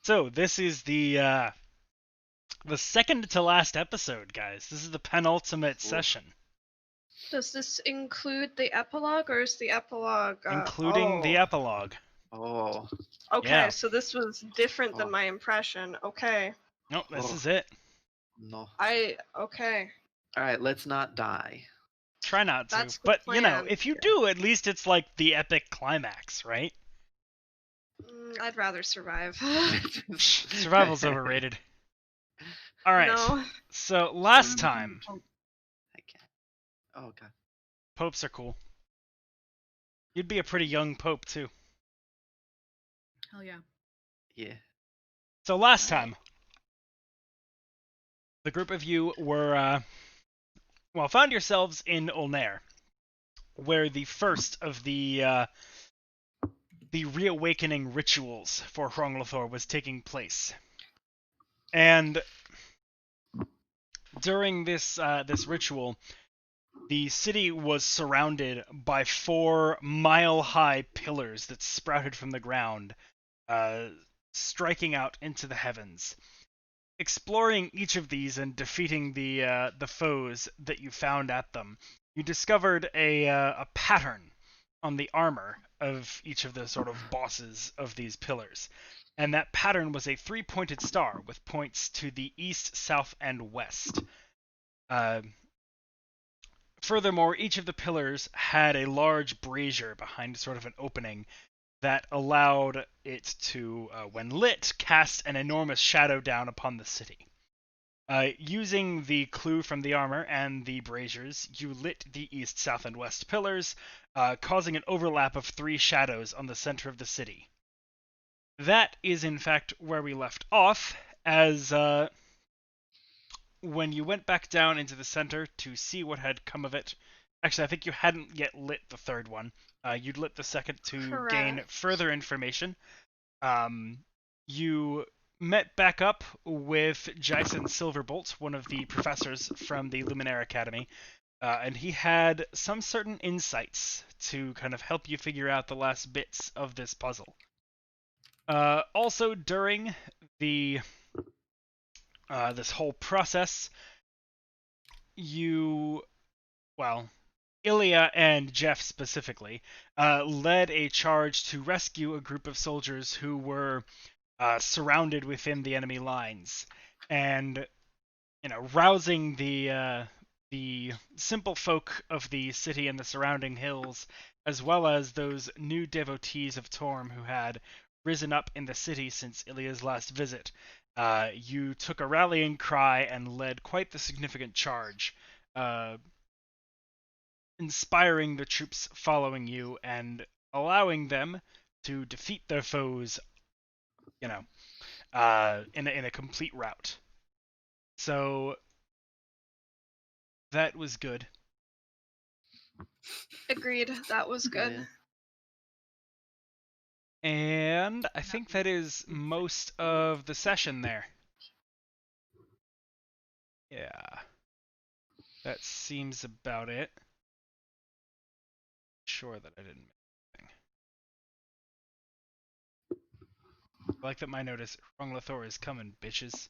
So this is the second to last episode, guys. This is the penultimate session, Does this include the epilogue, or is the epilogue? including the epilogue. Oh. Okay, Yeah. so this was different than Oh. my impression. Okay. Nope, this Oh. is it. No. Okay. Alright, let's not die. Try not to. That's the But, plan. if you do, at least it's like the epic climax, right? I'd rather survive. Survival's overrated. Alright, No. so last time, I can't. Oh god. popes are cool. You'd be a pretty young pope, too. Hell yeah. Yeah. So last time, the group of you were, found yourselves in Ulnair, where the first of the reawakening rituals for Hronglothor was taking place. And during this ritual, the city was surrounded by 4 mile-high pillars that sprouted from the ground, striking out into the heavens. Exploring each of these and defeating the foes that you found at them, you discovered a pattern on the armor of each of the sort of bosses of these pillars. And that pattern was a 3-pointed star with points to the east, south, and west. Furthermore, each of the pillars had a large brazier behind sort of an opening that allowed it to, when lit, cast an enormous shadow down upon the city. Using the clue from the armor and the braziers, you lit the east, south, and west pillars, causing an overlap of 3 shadows on the center of the city. That is, in fact, where we left off, as when you went back down into the center to see what had come of it. Actually, I think you hadn't yet lit the third one. You'd lit the second to gain further information. You met back up with Jason Silverbolt, one of the professors from the Luminaire Academy, and he had some certain insights to kind of help you figure out the last bits of this puzzle. Also, during the this whole process, Ilya and Jeff specifically, led a charge to rescue a group of soldiers who were surrounded within the enemy lines, and rousing the simple folk of the city and the surrounding hills, as well as those new devotees of Torm who had risen up in the city since Ilya's last visit. You took a rallying cry and led quite the significant charge, inspiring the troops following you and allowing them to defeat their foes, in a complete rout. So that was good. Agreed. That was good. Yeah. And I think that is most of the session there. Yeah. That seems about it. Sure that I didn't miss anything. I like that my note is Hronglothor is coming, bitches.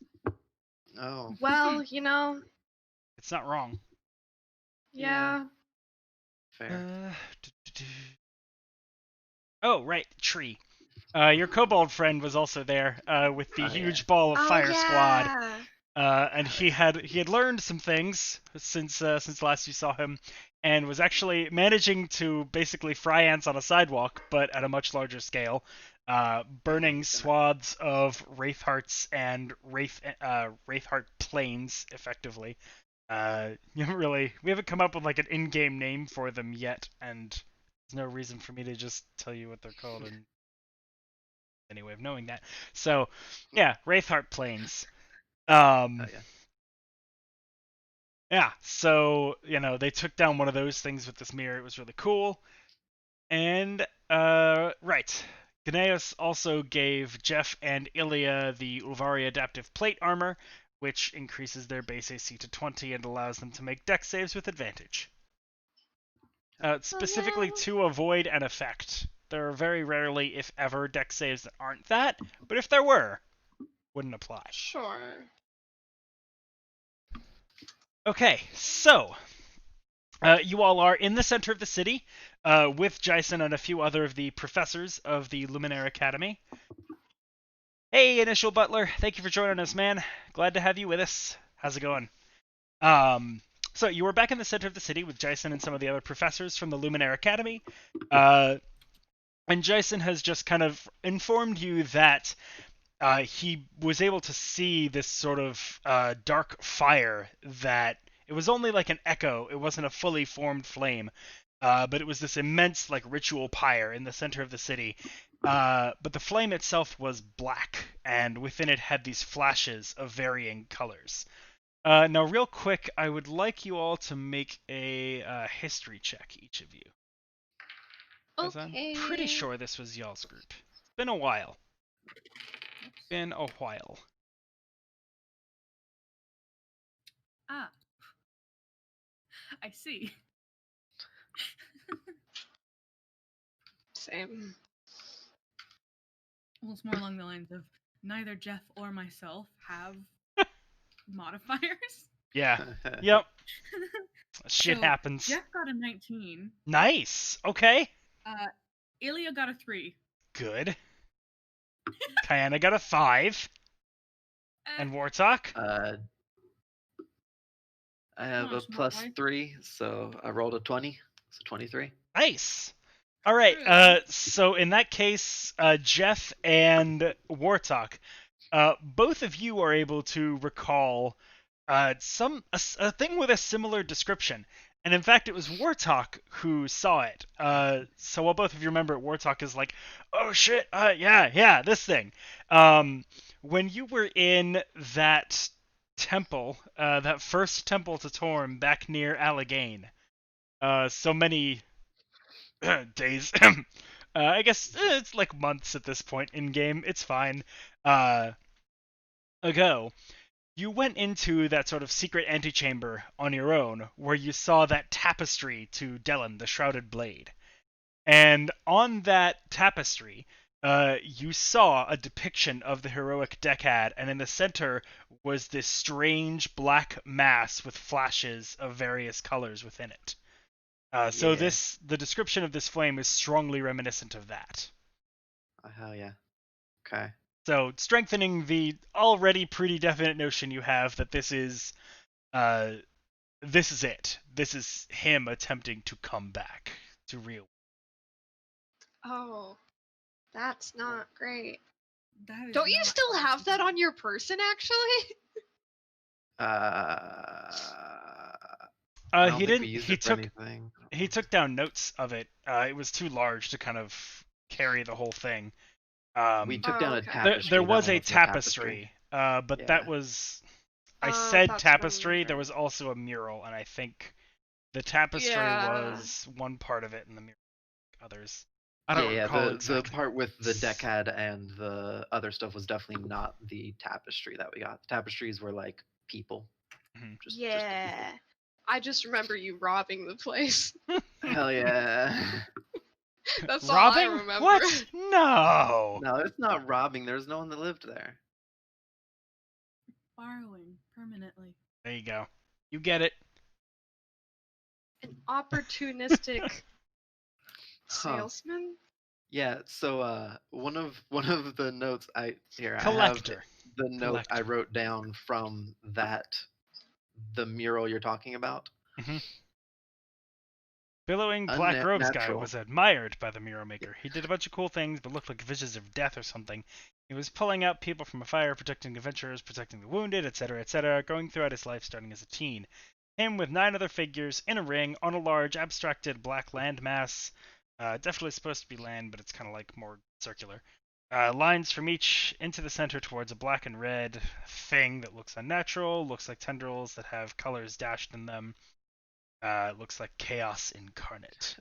Oh. Well, It's not wrong. yeah. Fair. Oh, right, tree. Your kobold friend was also there, with the huge ball of fire squad. And he had learned some things since last you saw him, and was actually managing to basically fry ants on a sidewalk, but at a much larger scale, burning swaths of Wraithhearts and Wraithheart planes effectively. We haven't come up with like an in-game name for them yet, and there's no reason for me to just tell you what they're called and any way of knowing that. So, yeah, Wraithheart planes. Yeah, so, they took down one of those things with this mirror. It was really cool. And, right. Gnaeus also gave Jeff and Ilya the Uvari Adaptive Plate Armor, which increases their base AC to 20 and allows them to make dex saves with advantage. Specifically to avoid an effect. There are very rarely, if ever, dex saves that aren't that, but if there were, wouldn't apply. Sure. Okay, so you all are in the center of the city with Jason and a few other of the professors of the Luminaire Academy. Hey, Initial Butler, thank you for joining us, man. Glad to have you with us. How's it going? So you were back in the center of the city with Jason and some of the other professors from the Luminaire Academy. And Jason has just kind of informed you that he was able to see this sort of dark fire that it was only like an echo. It wasn't a fully formed flame, but it was this immense like ritual pyre in the center of the city. But the flame itself was black, and within it had these flashes of varying colors. Now, real quick, I would like you all to make a history check, each of you. Because Okay. I'm pretty sure this was y'all's group. It's been a while. Been a while. Ah. I see. Same. Well, it's more along the lines of neither Jeff or myself have modifiers. Yeah. Yep. Shit So, happens. Jeff got a 19. Nice. Okay. Ilya got a 3. Good. Kayana got a 5. And Wartok? I have a Come on, smart boy. +3, so I rolled a 20, so 23. Nice. All right. So in that case, Jeff and Wartok, both of you are able to recall a thing with a similar description. And in fact, it was Wartok who saw it. So while both of you remember it, Wartok is like, "Oh shit! Yeah, this thing." When you were in that temple, that first temple to Torm back near Alleghane, so many days. I guess it's like months at this point in game. It's fine. Ago, you went into that sort of secret antechamber on your own, where you saw that tapestry to Dellen, the Shrouded Blade. And on that tapestry, you saw a depiction of the heroic Decad, and in the center was this strange black mass with flashes of various colors within it. So Yeah. the description of this flame is strongly reminiscent of that. Oh, hell yeah. Okay. So strengthening the already pretty definite notion you have that this is it. This is him attempting to come back to real. Oh, that's not great. That is Don't you not still have awesome. that on your person, actually? I don't He think didn't. we used He it for took anything. he took down notes of it. It was too large to kind of carry the whole thing. We took down a okay. tapestry. There that was one a no tapestry, but Yeah. that was. I Oh, said that's what I tapestry. There remember. was also a mural, and I think the tapestry Yeah. was one part of it, and the mural others. I don't Yeah, recall the exactly. part with the Decad and the other stuff was definitely not the tapestry that we got. The tapestries were like people. Mhm. Just Yeah. I just remember you robbing the place. hell yeah. That's all I Robbing? remember. What? No. No, it's not robbing. There's no one that lived there. Borrowing permanently. There you go. You get it. An opportunistic Huh. salesman? Yeah, so one of the notes I have Collector. the note I Collector. wrote down from the mural you're talking about. Billowing black robes guy Unnatural. was admired by the mural maker. He did a bunch of cool things, but looked like visions of death or something. He was pulling out people from a fire, protecting adventurers, protecting the wounded, etc., going throughout his life starting as a teen. Him with 9 other figures in a ring on a large abstracted black landmass. Definitely supposed to be land, but it's kind of like more circular. Lines from each into the center towards a black and red thing that looks unnatural, looks like tendrils that have colors dashed in them. It looks like chaos incarnate.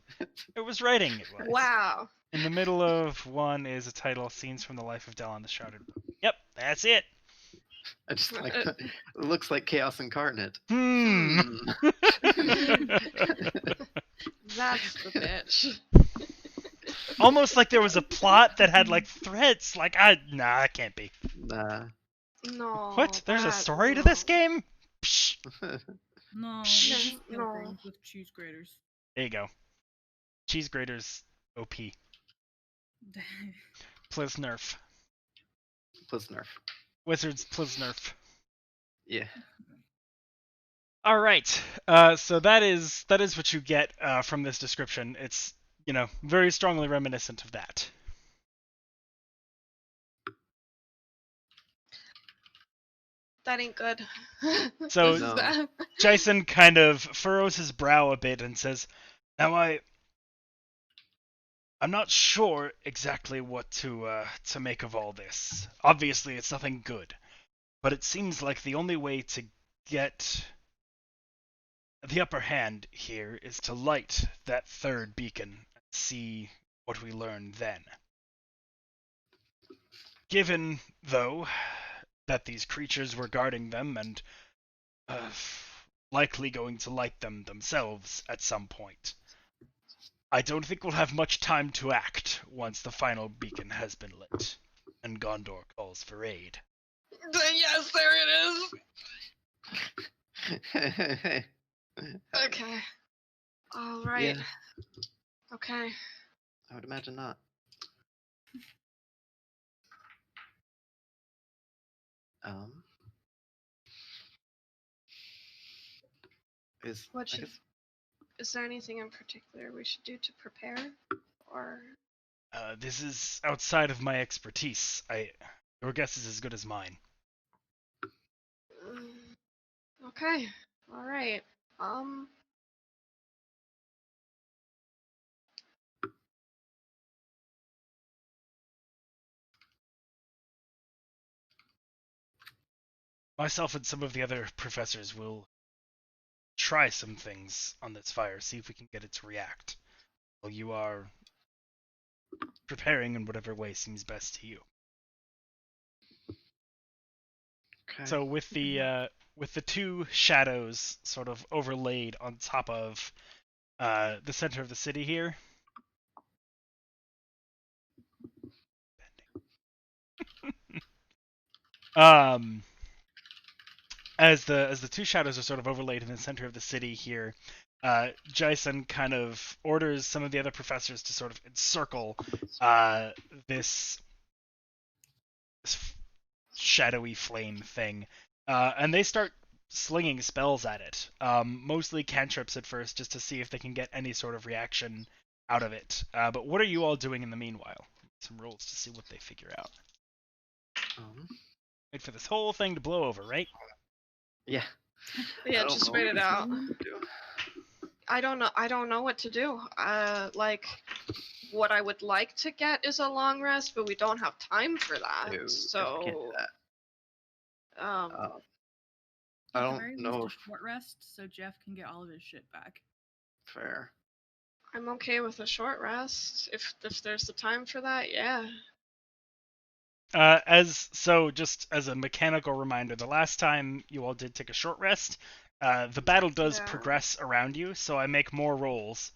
It was writing, it was. Wow. In the middle of one is a title, Scenes from the Life of Dell on the Shrouded. Yep, that's it. I just like it looks like chaos incarnate. That's the bitch. Almost like there was a plot that had like threads. Like, nah, it can't be. Nah. No. What? There's a that- story to no. this game? Psh, No, we Psh. just kill No. things with cheese graters. there you go. Cheese graters, OP. Please nerf. Plus nerf. Wizards, please nerf. Yeah. All right. So that is what you get from this description. It's very strongly reminiscent of that. That ain't good. So- This is No. bad. Jason kind of furrows his brow a bit and says, "Now I'm not sure exactly what to make of all this. Obviously, it's nothing good, but it seems like the only way to get the upper hand here is to light that third beacon and see what we learn then. Given, though, that these creatures were guarding them and likely going to light them themselves at some point, I don't think we'll have much time to act once the final beacon has been lit and Gondor calls for aid." Yes, there it is. Okay. All right. Yeah, Okay. I would imagine not. Is What I should- guess Is there anything in particular we should do to prepare, or? This is outside of my expertise. Your guess is as good as mine. Okay. All right. Myself and some of the other professors will try some things on this fire, see if we can get it to react, while you are preparing in whatever way seems best to you. okay. So with the two shadows sort of overlaid on top of the center of the city here. As the two shadows are sort of overlaid in the center of the city here, Jason kind of orders some of the other professors to sort of encircle this shadowy flame thing, and they start slinging spells at it. Mostly cantrips at first, just to see if they can get any sort of reaction out of it. But what are you all doing in the meanwhile? Some rolls to see what they figure out. Wait for this whole thing to blow over, right? Yeah. Yeah, don't just know wait what it out. to do. I don't know what to do. Like, what I would like to get is a long rest, but we don't have time for that. No, so, can't do that. um, I At the don't very know least, if a short rest so Jeff can get all of his shit back. fair. I'm okay with a short rest if there's the time for that. Yeah. Just as a mechanical reminder, the last time you all did take a short rest, the battle does Yeah. progress around you, so I make more rolls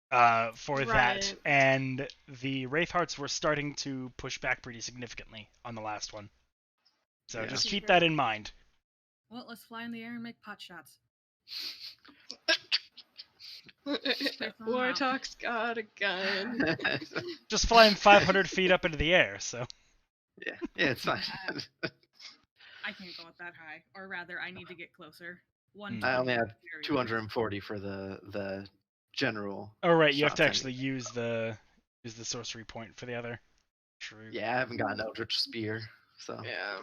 for that, Right. and the Wraithhearts were starting to push back pretty significantly on the last one. So Yeah. just This is keep great. that in mind. Well, let's fly in the air and make pot shots. Warthog's got a gun. Just flying 500 feet up into the air, so Yeah, it's fine. I can't go up that high, or rather, I need to get closer. I only have Very 240 for the general. oh right, you have to shots actually use the sorcery point for the other. True. Yeah, I haven't gotten Eldritch Spear, so. Yeah.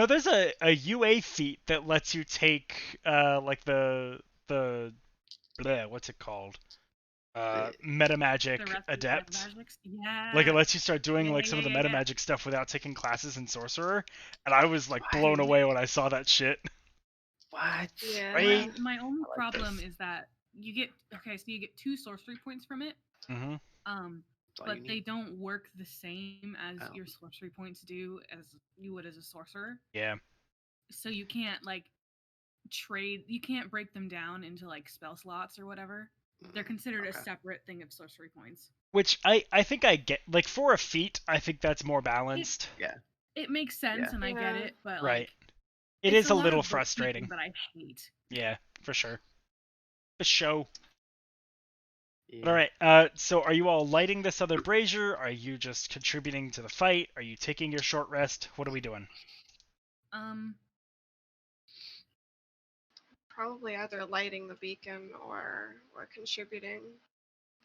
There's a UA feat that lets you take like the what's it called? Metamagic The rest Adept. Of the magics? Yeah. Like it lets you start doing like Yeah, some of the yeah, yeah. metamagic stuff without taking classes in Sorcerer, and I was like What? blown away when I saw that shit. What? Yeah. Right? My only I like problem this. is that you get so you get 2 sorcery points from it. Mm-hmm. That's all But you they need. don't work the same as Oh. your sorcery points do as you would as a sorcerer. Yeah. So you can't like trade. You can't break them down into like spell slots or whatever. They're considered Okay. a separate thing of sorcery points. Which I think I get. Like, for a feat, I think that's more balanced. It makes sense, and I get Yeah. it, but Right. like, It it's is a lot little of bookkeeping frustrating. that I hate. Yeah, for sure. The show. Yeah. But all right. So are you all lighting this other brazier? Are you just contributing to the fight? Are you taking your short rest? What are we doing? Probably either lighting the beacon or contributing,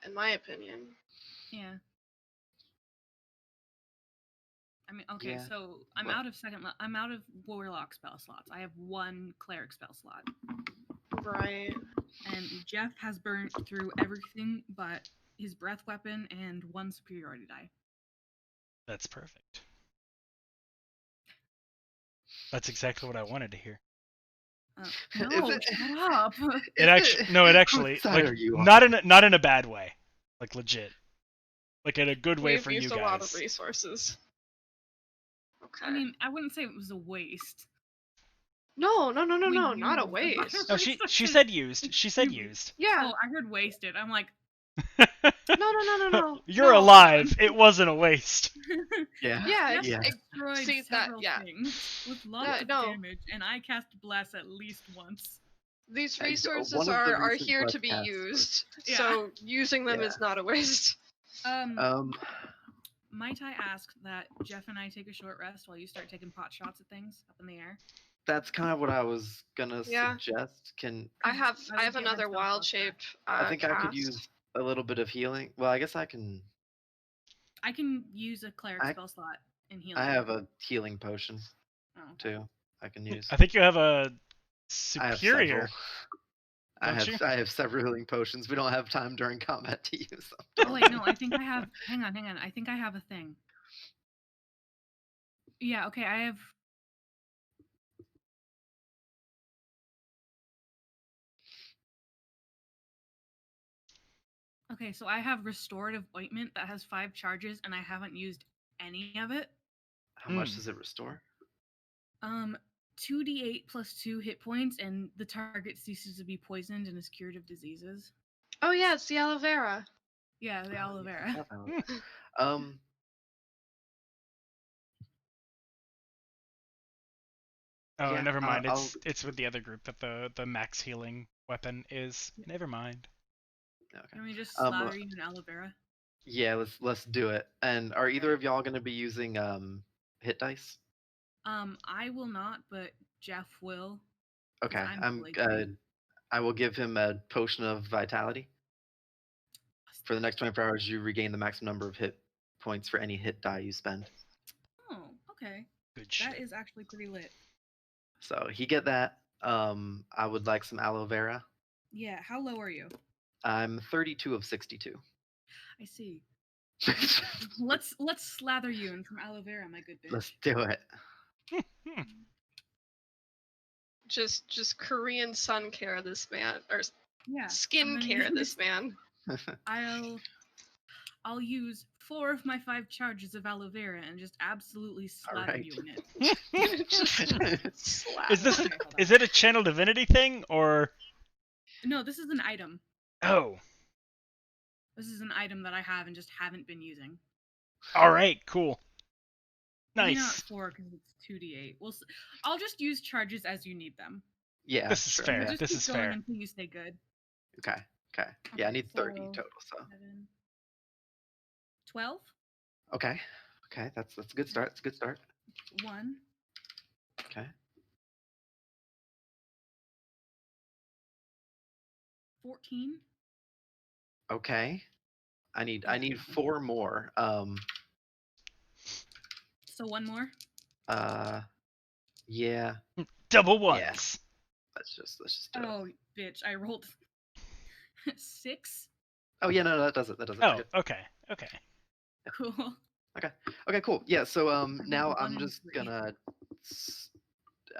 in my opinion. Yeah. I mean, okay, Yeah. so I'm Well- out of I'm out of warlock spell slots. I have 1 cleric spell slot, Right. and Jeff has burnt through everything but his breath weapon and 1 superiority die. That's perfect. That's exactly what I wanted to hear. No, it- shut up. It actually Whose side like are you on? not in a bad way. Like legit. Like in a good way We've for you used guys. a lot of resources. Okay. I mean, I wouldn't say it was a waste. no, We not a used waste. No, she said used. She said You- used. Yeah. Oh, I heard wasted. I'm like, No. You're no. alive. It wasn't a waste. Yeah. Yeah, Jeff Yeah. destroyed See, that- several yeah. things with lots of no. damage, and I cast bless at least once. These one of resources the are recent here bless to be casts used, Yeah. so using them Yeah. is not a waste. Might I ask that Jeff and I take a short rest while you start taking pot shots at things up in the air? That's kind of what I was gonna Yeah. suggest. Can I have I would get another myself wild up shape. I think I could cast. use a little bit of healing. Well, I guess I can. I can use a cleric I- spell slot in healing. I have a healing potion Oh, okay. too. I can use. I think you have a I have superior. several. I Don't have you? I have several healing potions. We don't have time during combat to use them. Oh wait, no, I think I have. Hang on. I think I have a thing. Yeah. Okay, I have. Okay, so I have restorative ointment that has 5 charges, and I haven't used any of it. How much Hmm. does it restore? 2d8 plus 2 hit points, and the target ceases to be poisoned and is cured of diseases. Oh yeah, it's the aloe vera. Yeah, the aloe Yeah, I vera. have aloe vera. Oh, Yeah, never mind. I'll- It's with the other group that the max healing weapon is. Never mind. Okay. Can we just Um, slather you in aloe vera? Yeah, let's do it. And are either of y'all gonna be using hit dice? I will not, but Jeff will. 'cause Okay, I'm fully trained. I will give him a potion of vitality. For the next 24 hours, you regain the maximum number of hit points for any hit die you spend. Oh, okay. Good shit. That is actually pretty lit. So he get that. I would like some aloe vera. Yeah, how low are you? I'm 32 of 62. I see. Let's slather you in some aloe vera, my good bitch. Let's do it. Just Korean sun care this man, or Yeah. skin I'm gonna care use- this man. I'll use 4 of my 5 charges of aloe vera and just absolutely slather Alright. you in it. Just slap. Is this Okay, hold on. is it a channel divinity thing or? No, this is an item. Oh, This is an item that I have and just haven't been using. all right, cool. Maybe not Nice. 4 because it's 2d8. I'll just use charges as you need them. Yeah, This is sure, fair. yeah. Just This keep is going fair. until you say good. Okay. Yeah, I Okay, need 30 so- total. So 7, 12, okay, that's a good start. It's a good start. 1, Okay. 14. Okay. I need 4 more. So 1 more. Yeah. Double Yeah. ones. Let's just do it. Oh, bitch! I rolled 6. Oh yeah, no, that does it. That does it. Oh, Good. okay. Cool. Okay, cool. Yeah, so now rolled a I'm 1 and just 3. gonna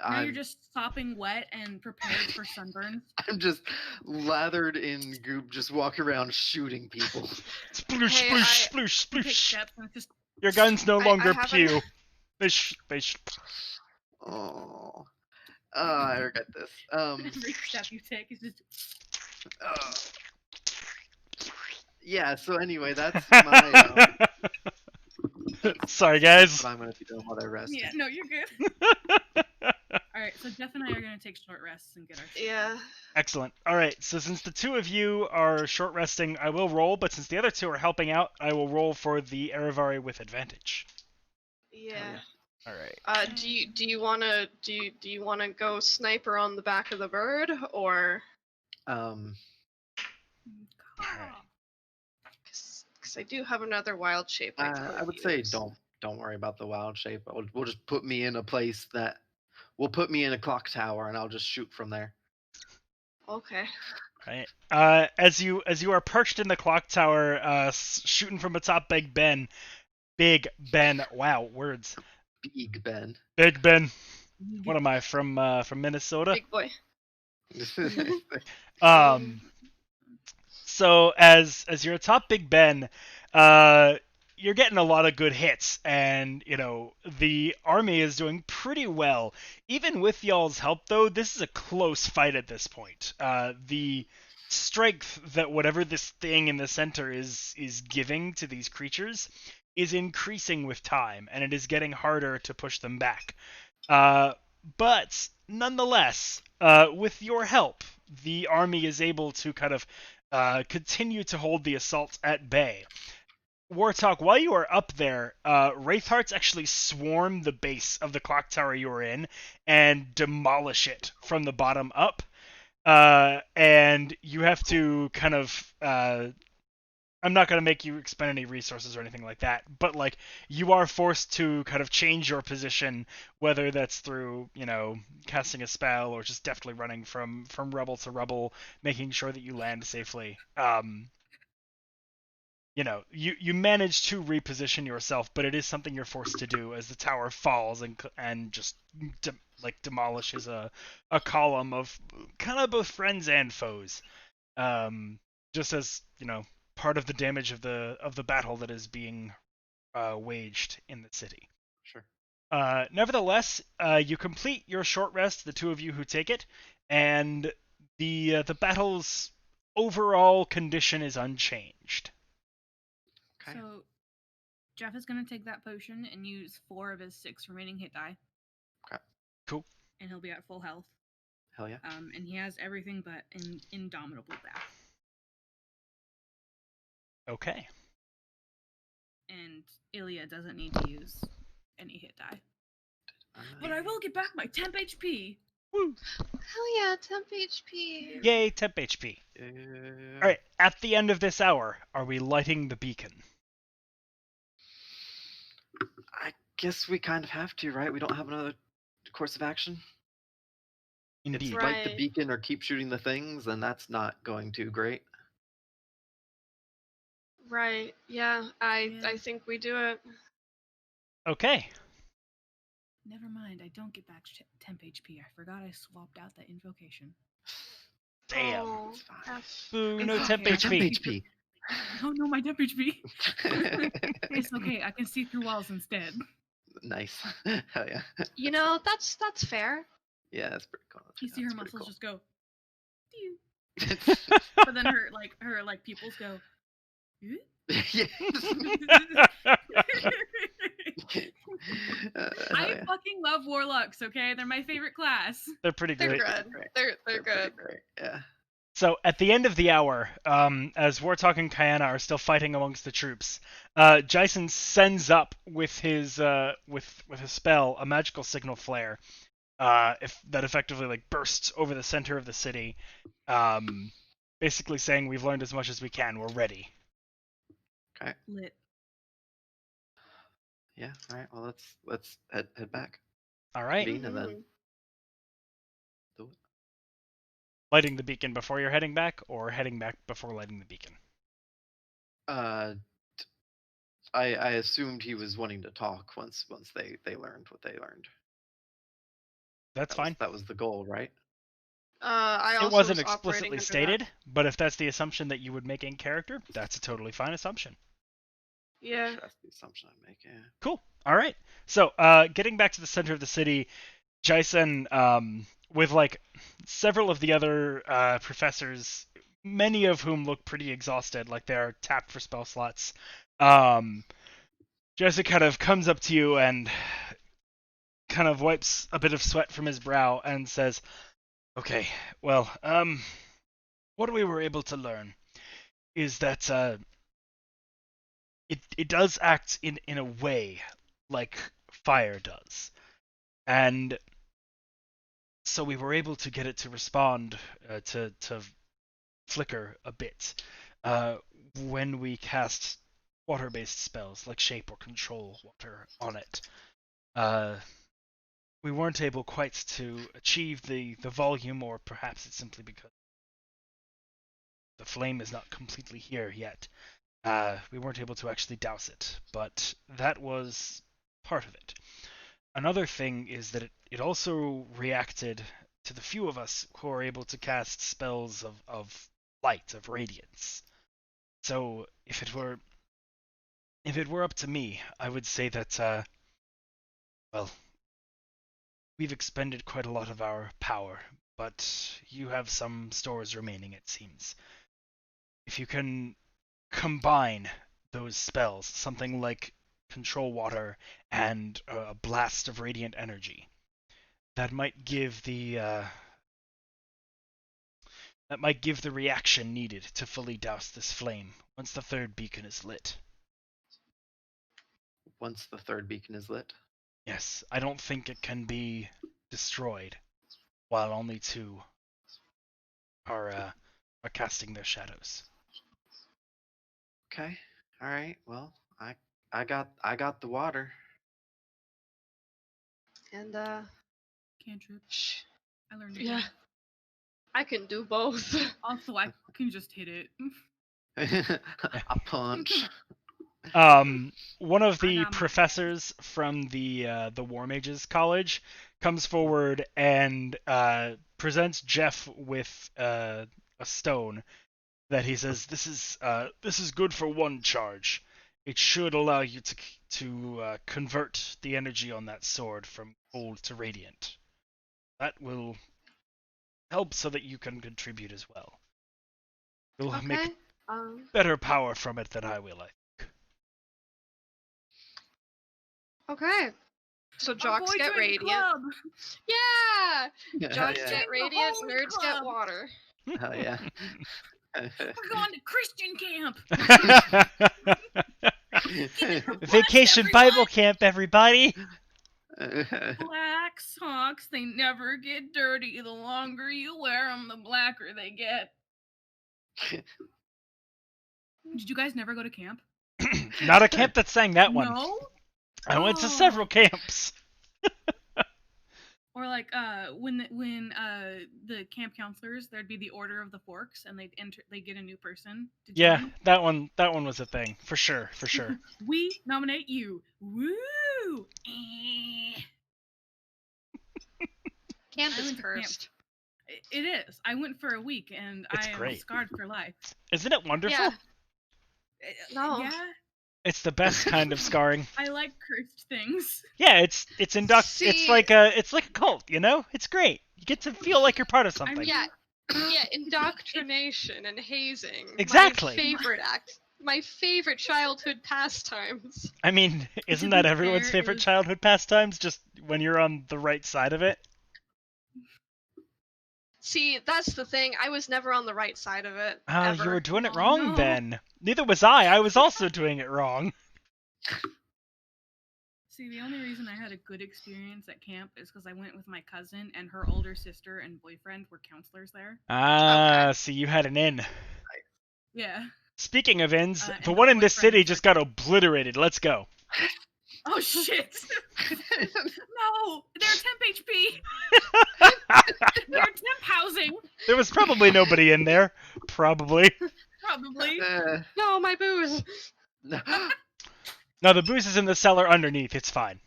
Now you're I'm, just sopping wet and prepared for sunburns. I'm just lathered in goop, just walking around shooting people. Sploosh, Hey, sploosh, sploosh, You take sploosh. steps and it's just Your guns no I longer haven't- pew. They Oh, I regret this. every step you take is just. Yeah. So anyway, that's my. Sorry, That's guys. what I'm gonna be doing while I rest. Yeah, no, you're good. All right, so Jeff and I are gonna take short rests and get our shit Yeah. Excellent. All right, so since the two of you are short resting, I will roll, but since the other two are helping out, I will roll for the Erivari with advantage. Yeah. All right. Do you wanna go sniper on the back of the bird, or Um. Alright. because I do have another wild shape I could I would say use. don't worry about the wild shape. We'll just put me in a place that will put me in a clock tower, and I'll just shoot from there. Okay. Right. As you are perched in the clock tower, shooting from atop Big Ben. Wow, words. Big Ben. Big Ben. done. What am I from Minnesota? Big boy. So as you're atop Big Ben, you're getting a lot of good hits, and the army is doing pretty well. Even with y'all's help, though, this is a close fight at this point. The strength that whatever this thing in the center is giving to these creatures is increasing with time, and it is getting harder to push them back. But nonetheless, with your help, the army is able to kind of continue to hold the assault at bay. Wartalk, while you are up there, Wraithhearts actually swarm the base of the clock tower you are in and demolish it from the bottom up. And you have to kind of I'm not going to make you expend any resources or anything like that, but like you are forced to kind of change your position, whether that's through casting a spell or just deftly running from rubble to rubble, making sure that you land safely. You manage to reposition yourself, but it is something you're forced to do as the tower falls and just demolishes a column of kind of both friends and foes. Just as part of the damage of the battle that is being waged in the city. Sure. Nevertheless, you complete your short rest, the two of you who take it, and the battle's overall condition is unchanged. Okay. So Jeff is gonna take that potion and use 4 of his 6 remaining hit die. Okay. Cool. And he'll be at full health. Hell yeah. And he has everything but an indomitable back. Okay. And Ilya doesn't need to use any hit die. But I will get back my temp HP! Woo! Hell yeah, temp HP. Yay, temp HP. Yeah. Alright, at the end of this hour, are we lighting the beacon? I guess we kind of have to, right? We don't have another course of action. Indeed. It's Right. light the beacon or keep shooting the things, and that's not going too great. Right. Yeah. I think we do it. Okay. Never mind, I don't get back temp HP. I forgot I swapped out that invocation. Damn. Oh, It's fine. F. Boo, It's no okay. temp Temp HP. Oh no, my temp HP! It's okay, I can see through walls instead. Nice. Hell yeah. That's fair. Yeah, that's pretty cool. You see her That's pretty muscles just go, Pew. cool. But then her pupils go, "Eh?" Yeah. I fucking love warlocks, okay? They're my favorite class. They're pretty They're great. good. Right. They're pretty good. great. Yeah. So at the end of the hour, as Wartalk and Kayana are still fighting amongst the troops, Jason sends up with his with a spell a magical signal flare, if that effectively bursts over the center of the city, basically saying we've learned as much as we can. We're ready. Okay. Lit. Yeah. All right. Well, let's head back. All right. Bean and then Mhm. do it. Lighting the beacon before you're heading back, or heading back before lighting the beacon. I assumed he was wanting to talk once they learned what they learned. That's fine. That was the goal, right? I also It wasn't was operating explicitly under stated, that. but if that's the assumption that you would make in character, that's a totally fine assumption. Yeah. That's the assumption I make. Yeah. Cool. All right. So, getting back to the center of the city, Jason, with several of the other professors many of whom look pretty exhausted, like they're tapped for spell slots. Jesse kind of comes up to you and kind of wipes a bit of sweat from his brow and says, "Okay, well, what we were able to learn is that it does act in a way like fire does, and so we were able to get it to respond to flicker a bit when we cast water-based spells like shape or control water on it. We weren't able quite to achieve the volume, or perhaps it's simply because the flame is not completely here yet. We weren't able to actually douse it, but that was part of it. Another thing is that it also reacted to the few of us who are able to cast spells of light, of radiance. So if it were up to me, I would say that well, we've expended quite a lot of our power, but you have some stores remaining, it seems. If you can combine those spells, something like control water and a blast of radiant energy, that might give the reaction needed to fully douse this flame once the third beacon is lit. Once the third beacon is lit? Yes, I don't think it can be destroyed while only two are casting their shadows. Okay. All right. Well, I got the water. And Cantrip. shh. I learned it. Yeah. I can do both. Also, I can just hit it. A punch. One of the I got my- professors from the War Mages College comes forward and presents Jeff with a stone that he says, "This is good for one charge. It should allow you to convert the energy on that sword from cold to radiant. That will help so that you can contribute as well. You'll Okay. make better power from it than I will, I think." Okay. So Our jocks boy get joined the radiant. club. Yeah. Jocks Yeah. get the radiant. holy Nerds get club. water. Hell yeah. We're going to Christian camp. Vacation Bible camp, everybody! Black socks, they never get dirty. The longer you wear them, the blacker they get. Did you guys never go to camp? Not a camp that sang that one. No? I went to Oh. several camps. Or like when the camp counselors, there'd be the Order of the Forks, and they'd get a new person to Yeah, join. that one was a thing for sure. We nominate you. Woo! Eh. Camp I is went to camp. cursed. It is. I went for a week, and It's I am great. scarred for life. Isn't it wonderful? Yeah. No. Yeah, It's the best kind of scarring. I like cursed things. Yeah, it's It's See- like a cult, you know? It's great. You get to feel like you're part of something. Yeah. Yeah, indoctrination and hazing. Exactly. My favorite act. My favorite childhood pastimes. I mean, isn't be that everyone's fair, favorite is- childhood pastimes? Just when you're on the right side of it. See, that's the thing. I was never on the right side of it. Ah, ever. you were doing it Oh, wrong no. then. Neither was I. I was also doing it wrong. See, the only reason I had a good experience at camp is because I went with my cousin, and her older sister and boyfriend were counselors there. Ah, Okay. see, you had an in. Yeah. Speaking of inns, And the her one in this boyfriend city was just got obliterated. Let's go. Oh shit! No, they're temp HP. They're temp housing, There was probably nobody in there. Probably. probably. No, my booze. No, the booze is in the cellar underneath. It's fine.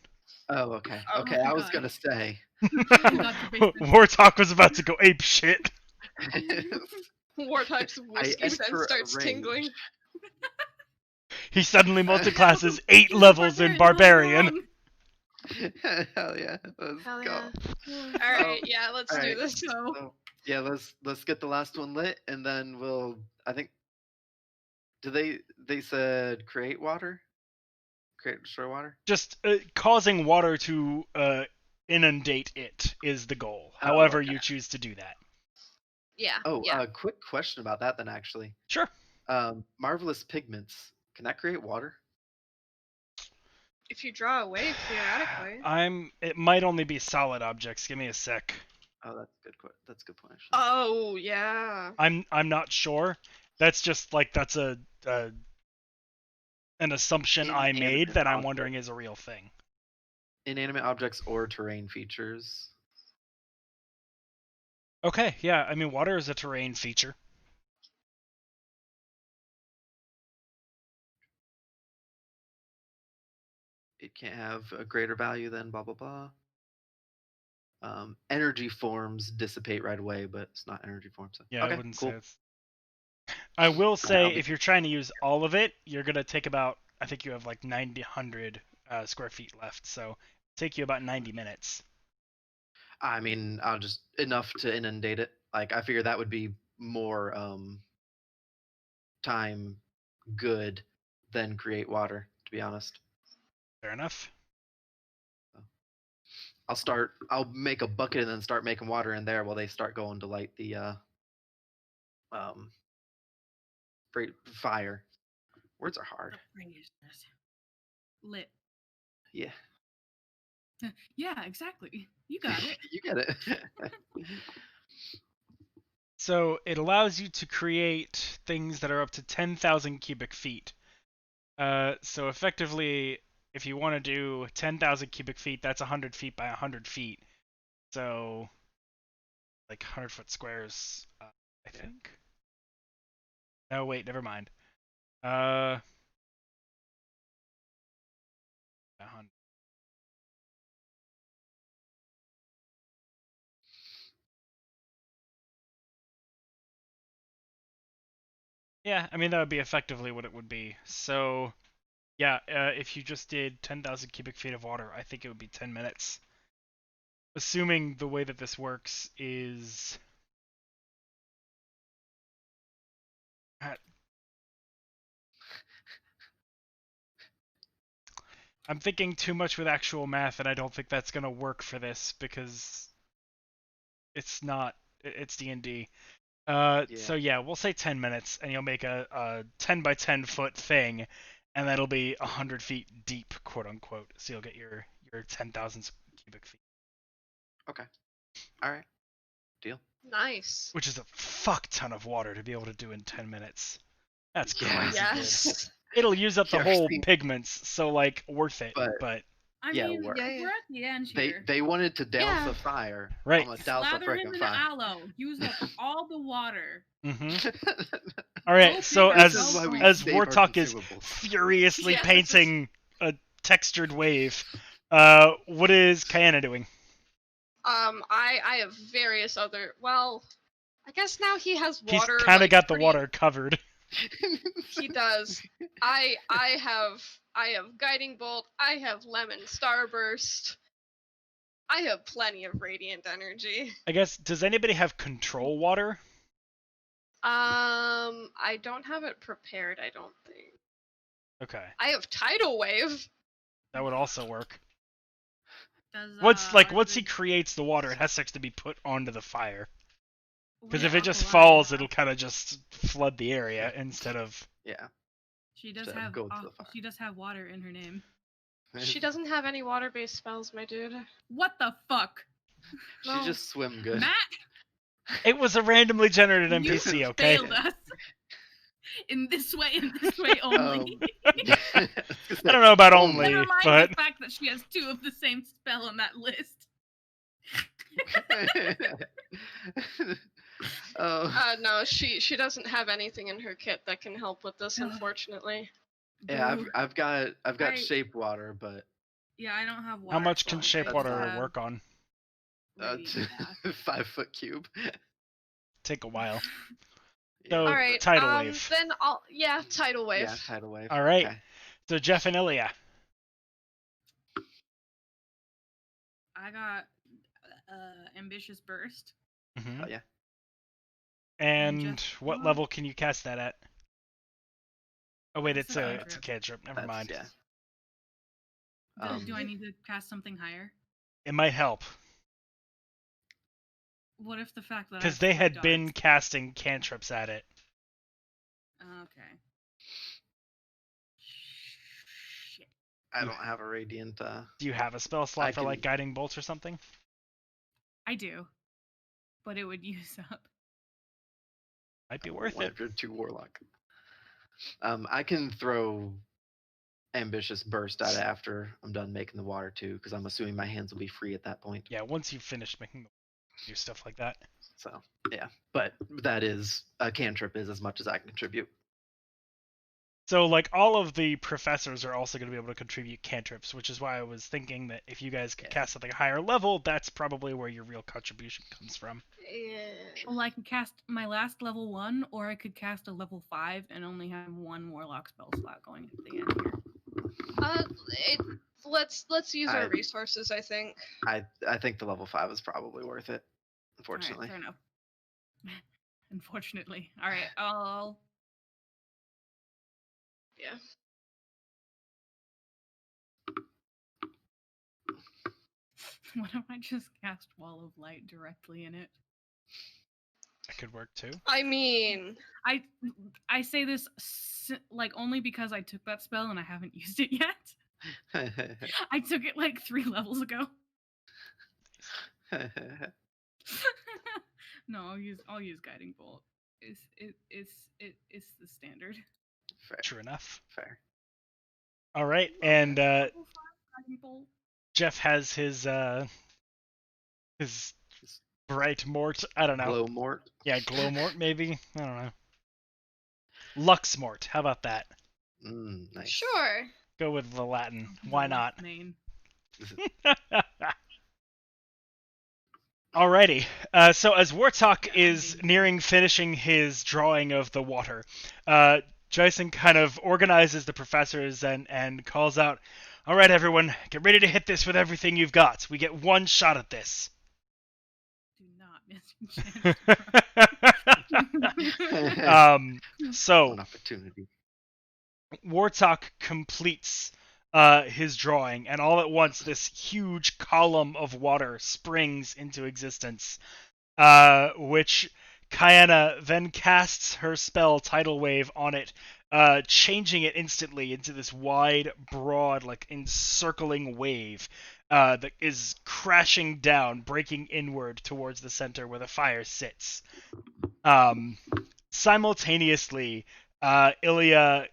Oh, okay. Oh, Okay, I was God. gonna say. We got the basement. Wartalk was about to go ape shit. War types whiskey enter sense a starts rage. tingling. He suddenly multiclasses 8 levels in Barbarian. Hell yeah. Let's Hell go. yeah. Alright, yeah, let's do alright. this. So, So, Yeah, let's get the last one lit, and then we'll. I think. Do they said create water? Create destroy water? Just causing water to inundate it is the goal. Oh, However okay. you choose to do that. Yeah. Oh, yeah. quick question about that then. Actually, Sure. marvelous pigments. Can that create water? If you draw a wave, theoretically. It might only be solid objects. Give me a sec. Oh, that's good. That's a good point. Actually. Oh yeah. I'm not sure. That's just like that's an assumption I made Inanimate that I'm object. wondering is a real thing. Inanimate objects or terrain features. Okay, yeah. I mean, water is a terrain feature. It can't have a greater value than blah blah blah. Energy forms dissipate right away, but it's not energy forms. So. Yeah, Okay, I wouldn't cool. say it's. I will say I'll be- if you're trying to use all of it, you're gonna take about. I think you have like 900 square feet left, so take you about 90 minutes. I mean, I'll just enough to inundate it. Like I figure that would be more time good than create water. To be honest, Fair enough. I'll make a bucket and then start making water in there while they start going to light the um fire. Words are hard. Lit. Yeah, Yeah, exactly. You got it. you get it. So it allows you to create things that are up to 10,000 cubic feet. So effectively, if you want to do 10,000 cubic feet, that's 100 feet by 100 feet. So, like 100-foot squares, I think. No, wait, never mind. 100. Yeah, I mean that would be effectively what it would be. So, yeah, if you just did 10,000 cubic feet of water, I think it would be 10 minutes. Assuming the way that this works is I'm thinking too much with actual math, and I don't think that's gonna work for this because it's not. It's D&D. Yeah. So yeah, we'll say 10 minutes, and you'll make a 10 by 10 foot thing, and that'll be 100 feet deep, quote unquote. So you'll get your 10,000 cubic feet, Okay. All right. Deal. Nice. which is a fuck ton of water to be able to do in 10 minutes. That's crazy good. Yes. It'll use up the Yeah, whole see- pigments, so like worth it. But I Yeah, mean, work. we're at the end here. They wanted to douse Yeah. the fire. Right. I'm gonna douse the Slather him freaking in fire. aloe. Use up all the water. All right. Go So big or as go home. as save our Wartalk is consumables. furiously Yes. painting a textured wave, what is Kayana doing? I have various other. Well, I guess now he has water. He's kind of like, got the pretty- water covered. He does. I have guiding bolt. I have lemon starburst. I have plenty of radiant energy. I guess. Does anybody have control water? I don't have it prepared. I don't think. Okay, I have tidal wave. that would also work. Does, Once he creates the water, it has to be put onto the fire. Because yeah, if it just Aqualana falls, has- it'll kind of just flood the area instead of. Yeah. She does to have. go to the fire. She does have water in her name. She doesn't have any water-based spells, my dude. What the fuck, She No. just swim good. Matt? It was a randomly generated You NPC, okay? failed us. In this way only. I don't know about only, Never mind but the fact that she has two of the same spell on that list. Oh. No, she doesn't have anything in her kit that can help with this, unfortunately. Yeah, Boo. I've got I- shape water, but Yeah, I don't have water. how much so can I shape just water have work on? radiant bath. 5 foot cube. Take a while. Yeah. So, All right. tidal wave. Then tidal wave. Yeah, tidal wave. All right. Okay. So Jeff and Ilya. I got ambitious burst. Mm-hmm. Oh yeah. And just what what? level can you cast that at? Oh wait, It's it's a a cantrip. cantrip. Never mind. Yeah. Do I need to cast something higher? It might help What if the fact that I because have they spike had darts? been casting cantrips at it. Okay. Shit. I don't have a radiant. Do you have a spell slot I for like can- guiding bolts or something? I do, but it would use up. Might be worth What it. if you're 2 warlock? I can throw ambitious burst at it after I'm done making the water too, because I'm assuming my hands will be free at that point. Yeah, once you've finished making do stuff like that. So yeah, but that is a cantrip is as much as I can contribute. So like all of the professors are also going to be able to contribute cantrips, which is why I was thinking that if you guys could cast something higher level, that's probably where your real contribution comes from. Yeah. Well, I can cast my last level 1, or I could cast a level 5 and only have 1 warlock spell slot going at the end here. Let's use our resources. I think. I think the level 5 is probably worth it. Unfortunately. All right, fair enough. Unfortunately. All right, I'll. Yeah. What if I just cast Wall of Light directly in it? That could work too. I mean, I say this like only because I took that spell and I haven't used it yet. I took it like 3 levels ago. No, I'll use Guiding Bolt. It's the standard. Fair. True enough. Fair. All right, and Level 5 Guiding Bolt. Jeff has his bright mort. I don't know. Glow mort. Yeah, glow mort maybe. I don't know. Lux mort. How about that? Nice. sure. Go with the Latin. Why not? Name. Alrighty. So as Wartok is nearing finishing his drawing of the water, Jason kind of organizes the professors and calls out, "All right, everyone, get ready to hit this with everything you've got. We get one shot at this." Do not miss your chance. So An opportunity. Wartok completes his drawing, and all at once this huge column of water springs into existence, which Kyanna then casts her spell Tidal Wave on it, changing it instantly into this wide, broad, like encircling wave that is crashing down, breaking inward towards the center where the fire sits. Simultaneously, Ilya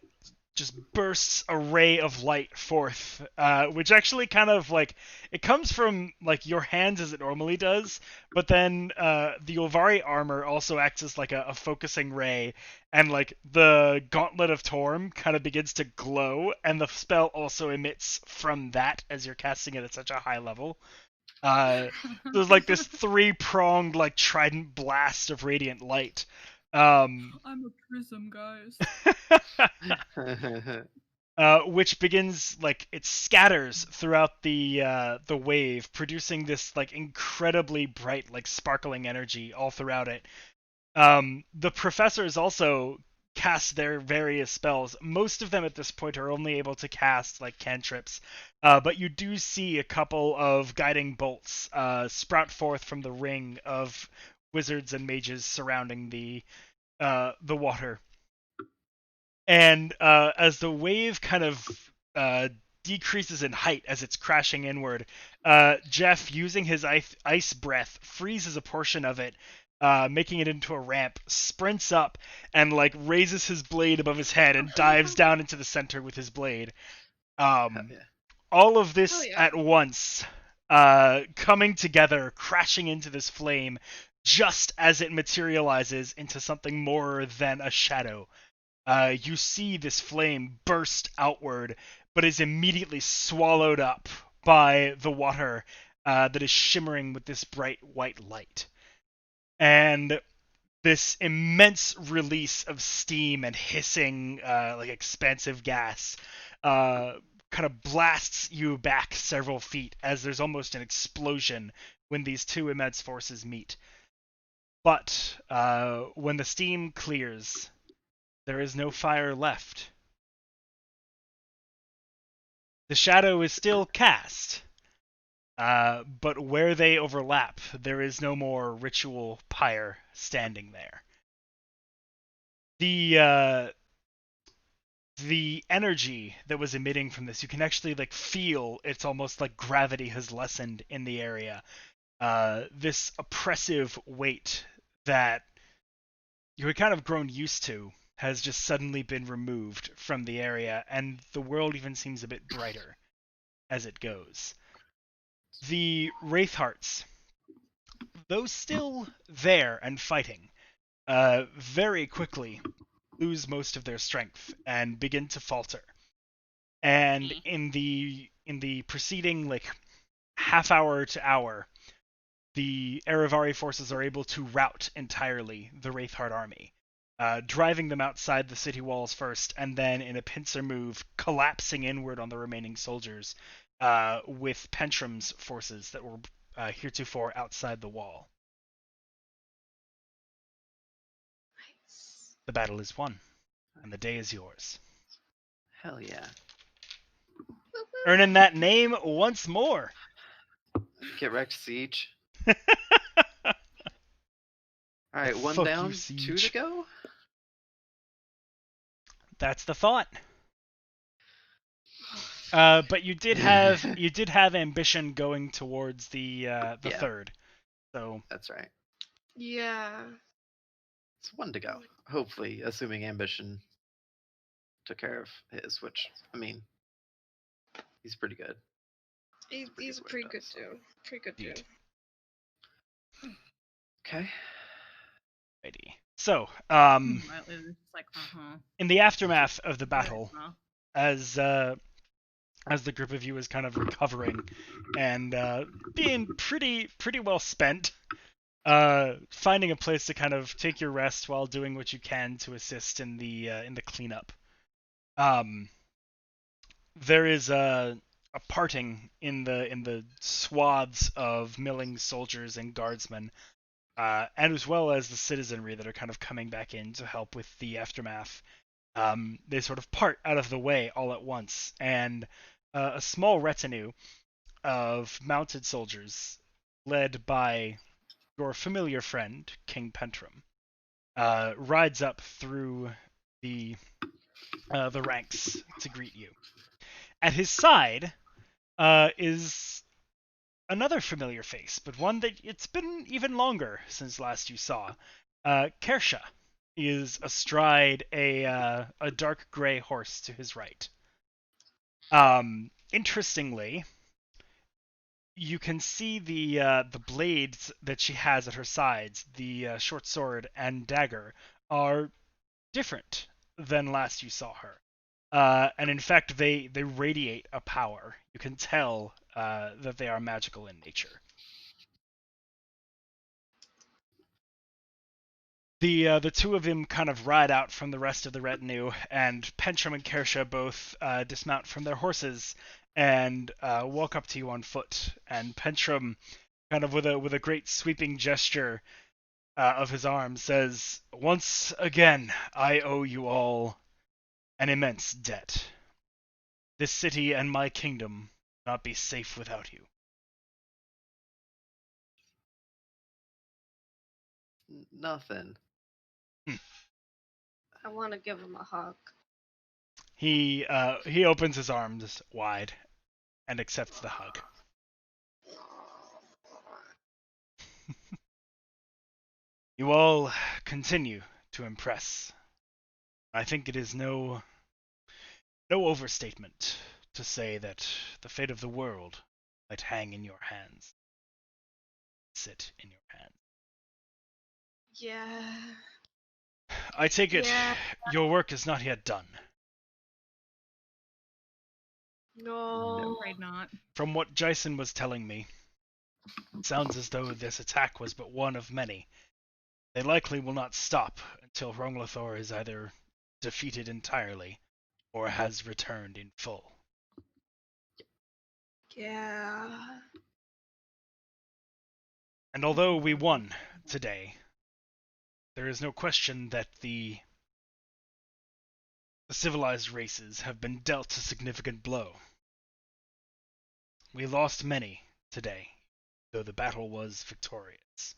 just bursts a ray of light forth, which actually kind of like it comes from like your hands as it normally does, but then the Olvari armor also acts as like a focusing ray, and like the Gauntlet of Torm kind of begins to glow, and the spell also emits from that as you're casting it at such a high level. There's like this 3-pronged like trident blast of radiant light. I'm a prism, guys. Which begins like it scatters throughout the wave, producing this like incredibly bright, like sparkling energy all throughout it. The professors also cast their various spells. Most of them at this point are only able to cast like cantrips, but you do see a couple of guiding bolts sprout forth from the ring of wizards and mages surrounding the water. And as the wave kind of decreases in height as it's crashing inward, Jeff, using his ice breath, freezes a portion of it, making it into a ramp, sprints up, and like raises his blade above his head and dives down into the center with his blade. All of this at once, coming together, crashing into this flame, just as it materializes into something more than a shadow. You see this flame burst outward, but is immediately swallowed up by the water that is shimmering with this bright white light. And this immense release of steam and hissing, like expansive gas, kind of blasts you back several feet as there's almost an explosion when these two immense forces meet. But when the steam clears, there is no fire left. The shadow is still cast, but where they overlap, there is no more ritual pyre standing there. The energy that was emitting from this, you can actually like feel. It's almost like gravity has lessened in the area. This oppressive weight that you had kind of grown used to has just suddenly been removed from the area, and the world even seems a bit brighter as it goes. The Wraithhearts, though still there and fighting, very quickly lose most of their strength and begin to falter. And in the preceding like half hour to hour, the Erevari forces are able to rout entirely the Wraithheart army, driving them outside the city walls first, and then in a pincer move, collapsing inward on the remaining soldiers, with Pentrum's forces that were heretofore outside the wall. Nice. The battle is won, and the day is yours. Hell yeah. Earning that name once more. Get wrecked, Siege. Alright, one Fuck down, you, 2 Siege. to go? That's the thought. But you did have ambition going towards the Yeah. third. So That's right. Yeah. It's 1 to go. Hopefully, assuming Ambition took care of his, which, I mean, he's pretty good. He's a pretty good dude. Pretty good dude. Okay. Righty. So, It's like, in the aftermath of the Right, battle, huh? as the group of you is kind of recovering and being pretty well spent, finding a place to kind of take your rest while doing what you can to assist in the cleanup. There is a parting in the swaths of milling soldiers and guardsmen, and as well as the citizenry that are kind of coming back in to help with the aftermath. They sort of part out of the way all at once, and a small retinue of mounted soldiers, led by your familiar friend, King Pentrum, rides up through the ranks to greet you. At his side is another familiar face, but one that it's been even longer since last you saw. Kersha is astride a dark gray horse to his right. Interestingly, you can see the blades that she has at her sides, the short sword and dagger, are different than last you saw her. And in fact, they radiate a power. You can tell that they are magical in nature. The two of them kind of ride out from the rest of the retinue, and Pentrum and Kersha both dismount from their horses and walk up to you on foot. And Pentrum, kind of with a great sweeping gesture of his arm, says, "Once again, I owe you all an immense debt. This city and my kingdom will not be safe without you." Nothing. I want to give him a hug. He opens his arms wide and accepts the hug. You all continue to impress. I think it is no overstatement to say that the fate of the world might hang in your hands. Sit in your hands. Yeah. I take it Yeah. your work is not yet done. No. I'm afraid not. From what Jason was telling me, it sounds as though this attack was but one of many. They likely will not stop until Ronglathor is either defeated entirely or has returned in full. Yeah. And although we won today, there is no question that the civilized races have been dealt a significant blow. We lost many today, though the battle was victorious.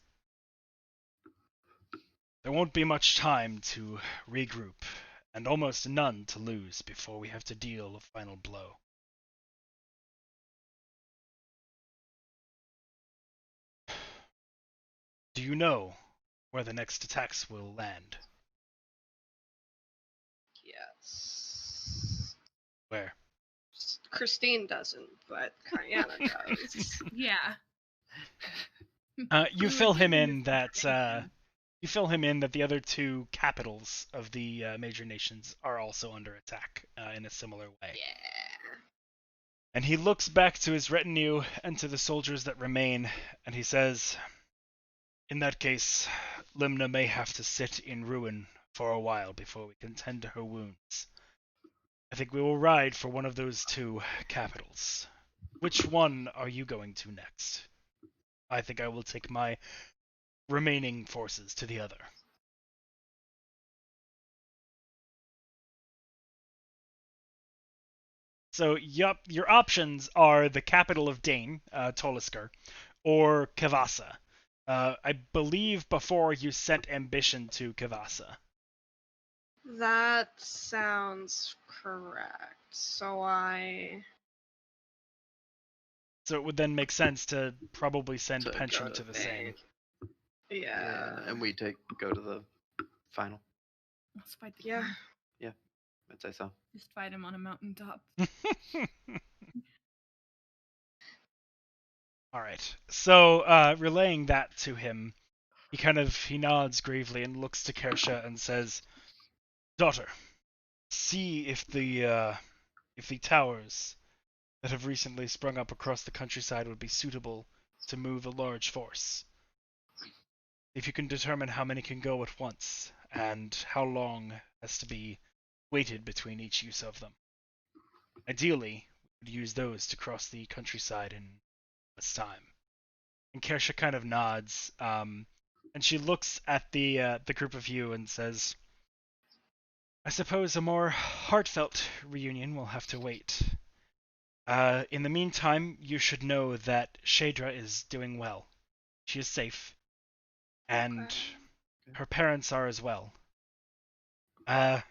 There won't be much time to regroup, and almost none to lose before we have to deal a final blow. Do you know where the next attacks will land? Yes. Where? Christine doesn't, but Kayana does. Yeah. You fill him in that the other two capitals of the major nations are also under attack in a similar way. Yeah. And he looks back to his retinue and to the soldiers that remain, and he says, "In that case, Limna may have to sit in ruin for a while before we can tend to her wounds. I think we will ride for one of those two capitals. Which one are you going to next? I think I will take my remaining forces to the other." So, yup, your options are the capital of Dane, Tolisker, or Kavasa. I believe before you sent ambition to Kavasa. That sounds correct. So it would then make sense to probably send To go Pension to to the same. Yeah. And we go to the final. Let's fight the Yeah. king. I'd say so. Just fight him on a mountaintop. Alright, so relaying that to him, he nods gravely and looks to Kersha and says, "Daughter, see if the towers that have recently sprung up across the countryside would be suitable to move a large force. If you can determine how many can go at once, and how long has to be waited between each use of them. Ideally, we would use those to cross the countryside in less time." And Kersha kind of nods, and she looks at the group of you and says, "I suppose a more heartfelt reunion will have to wait. In the meantime, you should know that Shadra is doing well. She is safe, and her parents are as well. It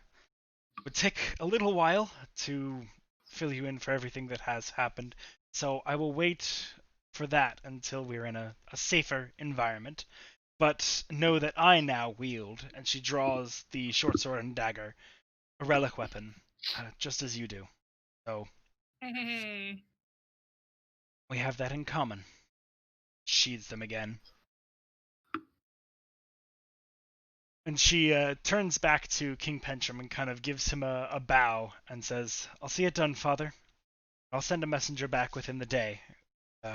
would take a little while to fill you in for everything that has happened, so I will wait for that until we're in a safer environment. But know that I now wield," and she draws the short sword and dagger, "a relic weapon, just as you do. So Hey. we have that in common." Sheathes them again. And she turns back to King Pentrim and kind of gives him a bow and says, "I'll see it done, Father. I'll send a messenger back within the day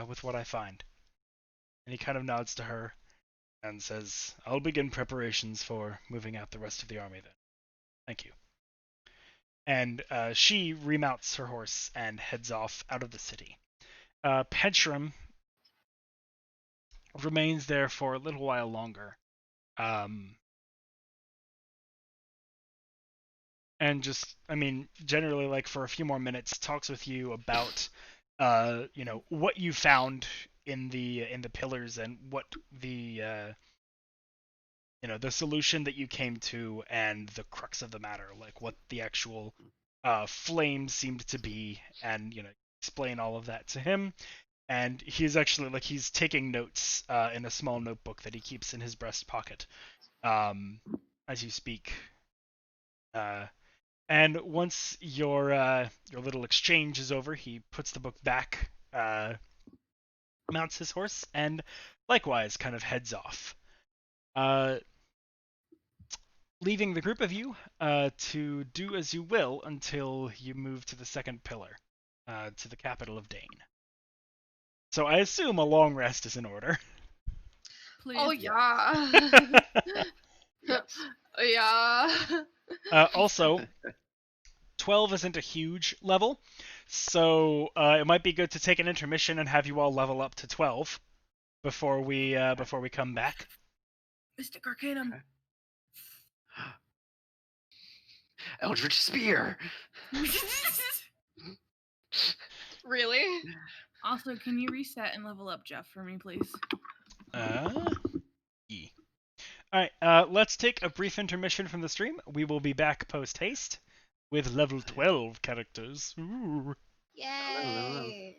with what I find." And he kind of nods to her and says, "I'll begin preparations for moving out the rest of the army then. Thank you." And she remounts her horse and heads off out of the city. Pentrim remains there for a little while longer. And just, generally, like, for a few more minutes, talks with you about, what you found in the pillars and what the, the solution that you came to and the crux of the matter, like what the actual flame seemed to be, and, explain all of that to him. And he's actually, he's taking notes in a small notebook that he keeps in his breast pocket as you speak. And once your little exchange is over, he puts the book back, mounts his horse, and likewise kind of heads off, leaving the group of you to do as you will until you move to the second pillar, to the capital of Dane. So I assume a long rest is in order. Please. Oh yeah. Yes. Yeah. Also, 12 isn't a huge level, so it might be good to take an intermission and have you all level up to 12 before we come back. Mystic Arcanum. Okay. Eldritch Spear. Really? Also, can you reset and level up Jeff for me, please? E. All right, let's take a brief intermission from the stream. We will be back post haste with level 12 characters. Ooh. Yay!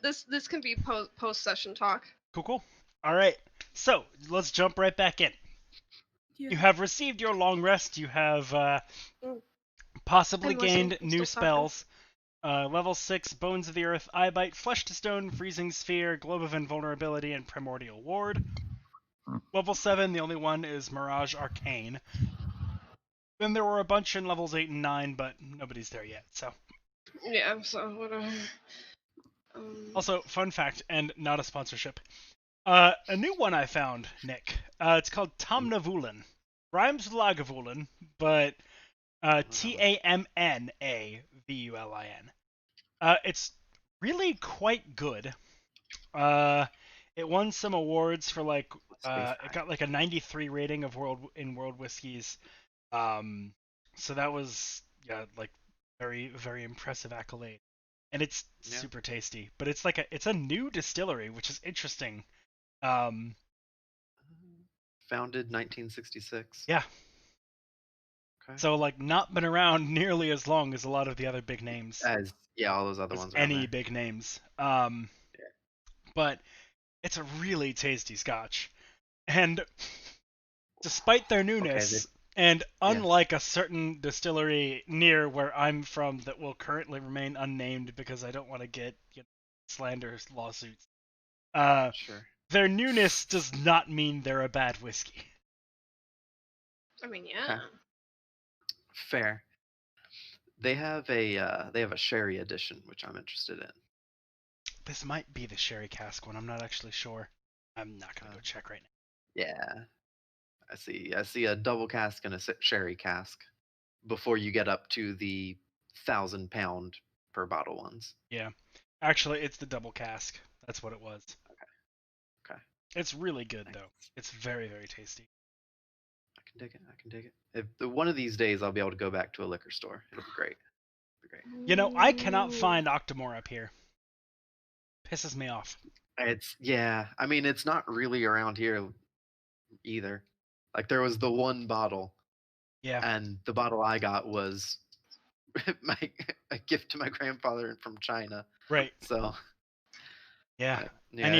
this can be post session talk. Cool. All right. So let's jump right back in. Yeah. You have received your long rest. You have possibly I'm listening. gained I'm new still talking. spells. Level 6, Bones of the Earth, Eye Bite, Flesh to Stone, Freezing Sphere, Globe of Invulnerability, and Primordial Ward. Level 7, the only one is Mirage Arcane. Then there were a bunch in levels 8 and 9, but nobody's there yet, so. Yeah. So what? Also, fun fact, and not a sponsorship. A new one I found, Nick. It's called Tamnavulin. Rhymes with Lagavulin, but Tamnavulin. It's really quite good. It won some awards for like it got like a 93 rating of World Whiskeys. So that was like very very impressive accolade. And it's super tasty, but it's like it's a new distillery, which is interesting. Founded 1966. Yeah. Okay. So like not been around nearly as long as a lot of the other big names. All those other ones. Any big names. But it's a really tasty scotch. And despite their newness, and unlike a certain distillery near where I'm from that will currently remain unnamed because I don't want to get slander lawsuits, Sure. their newness does not mean they're a bad whiskey. I mean, yeah. Okay. Fair. They have a sherry edition, which I'm interested in. This might be the sherry cask one. I'm not actually sure. I'm not gonna go check right now. Yeah. I see a double cask and a sherry cask before you get up to the 1,000-pound per bottle ones. Yeah. Actually, it's the double cask. That's what it was. Okay. It's really good, though. It's very, very tasty. I can dig it. If one of these days I'll be able to go back to a liquor store. It'll be great. You know, I cannot find Octomore up here. Pisses me off. I mean, it's not really around here either. Like, there was the one bottle. Yeah. And the bottle I got was a gift to my grandfather from China. Right. So. Yeah. I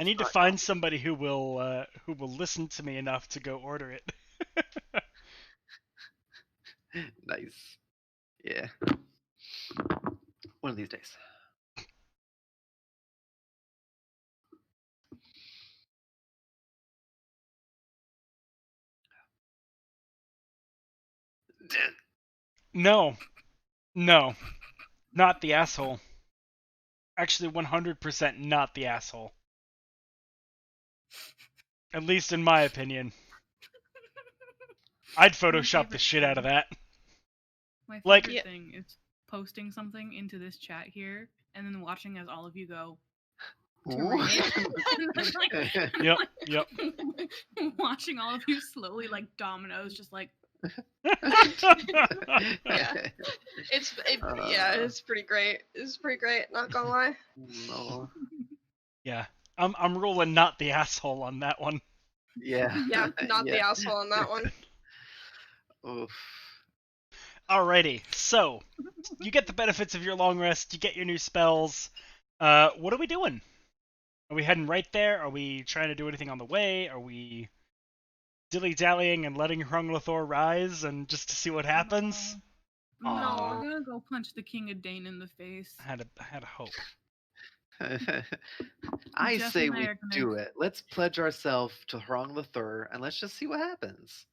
need to find somebody who will listen to me enough to go order it. Nice. Yeah. One of these days. No, not the asshole. Actually, 100% not the asshole. At least in my opinion. I'd Photoshop the shit out of that. My favorite thing is posting something into this chat here and then watching as all of you go to read it. Yep. Watching all of you slowly like dominoes, just like. Yeah, it's pretty great. It's pretty great. Not gonna lie. No. Yeah, I'm rolling not the asshole on that one. Yeah. Yeah, not the asshole on that one. Oof. Alrighty, so you get the benefits of your long rest. You get your new spells. What are we doing? Are we heading right there? Are we trying to do anything on the way? Are we dilly-dallying and letting Hrunglothor rise and just to see what happens? No, we're gonna go punch the King of Dane in the face. I had a hope. I Jeff say and I we are gonna- do it. Let's pledge ourselves to Hrunglothor and let's just see what happens.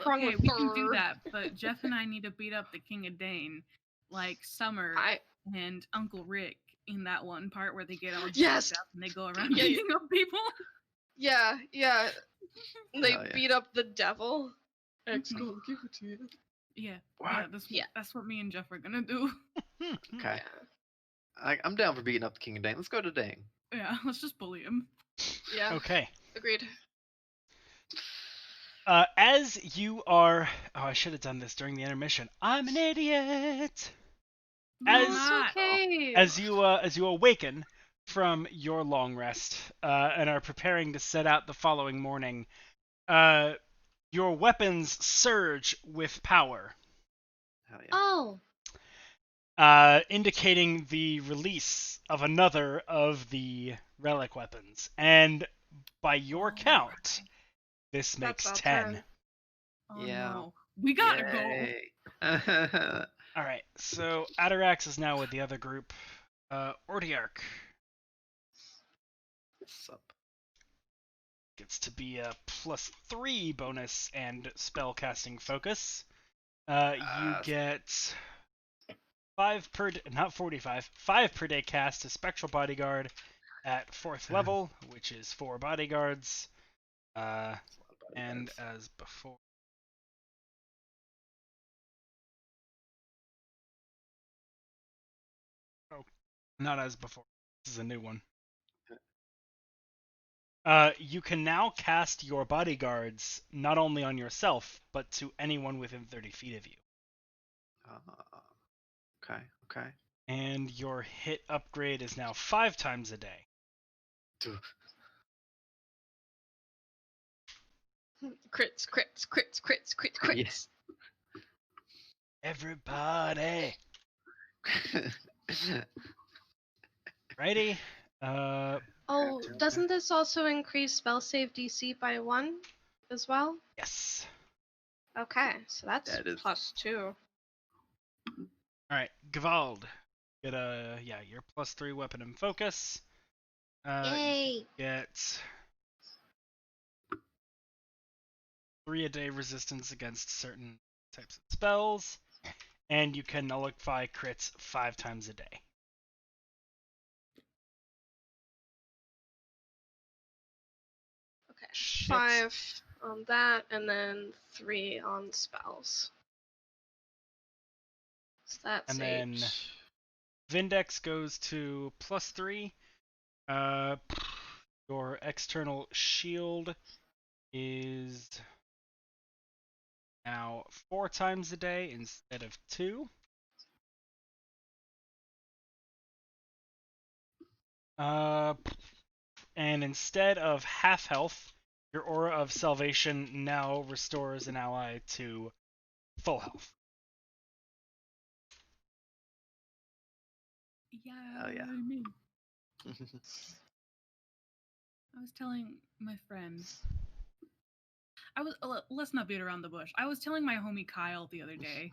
Okay, we can do that, but Jeff and I need to beat up the King of Dane, like Summer and Uncle Rick in that one part where they get all jacked up and they go around beating up people. Yeah. They beat up the devil. X gonna give it to you. Yeah, that's what me and Jeff are gonna do. Okay. I'm down for beating up the King of Dane. Let's go to Dane. Yeah, let's just bully him. Yeah. Okay. Agreed. As you are... Oh, I should have done this during the intermission. I'm an idiot! As you awaken from your long rest and are preparing to set out the following morning, your weapons surge with power. Hell yeah. Oh. indicating the release of another of the relic weapons. And by your count, this makes 10. Oh no. We gotta go. All right, so Atarax is now with the other group. Ordiarch. What's up? Gets to be a +3 bonus and spellcasting focus. You get 5 per not 45, 5 per day cast a Spectral Bodyguard at 4th level, which is 4 bodyguards. And as before. Oh, not as before. This is a new one. You can now cast your bodyguards not only on yourself, but to anyone within 30 feet of you. Okay. And your hit upgrade is now 5 times a day. Crits. Yes. Everybody! Righty. Doesn't this also increase spell save DC by 1 as well? Yes. Okay, so that's +2. Alright, Gvald. Get your +3 weapon and focus. Yay! Get 3 a day resistance against certain types of spells. And you can nullify crits 5 times a day. Okay, 5 on that, and then 3 on spells. So that's and then Vindex goes to +3. Your external shield is now 4 times a day instead of 2. And instead of half health, your Aura of Salvation now restores an ally to full health. Yeah. Oh yeah. I was telling my friend. Let's not beat around the bush. I was telling my homie Kyle the other day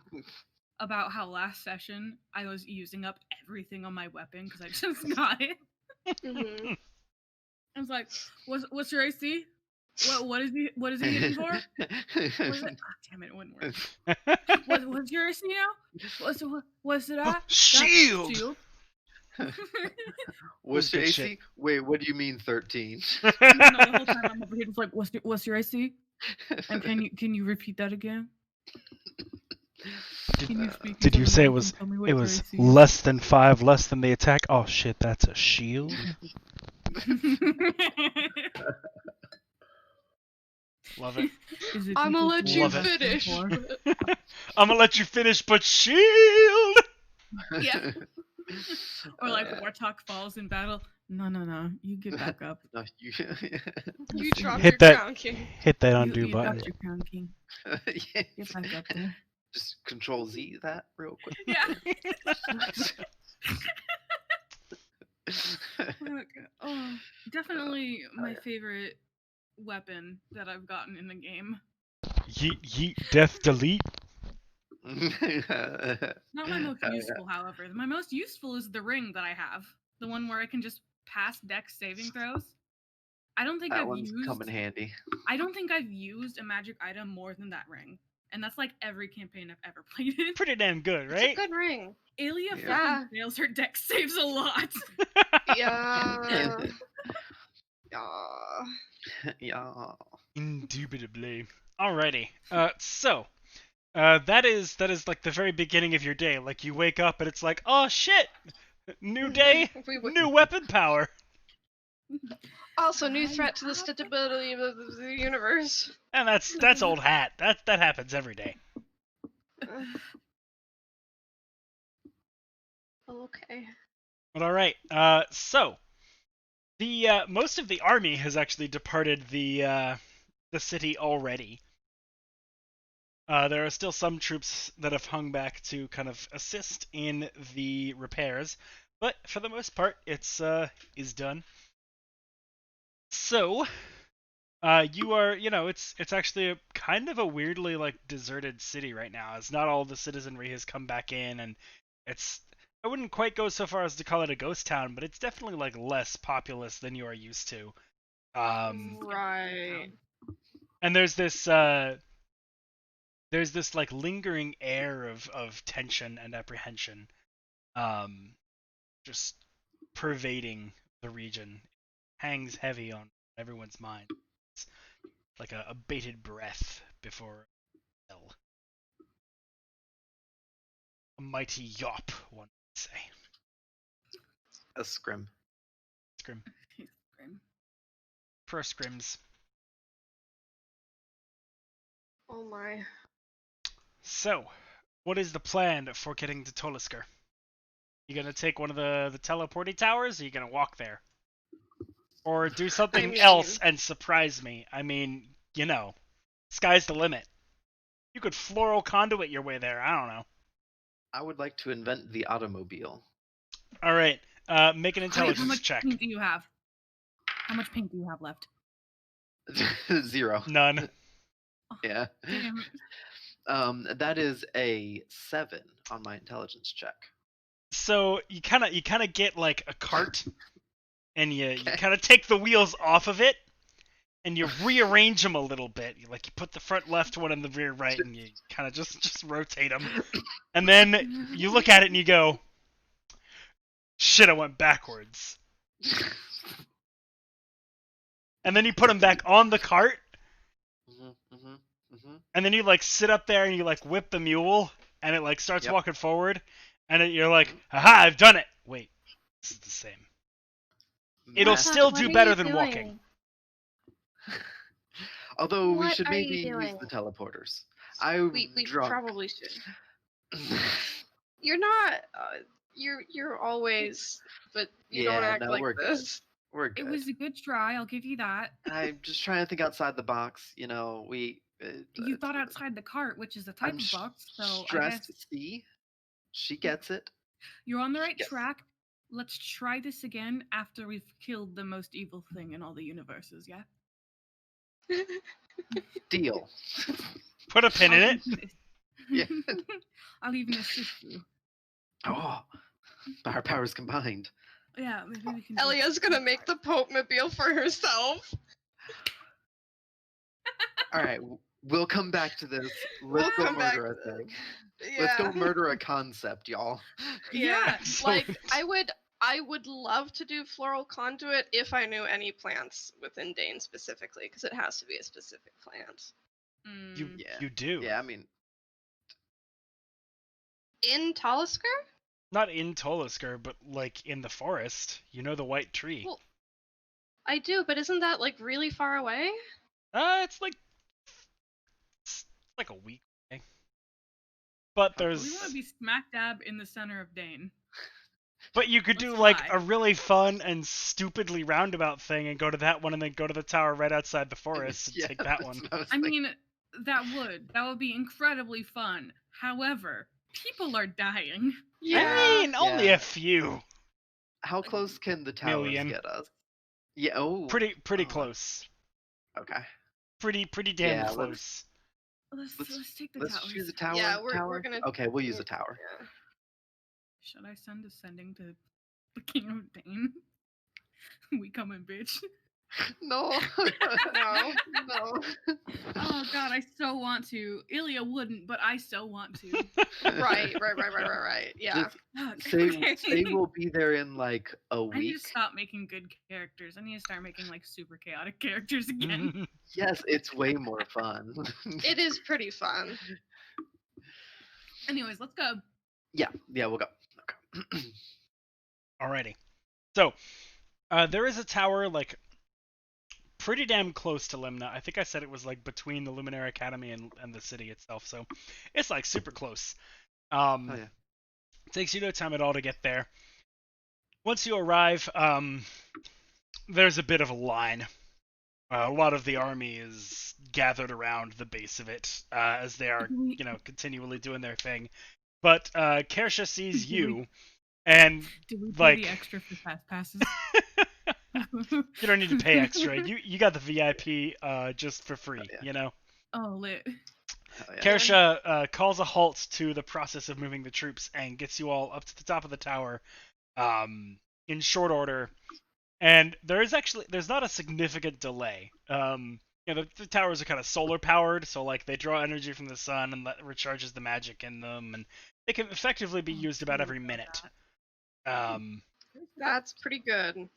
about how last session I was using up everything on my weapon because I just got it. Mm-hmm. I was like, "What's your AC? What is he hitting for? What is it? Oh, damn it, it wouldn't work. What's your AC now? What's it at? Shield. Shield. What's your AC? Wait, what do you mean 13? No, the whole time I'm over here just like, what's your AC? And can you repeat that again? Did you say it was less than 5, less than the attack? Oh shit, that's a shield. Love it. I'm gonna let you finish. I'm gonna let you finish, but shield. Yeah. Or like Warthog falls in battle. No. You get back up. No, you drop your crown king. Hit that undo button. You dropped your crown king. Yeah. Get back up there. Just Control Z that real quick. Yeah. Oh, definitely my favorite weapon that I've gotten in the game. Yeet, death, delete. Not my most useful, however. My most useful is the ring that I have. The one where I can just pass dex saving throws. I don't think I've come in handy. I don't think I've used a magic item more than that ring. And that's like every campaign I've ever played in. Pretty damn good, right? It's a good ring. Aelia fucking fails her dex saves a lot. Yeah. Yeah. Indubitably. Alrighty. So that is like the very beginning of your day. Like you wake up and it's like, oh shit, new day, new weapon power. Also, new threat to the stability of the universe. And that's old hat. That happens every day. Okay. But all right. So the most of the army has actually departed the city already. There are still some troops that have hung back to kind of assist in the repairs, but for the most part, it's is done. So, you are, it's actually a kind of a weirdly like deserted city right now. As not all the citizenry has come back in, and it's I wouldn't quite go so far as to call it a ghost town, but it's definitely like less populous than you are used to. Right. And there's this like lingering air of tension and apprehension, just pervading the region. It hangs heavy on everyone's mind. It's like a bated breath before hell. A mighty yawp, one would say. A scrim. Scrim. Scrim. Pro scrims. Oh my. So, what is the plan for getting to Tolisker? You gonna take one of the teleporting towers, or you gonna walk there? Or do something else and surprise me? I mean, sky's the limit. You could floral conduit your way there, I don't know. I would like to invent the automobile. Alright, make an intelligence how much check. Pink do you have? How much pink do you have left? 0. None. Yeah. Damn. That is a 7 on my intelligence check. So you kind of get like a cart, and you kind of take the wheels off of it, and you rearrange them a little bit. You put the front left one and the rear right, and you kind of just rotate them, and then you look at it and you go, "Shit, I went backwards." And then you put them back on the cart, and then you sit up there and you whip the mule, and it starts walking forward. And you're like, haha, I've done it. Wait, this is the same. It'll still do better than walking. Although we should maybe use the teleporters. We probably should. You're not. You're always. But you don't act like this. We're good. It was a good try. I'll give you that. I'm just trying to think outside the box. You thought outside the cart, which is a type of box. So I guess. See, she gets it. You're on the right track. Let's try this again after we've killed the most evil thing in all the universes, yeah? Deal. Put a pin in it. Yeah. I'll even assist you. Oh, our powers combined. Yeah, maybe we can. Elia's gonna make the Pope-mobile for herself. All right, we'll come back to this. Let's go murder a thing. Yeah. Let's go murder a concept, y'all. Yeah, I would love to do floral conduit if I knew any plants within Dane specifically, because it has to be a specific plant. You do. Yeah, I mean, in Talisker? Not in Tolisker, but in the forest. You know the white tree. Well, I do, but isn't that really far away? It's a week away. But there's. We want to be smack dab in the center of Dane. But you could do a really fun and stupidly roundabout thing and go to that one and then go to the tower right outside the forest and take that one. I mean, that would be incredibly fun. However, people are dying. Yeah. I mean, only a few. How close can the towers get us? Yeah. Oh. Pretty close. Okay. Pretty damn close. Let's take the towers. Let's choose a tower. Yeah, we're gonna. Okay, we'll use a tower. Yeah. Should I send a sending to the King of Dane? We coming, bitch. No. No. Oh god, I so want to. Ilya wouldn't, but I so want to. Right. Yeah. Say we'll be there in a week. I need to stop making good characters. I need to start making super chaotic characters again. Yes, it's way more fun. It is pretty fun. Anyways, let's go. Yeah, we'll go. Okay. Alrighty. So, there is a tower pretty damn close to Limna. I think I said it was between the Luminary Academy and the city itself, so it's super close. It takes you no time at all to get there. Once you arrive, there's a bit of a line. A lot of the army is gathered around the base of it as they are, continually doing their thing. But Kersha sees you, and do we pay like the extra for fast passes? you don't need to pay extra. You got the VIP just for free. Oh, lit. Yeah. Kersha calls a halt to the process of moving the troops and gets you all up to the top of the tower in short order. And there's not a significant delay. The towers are kind of solar powered, so like they draw energy from the sun and that recharges the magic in them, and they can effectively be used about every minute. That's pretty good.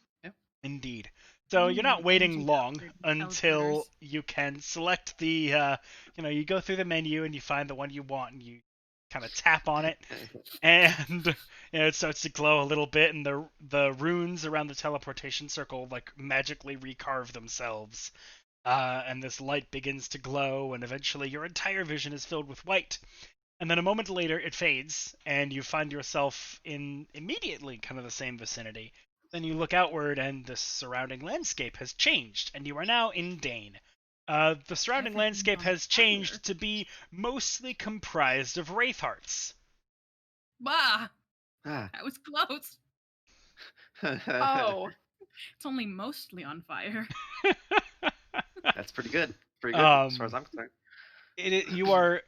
Indeed. So you're not waiting long until you can select the, you go through the menu and you find the one you want and you kind of tap on it, and it starts to glow a little bit, and the runes around the teleportation circle like magically recarve themselves, and this light begins to glow, and eventually your entire vision is filled with white. And then a moment later, it fades, and you find yourself in immediately kind of the same vicinity. Then you look outward, and the surrounding landscape has changed, and you are now in Dane. The surrounding landscape has changed to be mostly comprised of wraithhearts. Bah! That was close. Oh. It's only mostly on fire. That's pretty good. Pretty good as far as I'm concerned. You are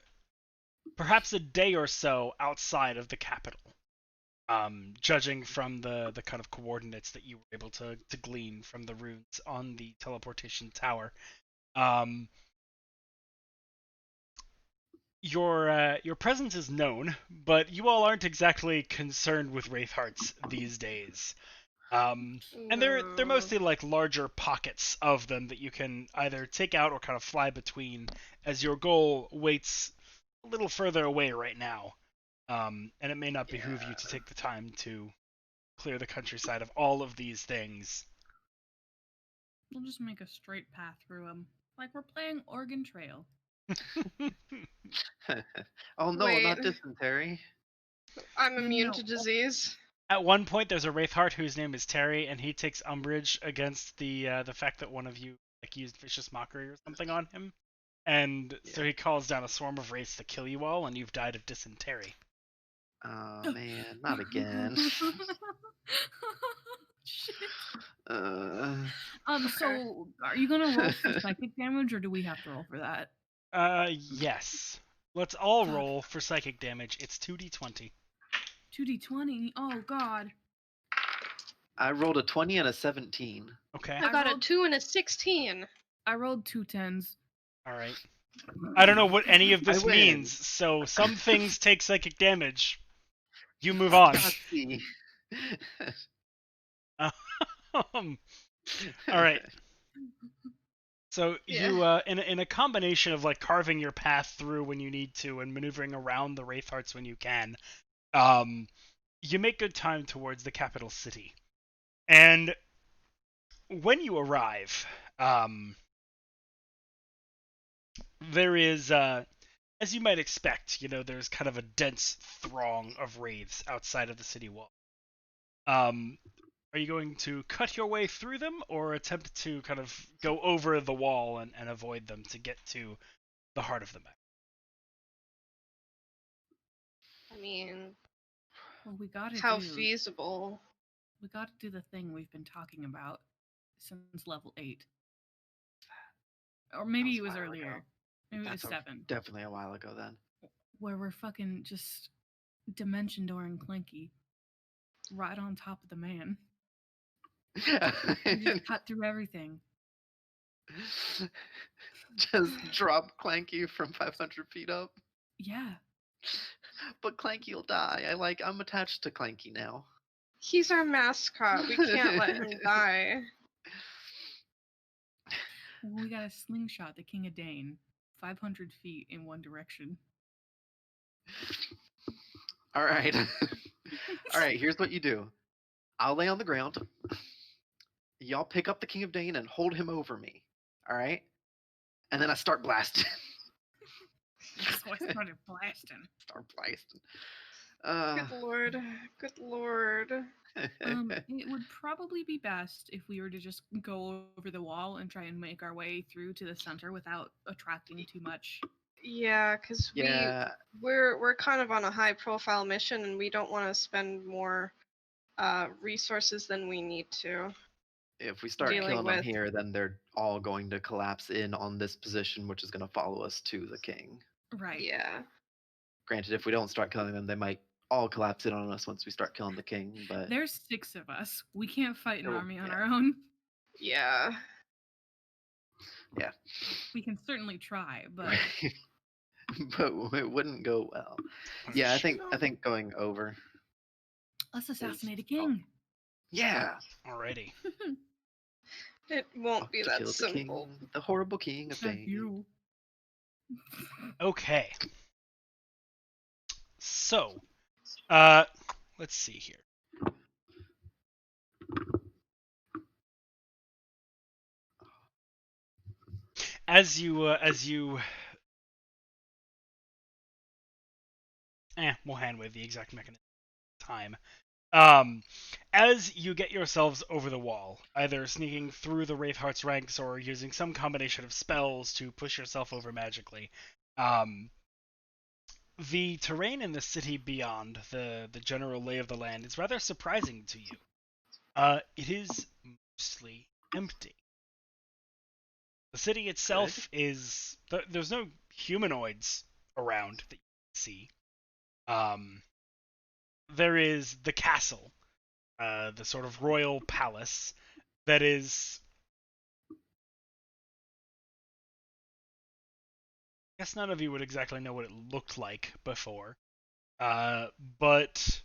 perhaps a day or so outside of the capital, judging from the kind of coordinates that you were able to glean from the runes on the teleportation tower. Your presence is known, but you all aren't exactly concerned with wraithhearts these days. And they're mostly like larger pockets of them that you can either take out or kind of fly between, as your goal waits a little further away right now. And it may not behoove you to take the time to clear the countryside of all of these things. We'll just make a straight path through them, like we're playing Oregon Trail. Oh no, Wait. not dysentery. I'm immune to disease. At one point, there's a wraithheart whose name is Terry, and he takes umbrage against the fact that one of you used vicious mockery or something on him, and so he calls down a swarm of wraiths to kill you all, and you've died of dysentery. Oh man, not again. Shit. Okay. So are you gonna roll for psychic damage, or do we have to roll for that? Yes. Let's all roll for psychic damage. It's 2d20. 2d20? Oh god. I rolled a 20 and a 17. Okay. I got a 2 and a 16. I rolled 2 10s. Alright. I don't know what any of this means, so some things take psychic damage. You move on. Alright. So you, in a combination of like carving your path through when you need to and maneuvering around the wraithhearts when you can, you make good time towards the capital city. And when you arrive, there is, as you might expect, there's kind of a dense throng of wraiths outside of the city wall. Are you going to cut your way through them, or attempt to kind of go over the wall and avoid them to get to the heart of the map? I mean, we gotta how feasible? We gotta do the thing we've been talking about since level 8. Or maybe it was earlier. Ago. Maybe it was 7. Definitely a while ago then. Where we're fucking just dimension dooring Clanky right on top of the man. Just cut through everything. Just drop Clanky from 500 feet up. Yeah. But Clanky'll die. I'm attached to Clanky now. He's our mascot. We can't let him die. Well, we got a slingshot the King of Dane, 500 feet in one direction. All right. All right, here's what you do. I'll lay on the ground. Y'all pick up the King of Dane and hold him over me. All right? And then I start blasting. So I started blasting. Start blasting. Good lord. Good lord. It would probably be best if we were to just go over the wall and try and make our way through to the center without attracting too much. Yeah, because we're kind of on a high profile mission and we don't want to spend more resources than we need to. If we start killing them here, then they're all going to collapse in on this position, which is going to follow us to the king. Right. Yeah. Granted, if we don't start killing them, they might all collapse in on us once we start killing the king. But there's 6 of us. We can't fight an army on our own. Yeah. Yeah. We can certainly try, but but it wouldn't go well. Yeah, I think going over. Let's assassinate a king. Yeah. Alrighty. It won't be that simple. The horrible king of Dane. You. Okay. So, let's see here. As you we'll hand wave the exact mechanism time. As you get yourselves over the wall, either sneaking through the Wraithheart's ranks or using some combination of spells to push yourself over magically, the terrain in the city beyond, the general lay of the land, is rather surprising to you. It is mostly empty. The city itself is... There's no humanoids around that you can see. There is the castle, the sort of royal palace that is... I guess none of you would exactly know what it looked like before, but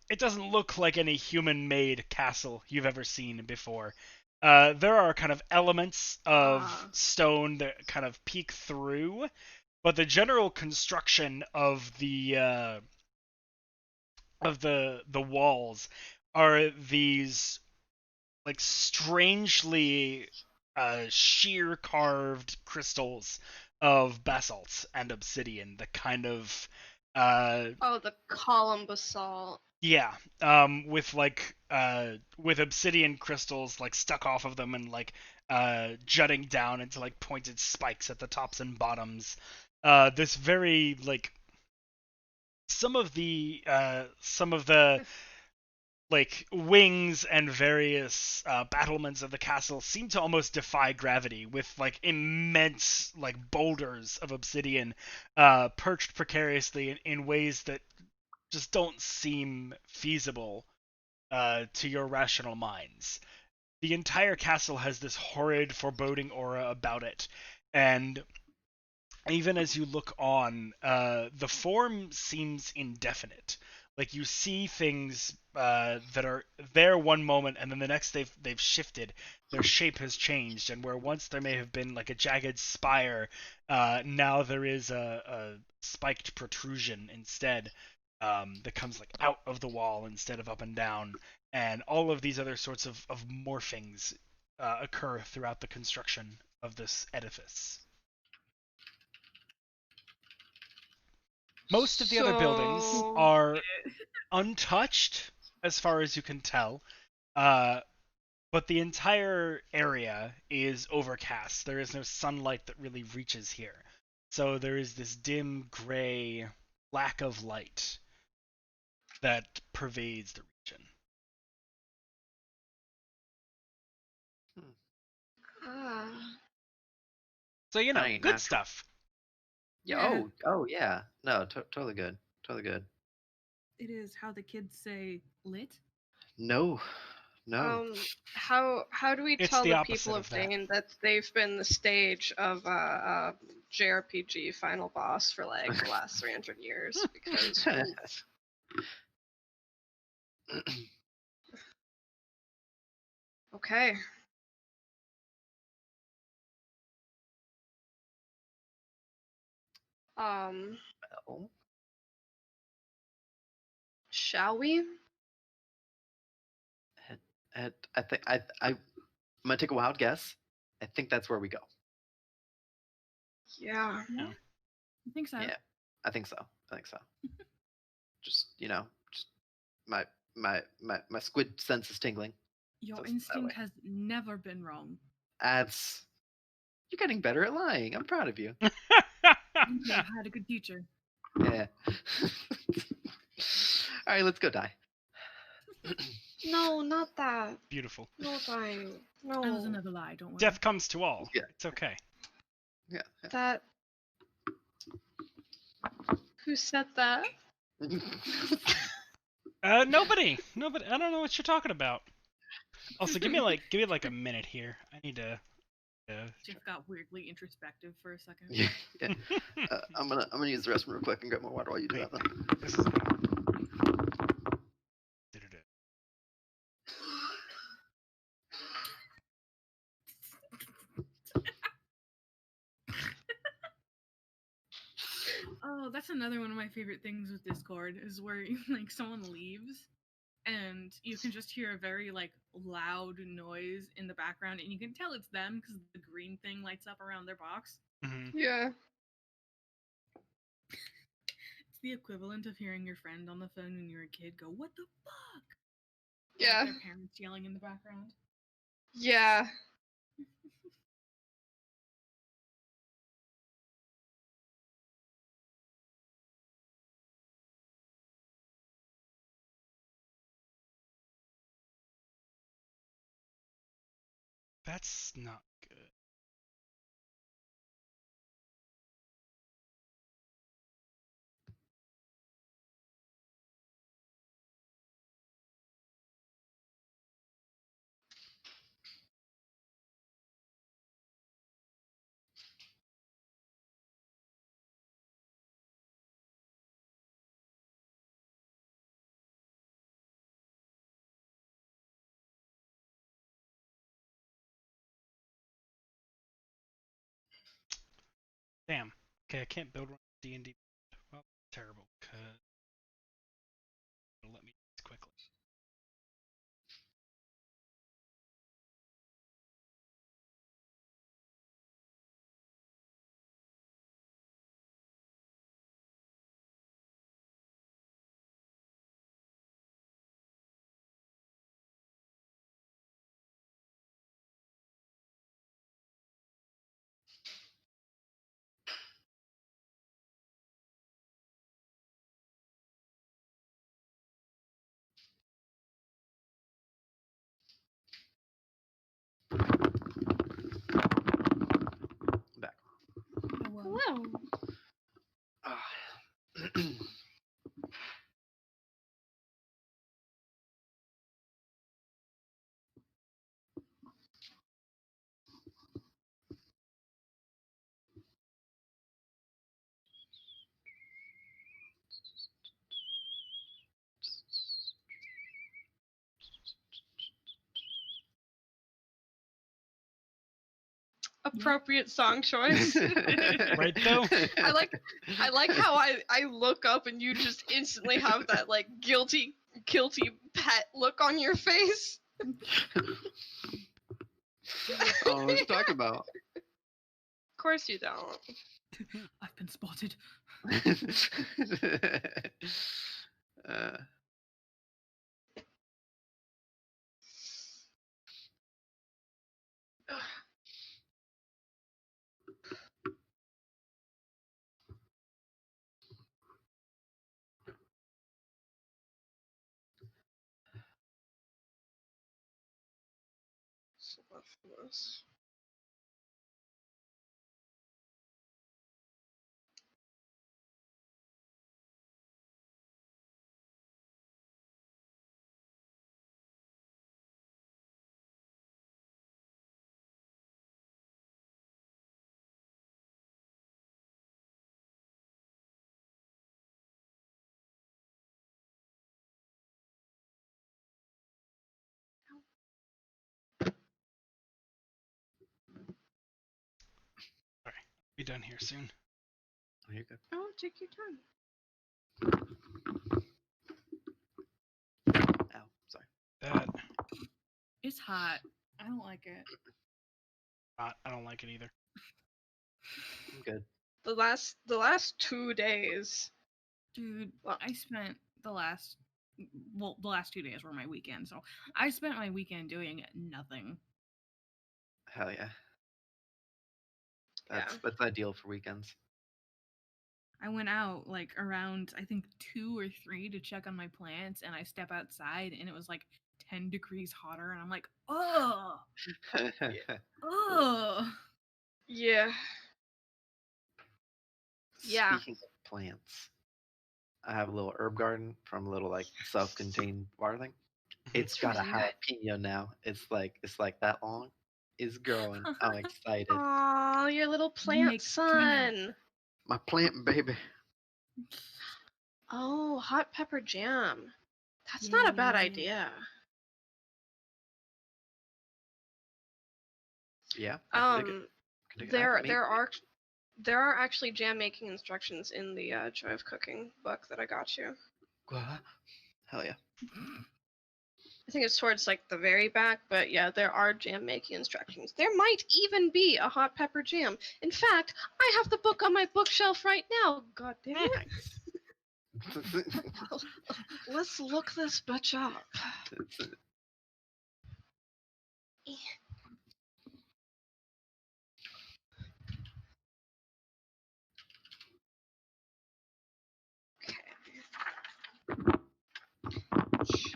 it doesn't look like any human-made castle you've ever seen before. There are kind of elements of stone that kind of peek through, but the general construction of the walls are these like strangely sheer carved crystals of basalt and obsidian, the kind of the column basalt. Yeah, with like with obsidian crystals like stuck off of them and like jutting down into like pointed spikes at the tops and bottoms. This very like some of the like wings and various battlements of the castle seem to almost defy gravity, with like immense like boulders of obsidian perched precariously in ways that just don't seem feasible to your rational minds. The entire castle has this horrid, foreboding aura about it, and even as you look on, the form seems indefinite. Like you see things that are there one moment, and then the next they've shifted. Their shape has changed, and where once there may have been like a jagged spire, now there is a spiked protrusion instead. That comes like out of the wall instead of up and down, and all of these other sorts of morphings occur throughout the construction of this edifice. Most of the other buildings are untouched, as far as you can tell, but the entire area is overcast. There is no sunlight that really reaches here, so there is this dim gray lack of light that pervades the region. So, you know, good stuff. Yeah. Oh, yeah. No, totally good. Totally good. It is how the kids say lit? No. How do we tell the people of Dane that they've been the stage of JRPG final boss for like the last 300 years? Because okay. Well, shall we? I think I'm gonna take a wild guess. I think that's where we go. Yeah. I think so. Yeah, I think so. Just just my squid sense is tingling. Your instinct has never been wrong. You're getting better at lying. I'm proud of you. You had a good teacher. Yeah. All right, let's go die. No, not that. Beautiful. No dying. No. That was another lie. Don't worry. Death comes to all. Yeah. It's okay. Yeah. That. Who said that? Nobody. I don't know what you're talking about. Also, give me like a minute here. I need to. Jeff got weirdly introspective for a second. Yeah. I'm gonna use the restroom real quick and get more water while you do that. Then. This is. Oh, that's another one of my favorite things with Discord is where like someone leaves and you can just hear a very like loud noise in the background and you can tell it's them because the green thing lights up around their box. Mm-hmm. Yeah. It's the equivalent of hearing your friend on the phone when you were a kid go, "What the fuck?" Yeah. Like their parents yelling in the background. Yeah. That's not good. Damn. Okay, I can't build one D&D. Well, terrible. Cause it'll let me do this quickly. Back. Hello. Appropriate song choice. Right though? I like how I look up and you just instantly have that like guilty pet look on your face. Oh, what you talking about? Of course you don't. I've been spotted. Mellifluous. Alright, be done here soon. Oh, you're good. Oh, take your time. Ow, sorry. That. It's hot. I don't like it. I don't like it either. I'm good. The last 2 days. Dude, Well, I spent the last well, the last 2 days were my weekend, so I spent my weekend doing nothing. Hell yeah. That's ideal for weekends. I went out like around I think 2 or 3 to check on my plants, and I step outside and it was like 10 degrees hotter, and I'm like, oh, oh. Yeah. Speaking of plants, I have a little herb garden from a little like self-contained water thing. It's got a jalapeno now. It's like that long. It's growing. I'm excited. Oh, your little plant son. My plant baby. Oh, hot pepper jam. That's not a bad idea. Yeah. There are actually jam making instructions in the Joy of Cooking book that I got you. Hell yeah. I think it's towards like the very back, but yeah, there are jam making instructions. There might even be a hot pepper jam. In fact, I have the book on my bookshelf right now. God damn it. Let's look this bitch up.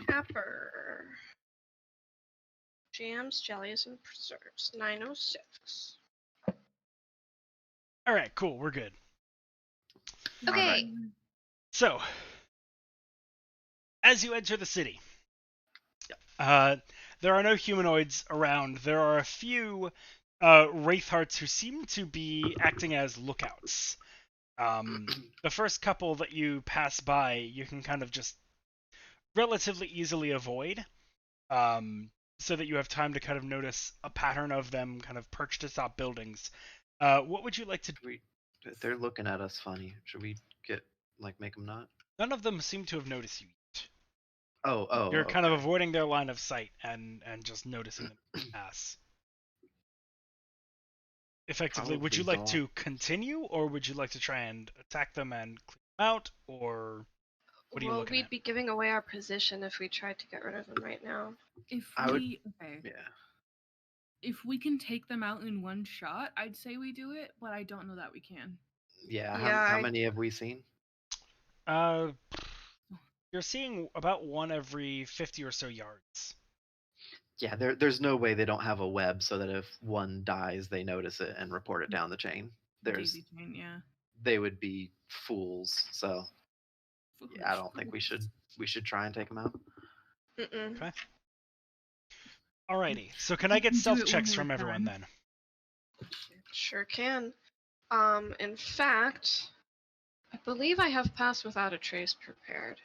Pepper. Jams, jellies, and preserves. 906. All right, cool. We're good. Okay. Right. So, as you enter the city, there are no humanoids around. There are a few Wraithhearts who seem to be acting as lookouts. The first couple that you pass by, you can kind of just relatively easily avoid, so that you have time to kind of notice a pattern of them kind of perched atop buildings. What would you like to do? They're looking at us funny. Should we make them not? None of them seem to have noticed you yet. Oh. You're kind of avoiding their line of sight and just noticing them pass. Effectively, would you like to continue, or would you like to try and attack them and clear them out, or what are you looking at? We'd be giving away our position if we tried to get rid of them right now. If we can take them out in one shot, I'd say we do it, but I don't know that we can. Yeah. How many have we seen? You're seeing about one every 50 or so yards. Yeah, there's no way they don't have a web so that if one dies, they notice it and report it down the chain. Daisy chain, yeah. They would be fools. So yeah, I don't think we should try and take them out. Okay. Alrighty. So can I get stealth checks from everyone then? Sure can. In fact, I believe I have Pass Without a Trace prepared.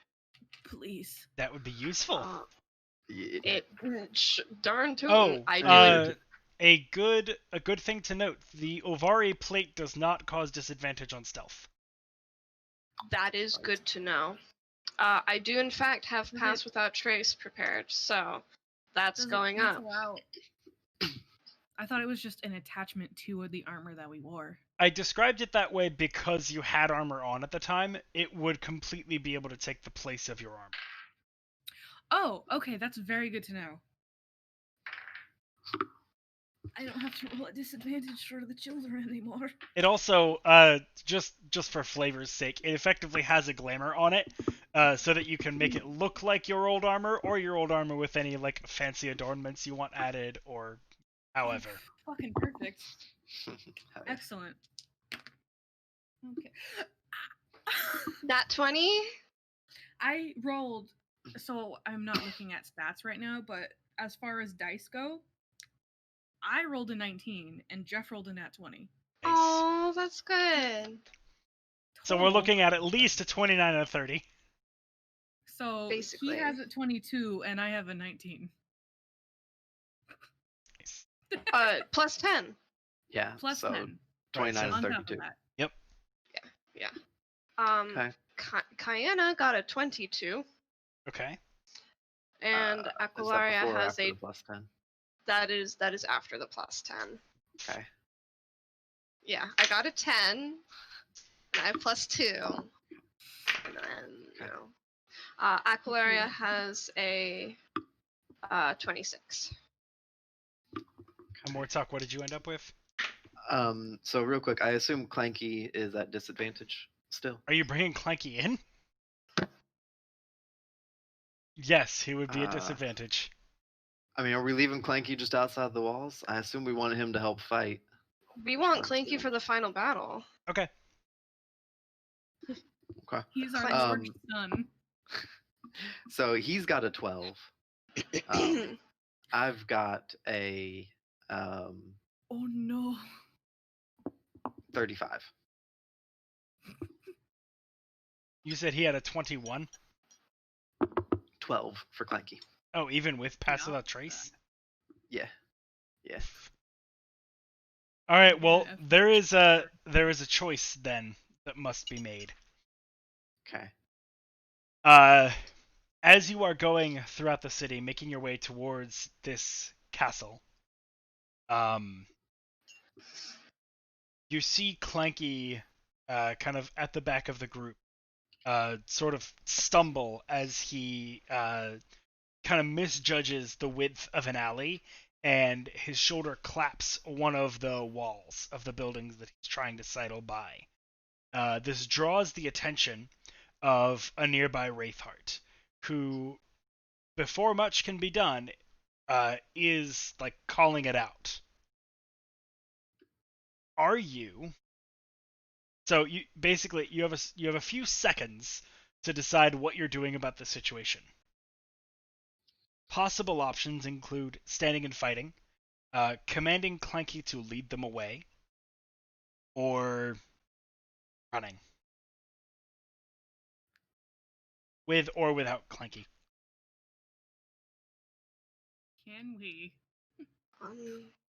Please. That would be useful. Darn tootin'. I do it. A good thing to note: the Ovari plate does not cause disadvantage on stealth. That is good to know. I do in fact have Pass Without Trace prepared, so that's going up. I thought it was just an attachment to the armor that we wore. I described it that way because you had armor on at the time. It would completely be able to take the place of your armor. Oh, okay, that's very good to know. I don't have to roll a disadvantage for the children anymore. It also, just for flavor's sake, it effectively has a glamour on it, so that you can make it look like your old armor, or your old armor with any, like, fancy adornments you want added, or however. Fucking perfect. Excellent. Okay. That 20? I rolled, so I'm not looking at stats right now, but as far as dice go, I rolled a 19, and Jeff rolled a nat 20. Nice. Oh, that's good. So we're looking at least a 29 and a 30. So basically, he has a 22, and I have a 19. Nice. Plus 10. Yeah. Plus so 10. 29 and 32. Yep. Yeah. Okay. Kayana got a 22. Okay. And Aqualaria has a plus 10. That is after the plus 10. Okay. Yeah, I got a 10. And I have plus 2. And then, Aqualaria has a 26. And Mortok, what did you end up with? So real quick, I assume Clanky is at disadvantage still. Are you bringing Clanky in? Yes, he would be at disadvantage. I mean, are we leaving Clanky just outside the walls? I assume we wanted him to help fight. We want Clanky for the final battle. Okay. Okay. He's our Lord's son. So he's got a 12. I've got a oh no. 35. You said he had a 21? 12 for Clanky. Oh, even with Pass Without Trace? Yeah. All right. Well, there is a choice then that must be made. Okay. As you are going throughout the city, making your way towards this castle, you see Clanky, kind of at the back of the group, sort of stumble as he kind of misjudges the width of an alley, and his shoulder claps one of the walls of the buildings that he's trying to sidle by. This draws the attention of a nearby Wraithheart, who, before much can be done, is like calling it out. Are you? So you basically you have a few seconds to decide what you're doing about the situation. Possible options include standing and fighting, commanding Clanky to lead them away, or running. With or without Clanky. Can we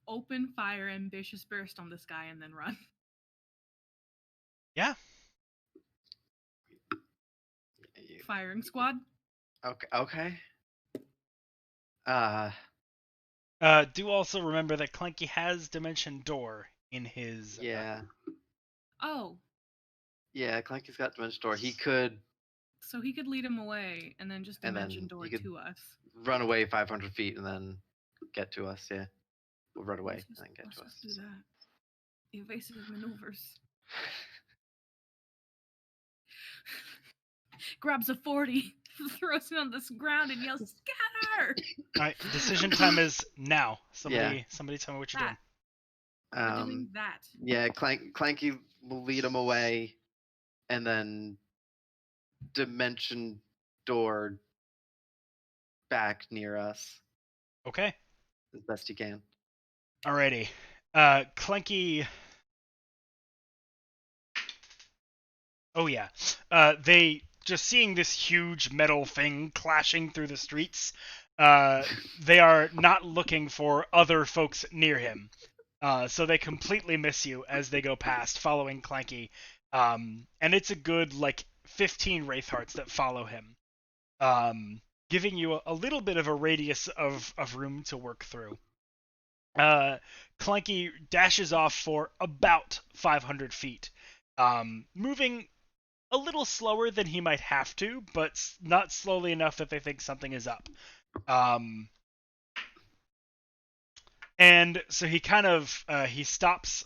open fire ambitious burst on this guy and then run? Yeah. Firing squad? Okay. Do also remember that Clanky has Dimension Door in his... Yeah. Oh. Yeah, Clanky's got Dimension Door. He could... So he could lead him away and then just Dimension Door to us. Run away 500 feet and then get to us, yeah. We'll run away and then get to us. Let's do that. Evasive maneuvers. Grabs a 40, throws it on this ground and yells, "Scatter!" Alright, decision time is now. Somebody tell me what you're doing. We're doing that. Yeah, Clanky will lead him away and then Dimension Door back near us. Okay. As best he can. Alrighty. Clanky... Oh yeah. They... Just seeing this huge metal thing clashing through the streets, they are not looking for other folks near him. So they completely miss you as they go past, following Clanky. And it's a good, 15 Wraithhearts that follow him, giving you a little bit of a radius of room to work through. Clanky dashes off for about 500 feet, moving a little slower than he might have to, but not slowly enough that they think something is up. And so he kind of, he stops,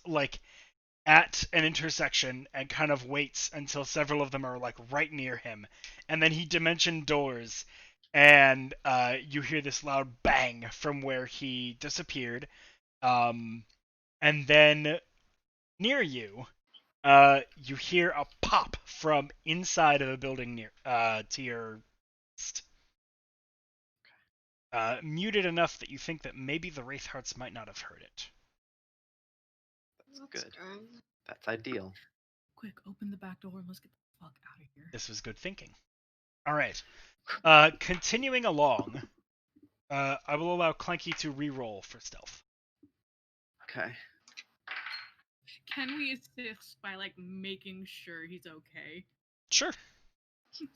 at an intersection and kind of waits until several of them are, right near him. And then he Dimension Doors, and you hear this loud bang from where he disappeared. And then near you, you hear a pop from inside of a building near to your east. Muted enough that you think that maybe the Wraithhearts might not have heard it. That's good. That's ideal. Quick, open the back door and let's get the fuck out of here. This was good thinking. All right. Continuing along, I will allow Clanky to re-roll for stealth. Okay. Can we assist by making sure he's okay? Sure.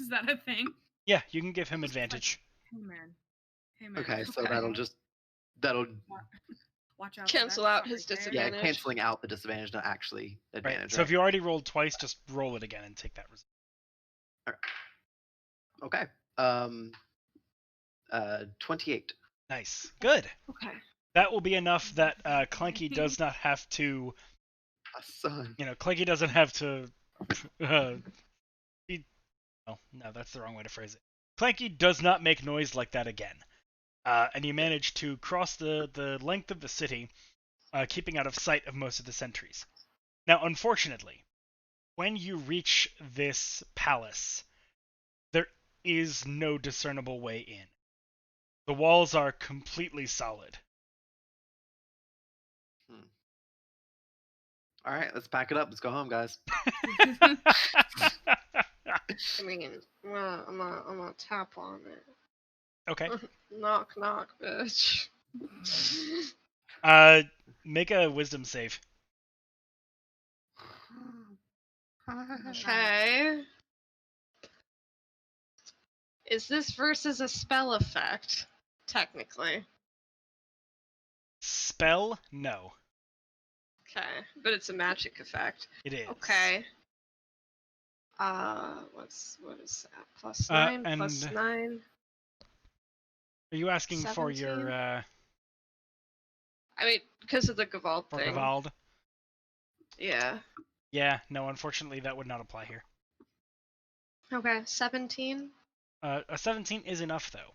Is that a thing? Yeah, you can give him advantage. Hey man. Okay, so that'll watch out. Cancel out his disadvantage. Yeah, canceling out the disadvantage, not actually advantage. Right. So if you already rolled twice, just roll it again and take that result. Okay. 28. Nice. Good. Okay. That will be enough that Clanky does not have to. Clanky doesn't have to. No, that's the wrong way to phrase it. Clanky does not make noise like that again. And you manage to cross the length of the city, keeping out of sight of most of the sentries. Now, unfortunately, when you reach this palace, there is no discernible way in. The walls are completely solid. All right, let's pack it up. Let's go home, guys. I mean, I'm gonna tap on it. Okay. Knock, knock, bitch. Make a wisdom save. Okay. Is this versus a spell effect? Technically. Spell? No. Okay, but it's a magic effect. It is. Okay. What is that? Plus 9, plus 9. Are you asking 17? for your I mean, because of the Gavald thing. For Gavald? Yeah. Yeah, no, unfortunately that would not apply here. Okay, 17? A 17 is enough though.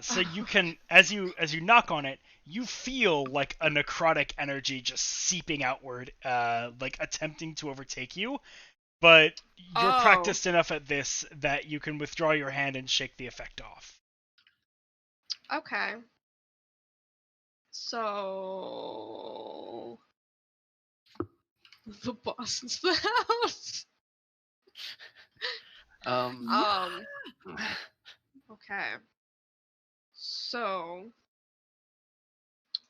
So you can, as you knock on it, you feel like a necrotic energy just seeping outward, like attempting to overtake you. But you're practiced enough at this that you can withdraw your hand and shake the effect off. Okay. So the boss is the house. Okay. So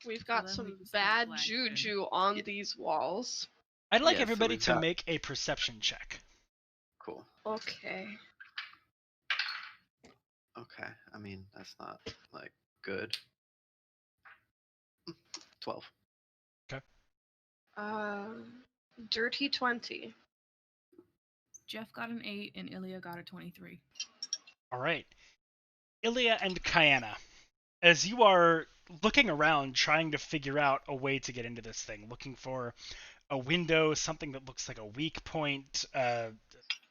we've got some bad juju on these walls. I'd like everybody to make a perception check. Cool. Okay. Okay. I mean, that's not like good. 12. Okay. Dirty 20. Jeff got an 8 and Ilya got a 23. All right. Ilya and Kyanna, as you are looking around trying to figure out a way to get into this thing, looking for a window, something that looks like a weak point,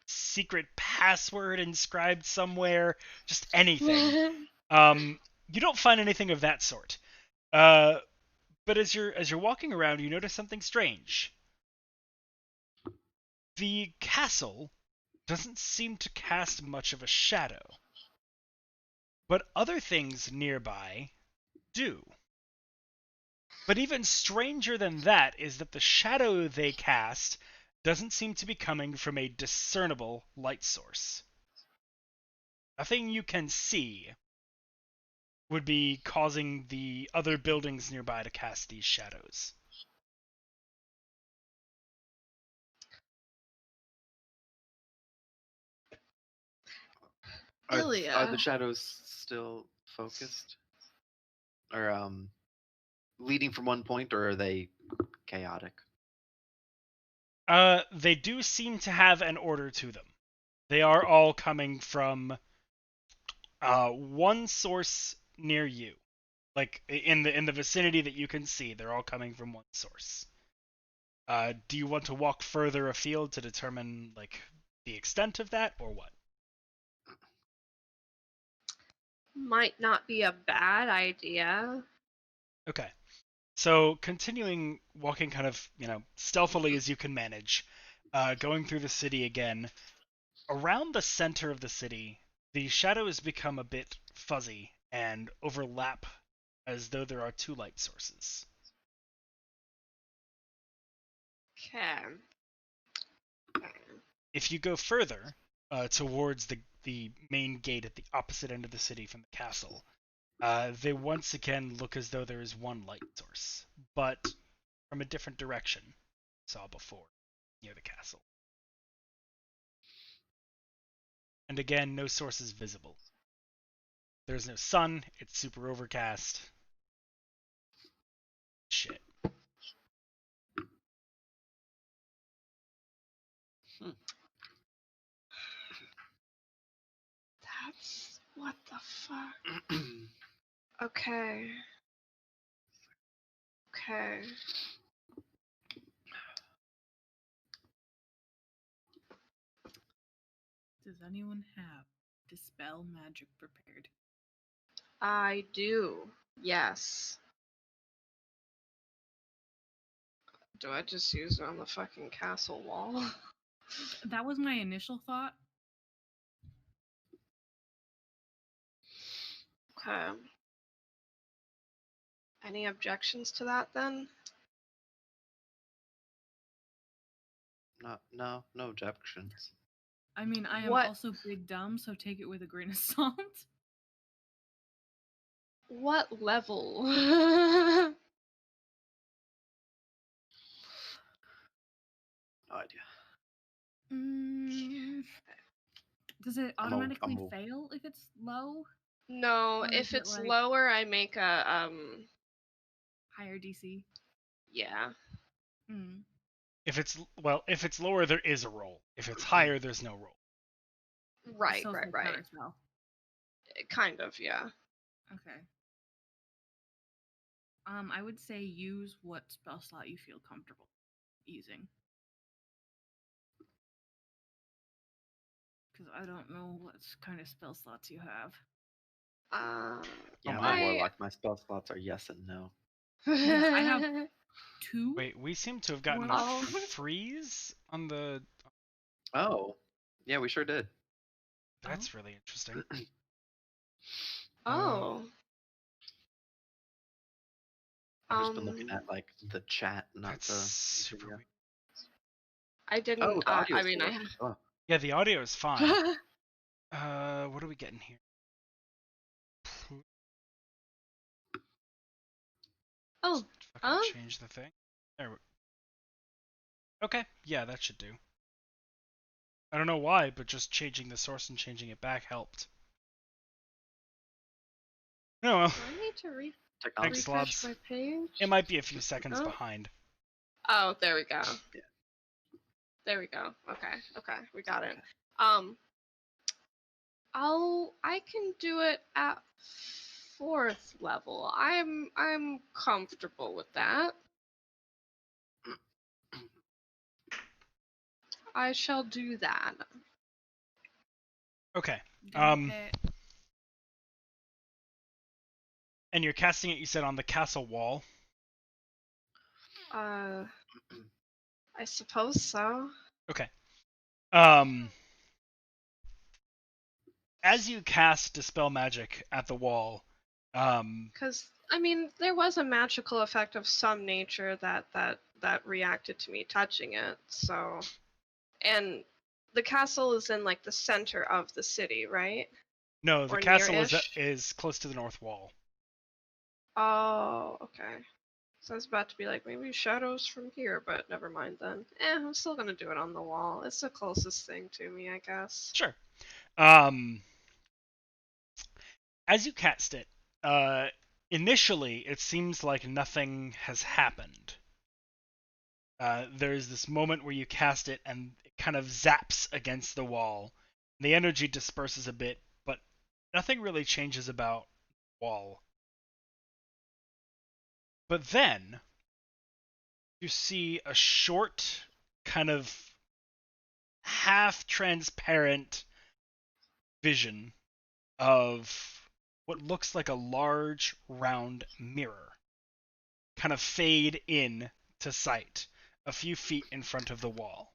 secret password inscribed somewhere, just anything. You don't find anything of that sort. But as you're walking around, you notice something strange. The castle doesn't seem to cast much of a shadow, but other things nearby do. But even stranger than that is that the shadow they cast doesn't seem to be coming from a discernible light source. Nothing you can see would be causing the other buildings nearby to cast these shadows. Are the shadows still focused? Or leading from one point, or are they chaotic? They do seem to have an order to them. They are all coming from one source near you. Like in the vicinity that you can see, they're all coming from one source. Do you want to walk further afield to determine like the extent of that, or what? Might not be a bad idea. Okay. So continuing walking kind of, stealthily as you can manage, going through the city again, around the center of the city, the shadows become a bit fuzzy and overlap as though there are two light sources. Okay. If you go further towards the main gate at the opposite end of the city from the castle, they once again look as though there is one light source, but from a different direction saw before, near the castle. And again, no source is visible. There's no sun, it's super overcast. Shit. What the fuck? Okay. Okay. Does anyone have Dispel Magic prepared? I do. Yes. Do I just use it on the fucking castle wall? That was my initial thought. Okay. Any objections to that then? No objections. I mean, I am also big dumb, so take it with a grain of salt. What level? No idea. Does it automatically fail if it's low? No, if it's lower, I make a higher DC. Yeah. If it's lower, there is a roll. If it's higher, there's no roll. Right, so right. Kind of, yeah. Okay. I would say use what spell slot you feel comfortable using. Because I don't know what kind of spell slots you have. Yeah, I'm a warlock. My spell slots are yes and no. Yeah, I have 2. Wait, we seem to have gotten a freeze on the... Oh, yeah, we sure did. That's really interesting. Oh. I've just been looking at like the chat, not the super weird. I didn't. Oh, the audio I mean, yeah, the audio is fine. What are we getting here? Oh. Change the thing. There. Okay, yeah, that should do. I don't know why, but just changing the source and changing it back helped. Oh well. Do I need to Thanks, refresh my page? It might be a few seconds behind. Oh, there we go. Yeah. There we go. Okay, we got it. I can do it at 4th level. I'm comfortable with that. I shall do that. Okay. And you're casting it, you said, on the castle wall? I suppose so. Okay. As you cast Dispel Magic at the wall, because I mean, there was a magical effect of some nature that reacted to me touching it. So, and the castle is in like the center of the city, right? No, the castle is close to the north wall. Oh, okay. So I was about to be like, maybe shadows from here, but never mind then. I'm still gonna do it on the wall. It's the closest thing to me, I guess. Sure. As you cast it, initially it seems like nothing has happened. There's this moment where you cast it and it kind of zaps against the wall. The energy disperses a bit, but nothing really changes about the wall. But then you see a short, kind of half-transparent vision of what looks like a large, round mirror kind of fade in to sight a few feet in front of the wall.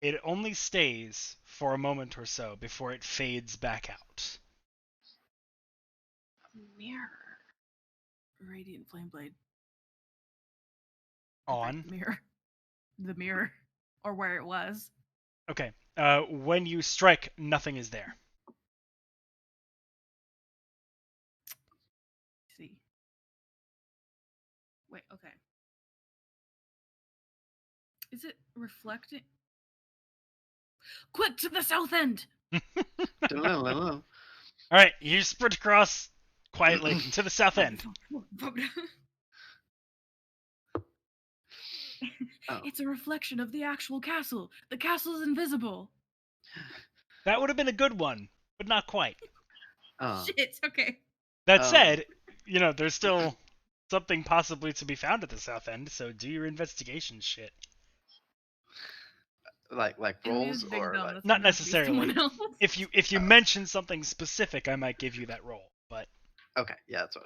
It only stays for a moment or so before it fades back out. A mirror. Radiant Flame Blade. On? The mirror. Or where it was. Okay. When you strike, nothing is there. See. Wait, okay. Is it reflecting? Quick, to the south end! All right, you sprint across quietly to the south end. It's a reflection of the actual castle. The castle is invisible. That would have been a good one, but not quite. Shit, okay. That said, there's still something possibly to be found at the South End, so do your investigation shit. Like rolls or like... Not necessarily. If you mention something specific, I might give you that roll, but... Okay, yeah, that's what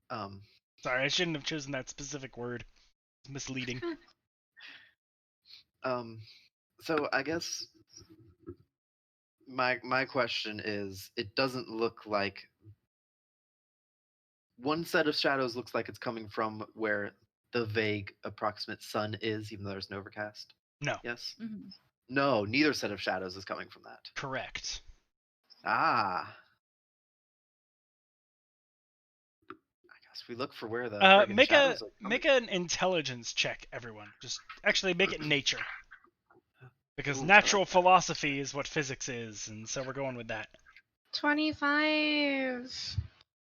I was just... Sorry, I shouldn't have chosen that specific word. It's misleading. So I guess my question is, it doesn't look like... One set of shadows looks like it's coming from where the vague approximate sun is, even though there's an overcast. No. Yes? Mm-hmm. No, neither set of shadows is coming from that. Correct. Ah. I guess we look for where the shadows are coming. Make an intelligence check, everyone. Just actually make it nature. Because Ooh, natural philosophy is what physics is, and so we're going with that. 25.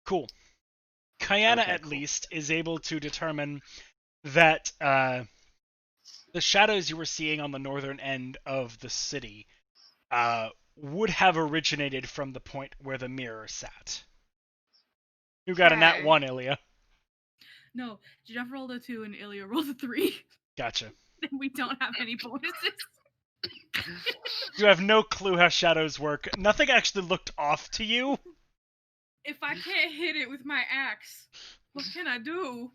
Cool. Kayana, Okay, at cool. least, is able to determine that the shadows you were seeing on the northern end of the city would have originated from the point where the mirror sat. You got a nat 1, Ilya. No, Jeff rolled a 2 and Ilya rolled a 3. Gotcha. And we don't have any bonuses. You have no clue how shadows work. Nothing actually looked off to you. If I can't hit it with my axe, what can I do?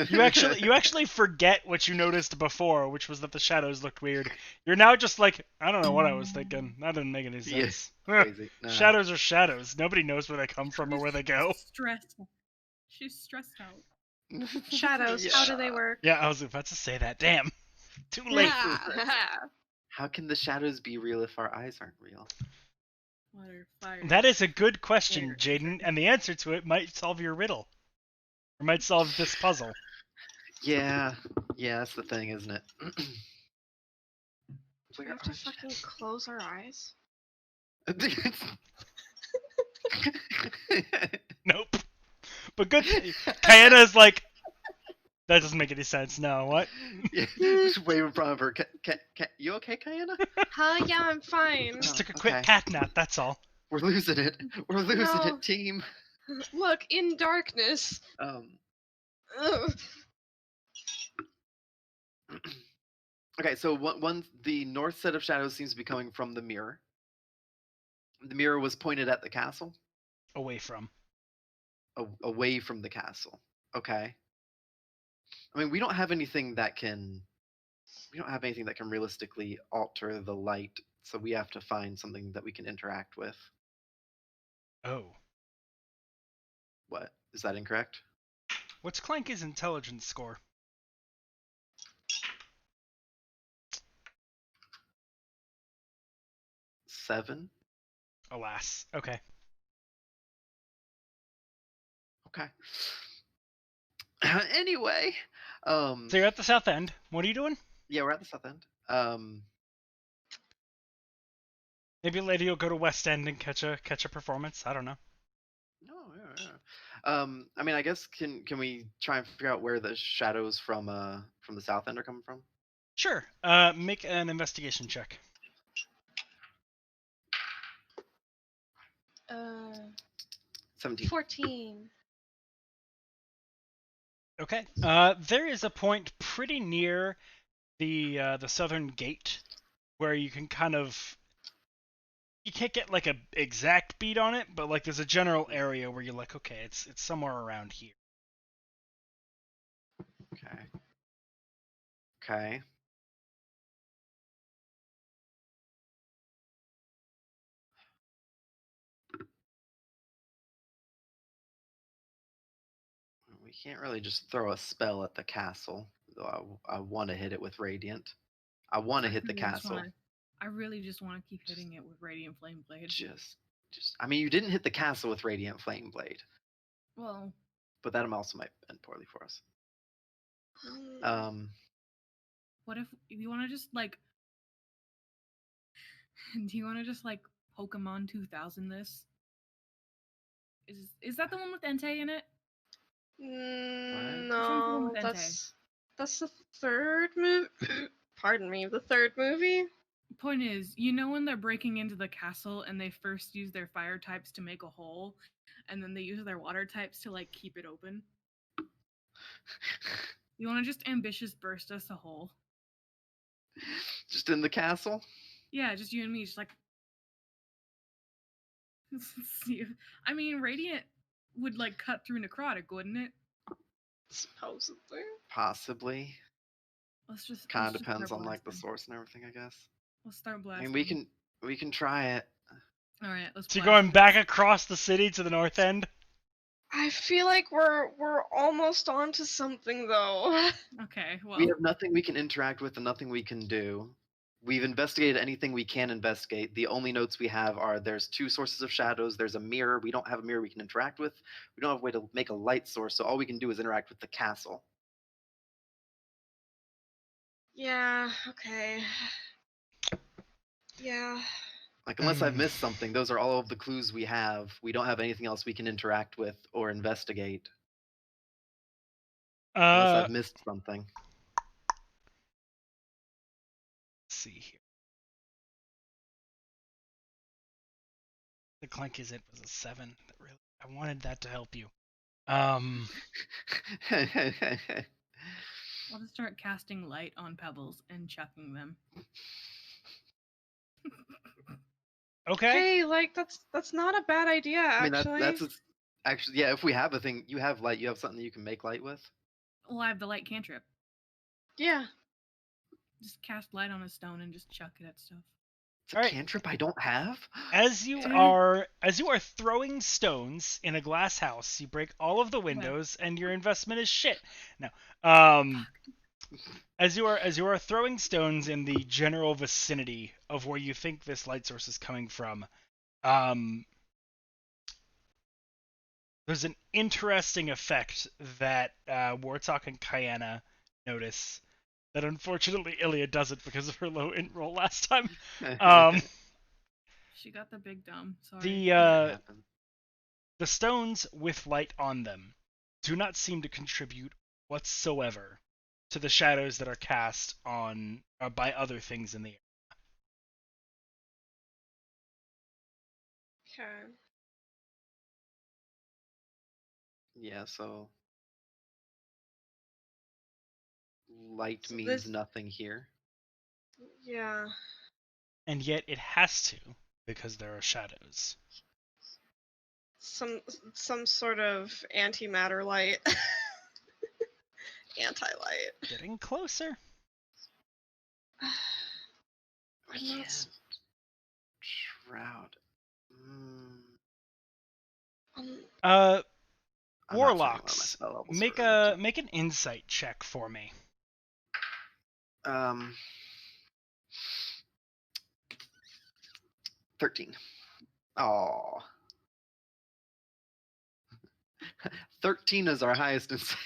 You actually forget what you noticed before, which was that the shadows looked weird. You're now just like, I don't know what I was thinking. That didn't make any sense. Crazy. No. Shadows are shadows. Nobody knows where they come from or where they go. She's stressed out. Shadows, Yeah. how do they work? Yeah, I was about to say that. Damn. Too late. How can the shadows be real if our eyes aren't real? Water, fire. That is a good question, Jaden, and the answer to it might solve your riddle. Or might solve this puzzle. Yeah, that's the thing, isn't it? We have to fucking close our eyes? Nope. But good. Kayana's like, that doesn't make any sense. No, what? Yeah, just wave in front of her. You okay, Kayana? Huh? Yeah, I'm fine. Just took a quick cat nap, that's all. We're losing it. We're losing it, team. Look, in darkness. Okay, so the north set of shadows seems to be coming from the mirror. The mirror was pointed at the castle. Away from. Away from the castle. Okay. I mean, we don't have anything that can realistically alter the light, so we have to find something that we can interact with. Oh. What? Is that incorrect? What's Clanky's intelligence score? 7. Alas. Okay. Okay. Anyway. So you're at the South End. What are you doing? Yeah, we're at the South End. Maybe later you'll go to West End and catch a performance. I don't know. No, yeah. I mean, I guess can we try and figure out where the shadows from the South End are coming from? Sure. Make an investigation check. 17. 14. Okay. There is a point pretty near the southern gate where you can kind of, you can't get like a exact beat on it, but like there's a general area where you're like, okay, it's somewhere around here. Okay. We can't really just throw a spell at the castle, though I want to hit it with Radiant. I want to hit the castle. I really just want to keep hitting it with Radiant Flame Blade. I mean, you didn't hit the castle with Radiant Flame Blade. Well. But that also might end poorly for us. What if you want to just like... Do you want to just like Pokemon 2000 this? Is that the one with Entei in it? No, that's the third movie. Pardon me, the third movie. Point is, you know when they're breaking into the castle and they first use their fire types to make a hole, and then they use their water types to like keep it open? You want to just ambitious burst us a hole? Just in the castle? Yeah, just you and me, just like. I mean, Radiant would like cut through necrotic, wouldn't it? Supposedly. Possibly. Let's just Kind of let's just depends start on like the blasting. source and everything, I guess. Let's start I blasting. mean, we can try it. All right, let's. So you're going back across the city to the north end? I feel like we're almost on to something though. Okay, well. We have nothing we can interact with and nothing we can do. We've investigated anything we can investigate. The only notes we have are there's 2 sources of shadows, there's a mirror. We don't have a mirror we can interact with. We don't have a way to make a light source, so all we can do is interact with the castle. Yeah, okay. Yeah. Like, unless I've missed something, those are all of the clues we have. We don't have anything else we can interact with or investigate. Unless I've missed something. Let's see here. The clank is it was a 7. Really, I wanted that to help you. I'll just start casting light on pebbles and chucking them. Okay. Hey, like that's not a bad idea. Actually, I mean that's actually, yeah. If we have a thing, you have light. You have something that you can make light with. Well, I have the light cantrip. Yeah. Just cast light on a stone and just chuck it at stuff. It's a cantrip I don't have. As you are throwing stones in a glass house, you break all of the windows, and your investment is shit. No. As you are throwing stones in the general vicinity of where you think this light source is coming from, there's an interesting effect that Wartok and Kayana notice that unfortunately Ilya doesn't because of her low int roll last time. She got the big dumb. Sorry. The stones with light on them do not seem to contribute whatsoever to the shadows that are cast on by other things in the air. Okay. Yeah, so light means nothing here. Yeah. And yet it has to, because there are shadows. Some sort of antimatter light. Anti-light. Getting closer. I can't. Shroud. Warlocks, make an insight check for me. 13. Oh. 13 is our highest insight.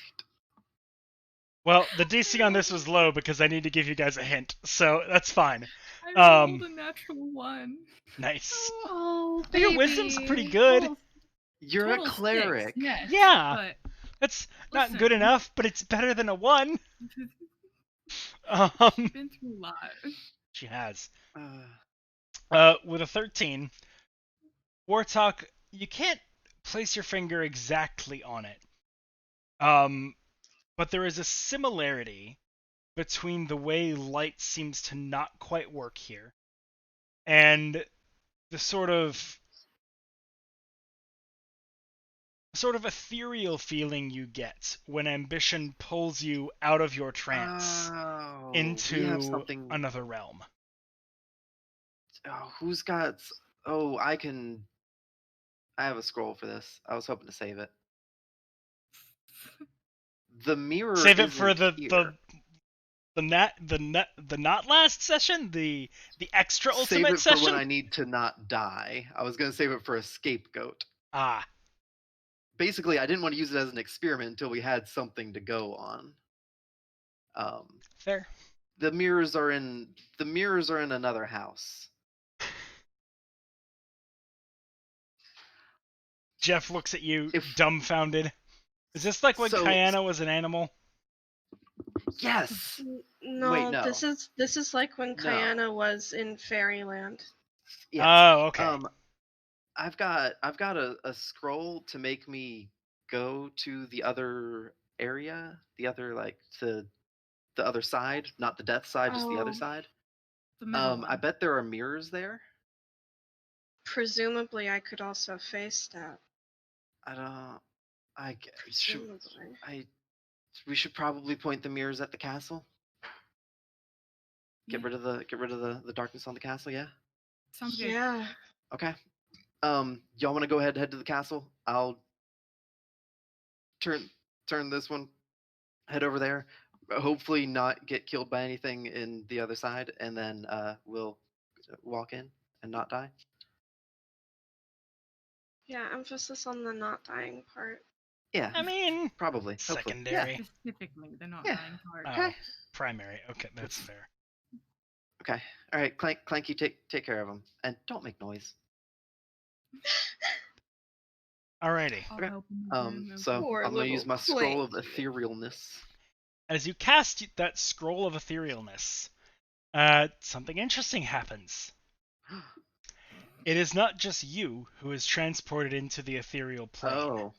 Well, the DC on this was low because I need to give you guys a hint, so that's fine. I rolled a natural 1. Nice. Oh, baby. Your wisdom's pretty good. Well, You're a cleric. 6, yes, yeah. But that's not good enough, but it's better than a 1. She's been through a lot. She has. With a 13, Wartok, you can't place your finger exactly on it. But there is a similarity between the way light seems to not quite work here and the sort of ethereal feeling you get when ambition pulls you out of your trance into another realm. Oh, who's got... Oh, I have a scroll for this. I was hoping to save it. The mirror. Save it for the not last session, the extra ultimate session. Save it for when I need to not die. I was gonna save it for a scapegoat. Ah. Basically, I didn't want to use it as an experiment until we had something to go on. Fair. The mirrors are in another house. Jeff looks at you, dumbfounded. Is this like when Kayana was an animal? Yes. No, Wait, no. This is like when Kayana was in Fairyland. Yes. Oh, okay. I've got a scroll to make me go to the other area, the other to the other side, not the death side, just the other side. The middle one. I bet there are mirrors there. Presumably, I could also face that. I don't. Presumably. We should probably point the mirrors at the castle. Yeah. Get rid of the darkness on the castle. Yeah. Sounds good. Yeah. Okay. Y'all want to go ahead and head to the castle? I'll turn this one. Head over there. Hopefully, not get killed by anything in the other side, and then we'll walk in and not die. Yeah, emphasis on the not dying part. Yeah. I mean, probably. secondary. Yeah. Specifically, the not Yeah. dying part. Oh, primary. Okay, that's fair. Okay. All right, Clanky, take care of him, and don't make noise. Alrighty. I'll Okay. help him again. So Poor I'm gonna use my little scroll of Clanky. etherealness. As you cast that scroll of etherealness, something interesting happens. It is not just you who is transported into the ethereal plane.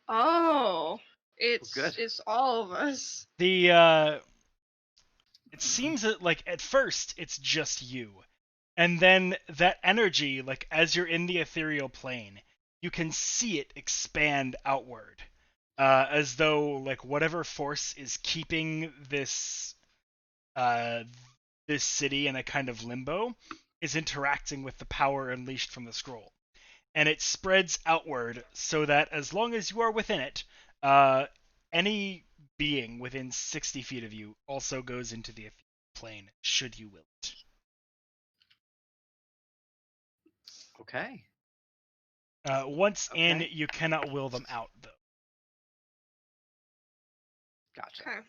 Oh, good. it's all of us. It seems that like at first it's just you, and then that energy, like as you're in the ethereal plane, you can see it expand outward, as though like whatever force is keeping this this city in a kind of limbo is interacting with the power unleashed from the scroll. And it spreads outward so that as long as you are within it, any being within 60 feet of you also goes into the plane, should you will it. Okay. Once in, you cannot will them out, though. Gotcha. Okay.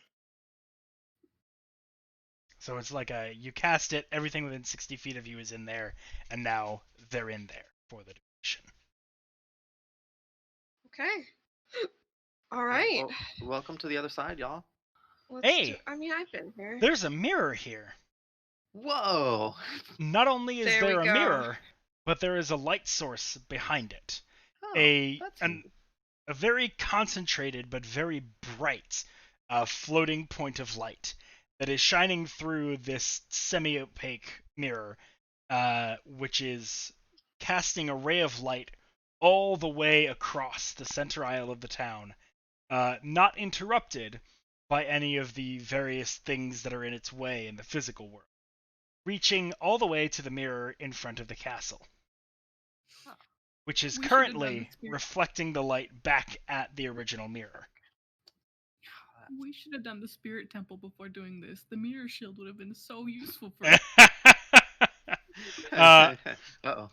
So it's like you cast it, everything within 60 feet of you is in there, and now they're in there for the duration. Okay. All right. Well, welcome to the other side, y'all. I mean, I've been here. There's a mirror here. Whoa! Not only is there a mirror, but there is a light source behind it. A very concentrated but very bright floating point of light that is shining through this semi-opaque mirror, which is casting a ray of light all the way across the center aisle of the town, not interrupted by any of the various things that are in its way in the physical world, reaching all the way to the mirror in front of the castle, which is currently reflecting the light back at the original mirror. We should have done the spirit temple before doing this. The mirror shield would have been so useful for us. Uh-oh.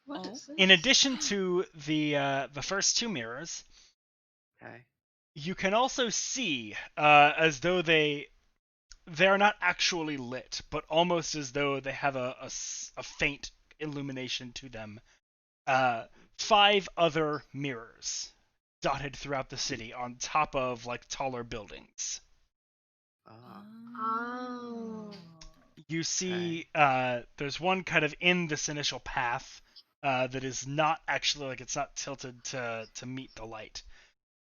What is this? In addition to the first two mirrors, you can also see as though they are not actually lit, but almost as though they have a faint illumination to them. 5 other mirrors dotted throughout the city on top of like taller buildings. Oh. You see there's one kind of in this initial path that is not actually like it's not tilted to meet the light.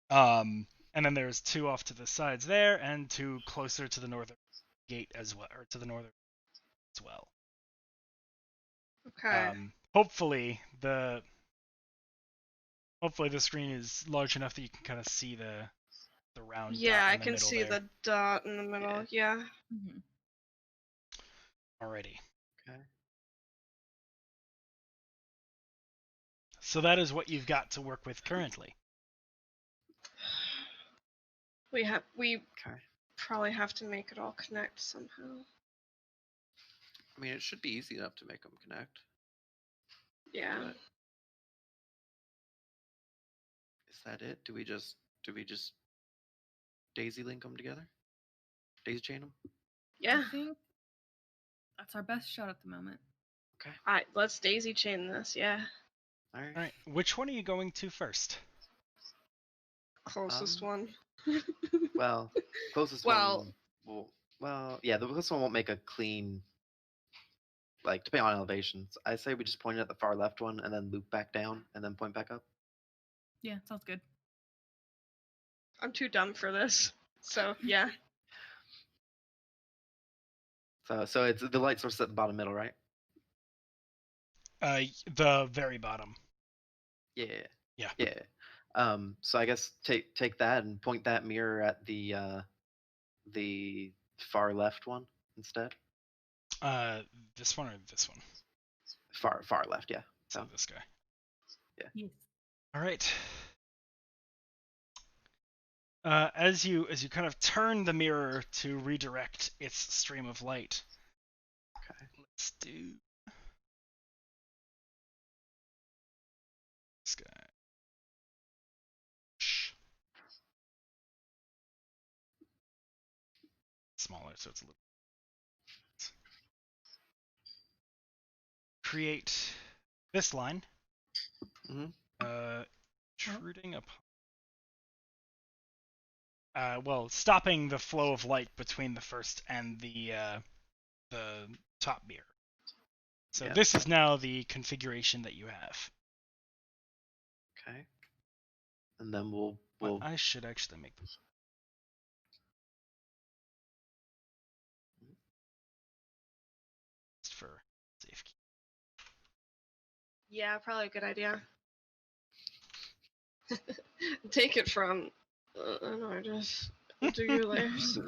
And then there's 2 off to the sides there and 2 closer to the northern gate as well, or to the northern as well. Okay. Hopefully the screen is large enough that you can kind of see the round. Yeah, dot I can see the dot in the middle. Yeah. Mm-hmm. Alrighty. Okay. So that is what you've got to work with currently. We probably have to make it all connect somehow. I mean, it should be easy enough to make them connect. Yeah. But is that it? Do we just daisy link them together? Daisy chain them? Yeah. I think that's our best shot at the moment. Okay. Alright, let's daisy chain this, yeah. Alright. Which one are you going to first? Closest one. Well, closest one will. Well, yeah, the closest one won't make a clean. Like, depending on elevations, I say we just point it at the far left one and then loop back down and then point back up. Yeah, sounds good. I'm too dumb for this. So, yeah. So it's the light source at the bottom middle, right? The very bottom. Yeah. Yeah. Yeah. So I guess take that and point that mirror at the far left one instead. This one or this one? Far left, yeah. So this guy. Yeah. Yes. All right. As you kind of turn the mirror to redirect its stream of light. Okay. Let's do this guy. Smaller, so it's a little. Create this line. Intruding upon. Well, stopping the flow of light between the first and the top mirror. So this is now the configuration that you have. Okay. And then we'll. I should actually make this. Just for safety. Yeah, probably a good idea. Take it from. No, just do your layers.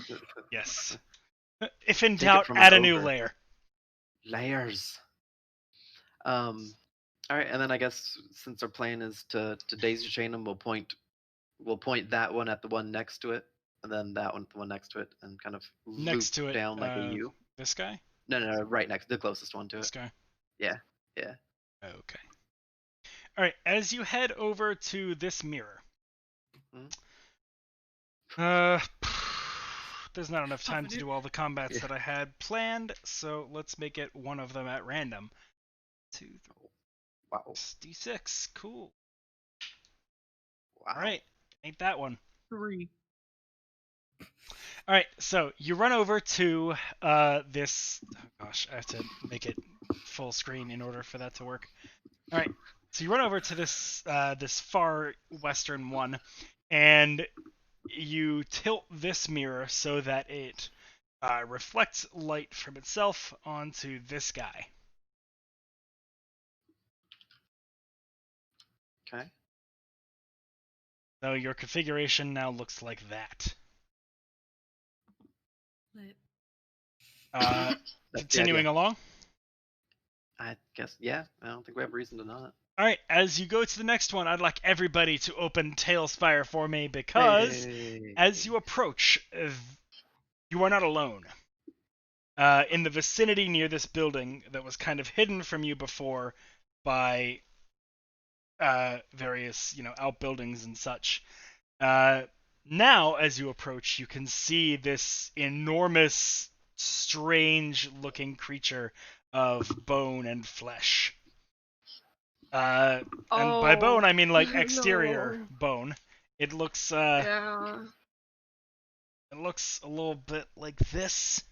Yes. If in doubt, add a new layer. Layers. All right, and then I guess since our plan is to daisy chain them, we'll point that one at the one next to it, and then that one at the one next to it, and kind of next to it down like a U. This guy? No, right next, the closest one to this guy? Yeah. Okay. All right, as you head over to this mirror. There's not enough time to do all the combats that I had planned, so let's make it one of them at random. 2, 3. Wow. D6. Cool. Wow. All right. Ain't that one. 3. All right. So you run over to this. Oh gosh, I have to make it full screen in order for that to work. All right. So you run over to this this far western one, and you tilt this mirror so that it reflects light from itself onto this guy. Okay. So your configuration now looks like that. Continuing along. I guess, yeah. I don't think we have reason to not. All right, as you go to the next one, I'd like everybody to open Tailspire for me because as you approach, you are not alone. In the vicinity near this building that was kind of hidden from you before by various, outbuildings and such. Now, as you approach, you can see this enormous, strange-looking creature of bone and flesh. And by bone, I mean like exterior bone. It looks it looks a little bit like this.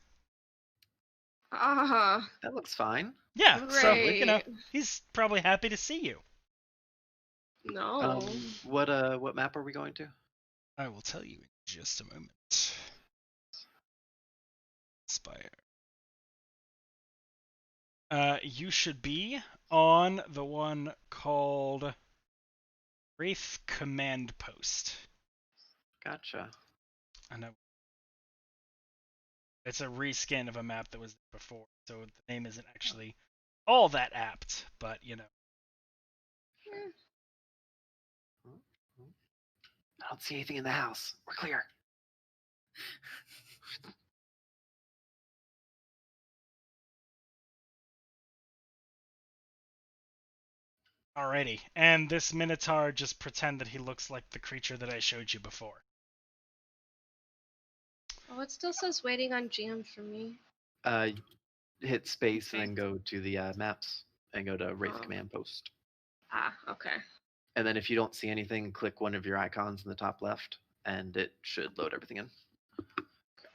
That looks fine. Yeah, great. So he's probably happy to see you. No. What map are we going to? I will tell you in just a moment. Spire. You should be on the one called Wraith Command Post. Gotcha. I know. It's a reskin of a map that was there before, so the name isn't actually all that apt, but I don't see anything in the house. We're clear. Alrighty, and this Minotaur, just pretend that he looks like the creature that I showed you before. Oh, it still says waiting on GM for me. Hit space and then go to the maps and go to Wraith Command Post. Okay. And then if you don't see anything, click one of your icons in the top left, and it should load everything in.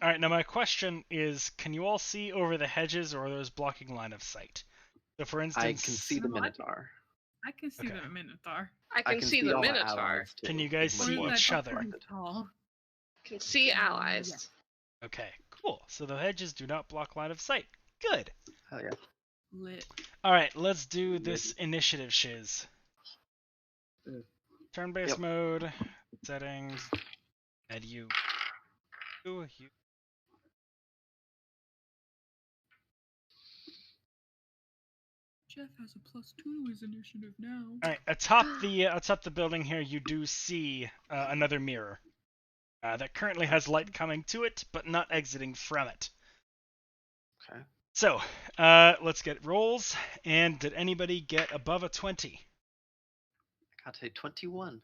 All right, now my question is, can you all see over the hedges, or are those blocking line of sight? So, for instance, I can see the Minotaur. I can see the Minotaur. I can see the Minotaur. Can you guys see each other? Can see allies. Yeah. Okay, cool. So the hedges do not block line of sight. Good. Hell yeah. Lit. All right, let's do this initiative shiz. Turn-based mode, settings, and you. Jeff has a +2 to his initiative now. All right, atop the building here, you do see another mirror that currently has light coming to it, but not exiting from it. Okay. So, let's get rolls. And did anybody get above a 20? I got a 21.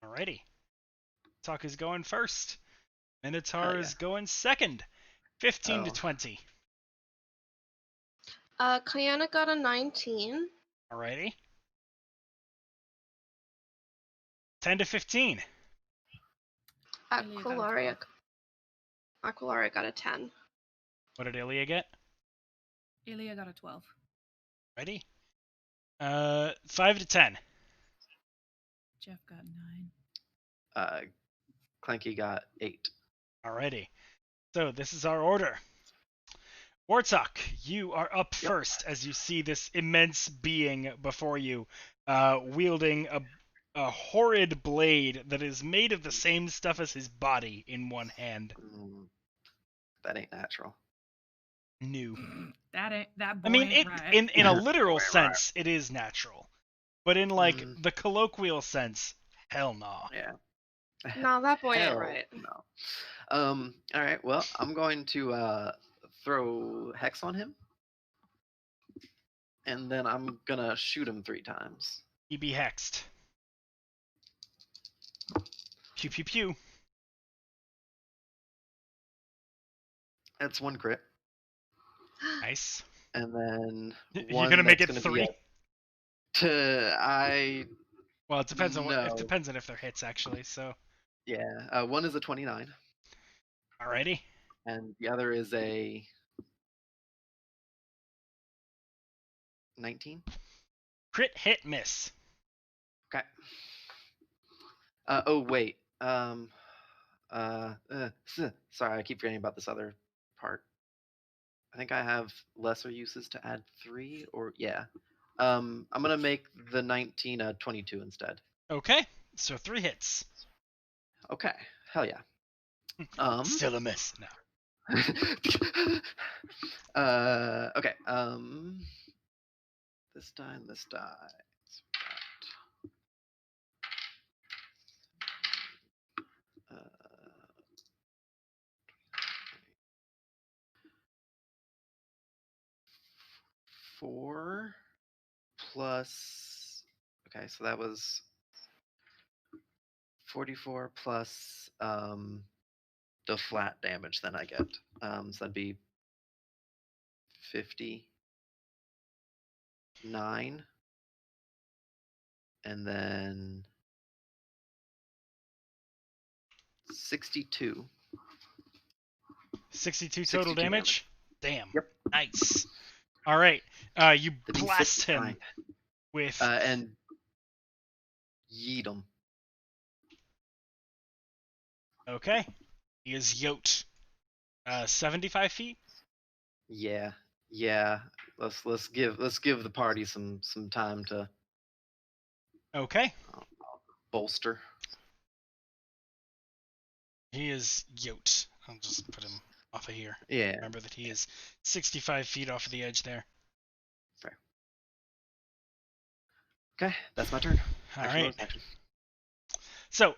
Alrighty. Talk is going first. Minotaur is going second. 15 to 20. Kayana got a 19. Alrighty. 10 to 15. Aqualaria got a 10. What did Ilya get? Ilya got a 12. Ready? 5 to 10. Jeff got 9. Clanky got 8. Alrighty. So this is our order. Wartok, you are up first as you see this immense being before you, wielding a horrid blade that is made of the same stuff as his body in one hand. That ain't natural. New. That boy I mean, ain't right. in a literal sense, it is natural, but in like the colloquial sense, hell no. Yeah. No, that boy ain't right. No. All right. Well, I'm going to throw Hex on him, and then I'm gonna shoot him 3 times. He be hexed. Pew pew pew. That's 1 crit. Nice. And then you're gonna make it 3. Well, it depends on it depends on if they're hits actually. So. Yeah. 1 is a 29. Alrighty. And the other is a 19. Crit hit miss. Okay. Oh wait. Sorry, I keep forgetting about this other part. I think I have lesser uses to add 3, or yeah. I'm gonna make the 19 a 22 instead. Okay, so 3 hits. Okay, hell yeah. Still a miss. No. Okay. This die and this die. Four plus. Okay, so that was 44 plus the flat damage. Then I get so that'd be 59, and then 62. 62 total damage? Damn. Yep. Nice. All right. You blast him with and yeet him. Okay. He is yoked. 75 feet? Yeah. Let's give the party some time to Okay. bolster. He is yoked. I'll just put him off of here. Yeah. Remember that he is 65 feet off of the edge there. Fair. Okay, that's my turn. All right. So,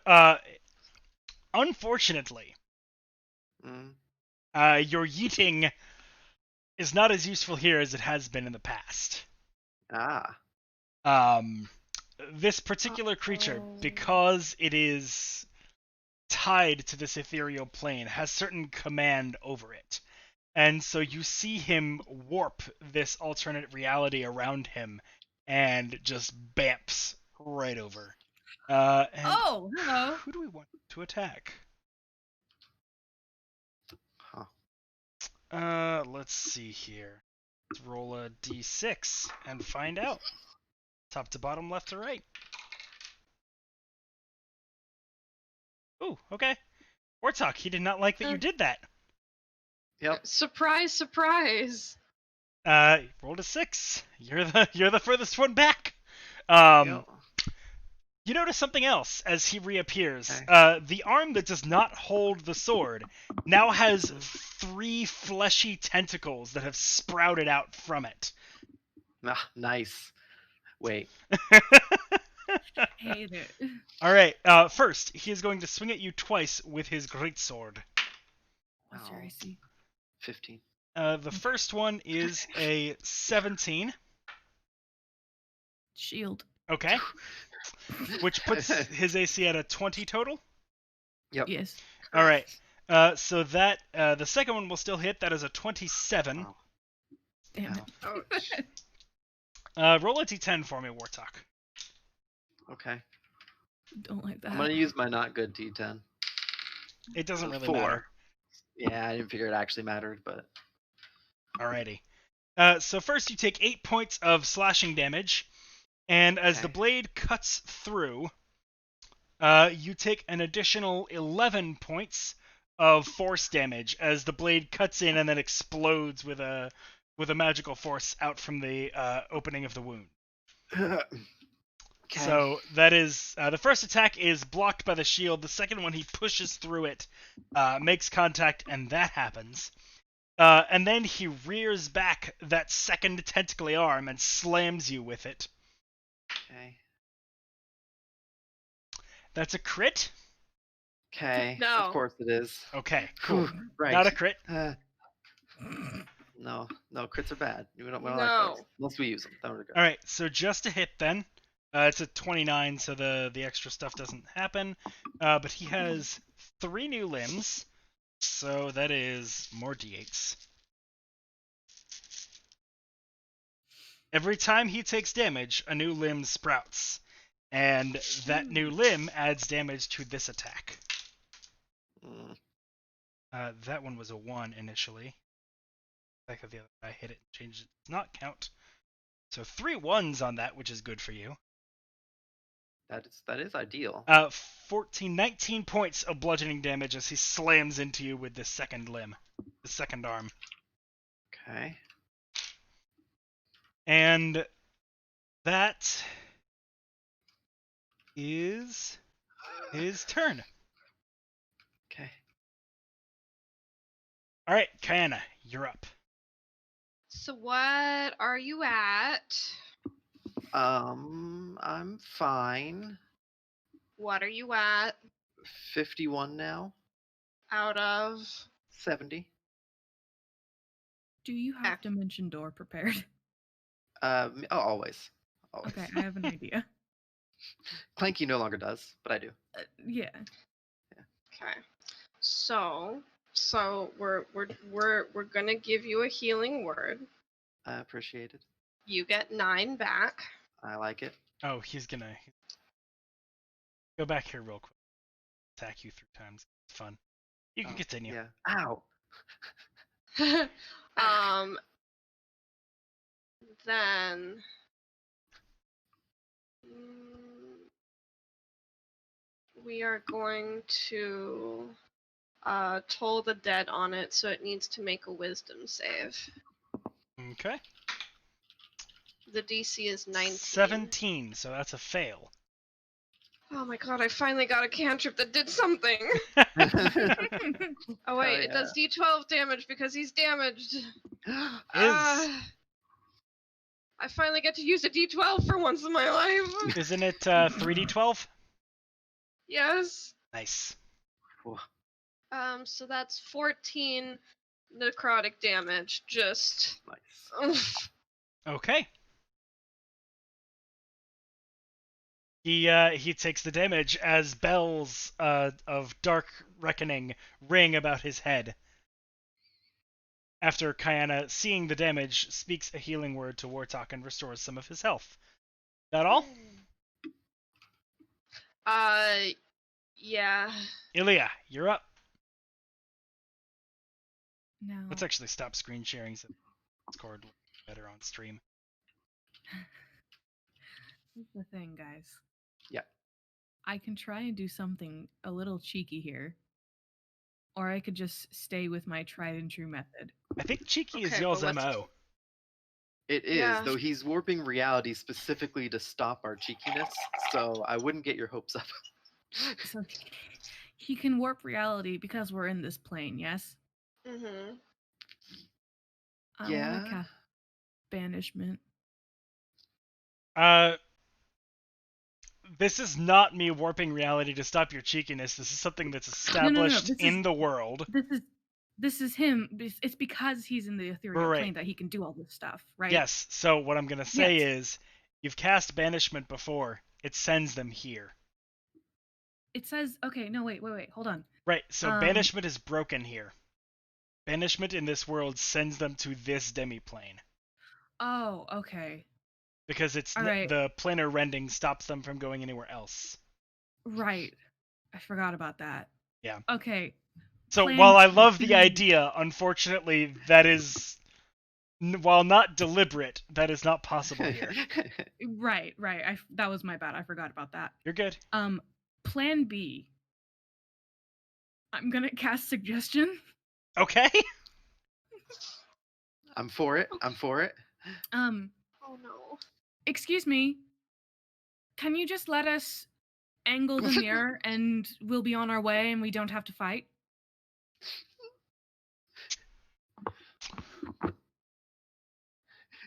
unfortunately, your yeeting is not as useful here as it has been in the past. This particular creature, because it is tied to this ethereal plane, has certain command over it. And so you see him warp this alternate reality around him and just bamps right over. And hello. who do we want to attack? Let's see here. Let's roll a d6 and find out. Top to bottom, left to right. Ooh, okay. Warthog, he did not like that you did that. Yep. Surprise, surprise. Rolled a 6. You're the furthest one back. Yep. You notice something else as he reappears. Okay. The arm that does not hold the sword now has 3 fleshy tentacles that have sprouted out from it. Ah, nice. Wait. Hate it. All right. First, he is going to swing at you twice with his greatsword. What's your AC? 15. The first one is a 17. Shield. Okay. Which puts his AC at a 20 total. Yep. Yes. All right. So that the second one will still hit. That is a 27. Oh. Damn it. Ouch. Roll a d10 for me, Warthog. Okay. Don't like that. I'm gonna use my not good D10. It doesn't really 4. matter. Yeah, I didn't figure it actually mattered, but. Alrighty. So first you take 8 points of slashing damage, and as the blade cuts through, you take an additional 11 points of force damage as the blade cuts in and then explodes with a magical force out from the opening of the wound. Okay. So that is the first attack is blocked by the shield. The second one he pushes through it, makes contact, and that happens. And then he rears back that second tentacly arm and slams you with it. Okay. That's a crit? Okay. No. Of course it is. Okay, cool. Right. Not a crit. No, crits are bad. We don't like No. those. Unless we use them. Don't regret. Alright, so just a hit then. It's a 29, so the extra stuff doesn't happen. But he has 3 new limbs, so that is more d8s. Every time he takes damage, a new limb sprouts, and that new limb adds damage to this attack. That one was a 1 initially. Back of the other I hit it and changed it. Does not count. So 3 1s on that, which is good for you. That is ideal. 19 points of bludgeoning damage as he slams into you with the second limb, the second arm. Okay. And that is his turn. Okay. All right, Kayana, you're up. So what are you at? I'm fine. What are you at? 51 now. Out of 70. Do you have Dimension Door prepared? Always. Okay, I have an idea. Clanky no longer does, but I do. Yeah. Okay. So we're gonna give you a healing word. I appreciate it. You get 9 back. I like it. Oh, he's gonna go back here real quick. Attack you 3 times. It's fun. You can continue. Yeah. Ow. Then we are going to toll the dead on it, so it needs to make a wisdom save. Okay. The DC is 19. 17, so that's a fail. Oh my god, I finally got a cantrip that did something! Oh wait, it does D12 damage because he's damaged. I finally get to use a D12 for once in my life. Isn't it 3d12? Yes. Nice. So that's 14 necrotic damage. Just nice. Okay. He takes the damage as bells of dark reckoning ring about his head. After Kayana, seeing the damage, speaks a healing word to Warthog and restores some of his health. That all? Yeah. Ilya, you're up. No. Let's actually stop screen sharing so Discord will be better on stream. Here's the thing, guys. Yeah. I can try and do something a little cheeky here. Or I could just stay with my tried and true method. I think cheeky is Okay, y'all's well, let's- MO. It is, Yeah. though he's warping reality specifically to stop our cheekiness, so I wouldn't get your hopes up. So he can warp reality because we're in this plane, yes? Mm-hmm. I Yeah. want to cast banishment. This is not me warping reality to stop your cheekiness. This is something that's established in the world. This is him. It's because he's in the ethereal Right. plane that he can do all this stuff, right? Yes, so what I'm going to say is, you've cast banishment before. It sends them here. It says, okay, no, wait, hold on. Right, so banishment is broken here. Banishment in this world sends them to this demiplane. Oh, okay. Because it's right. The planar rending stops them from going anywhere else. Right. I forgot about that. Yeah. Okay. So Plan while I love B. the idea, unfortunately, that is, while not deliberate, that is not possible here. Right. That was my bad. I forgot about that. You're good. Plan B. I'm gonna cast suggestion. Okay. I'm for it. Oh no. Excuse me. Can you just let us angle the mirror and we'll be on our way and we don't have to fight?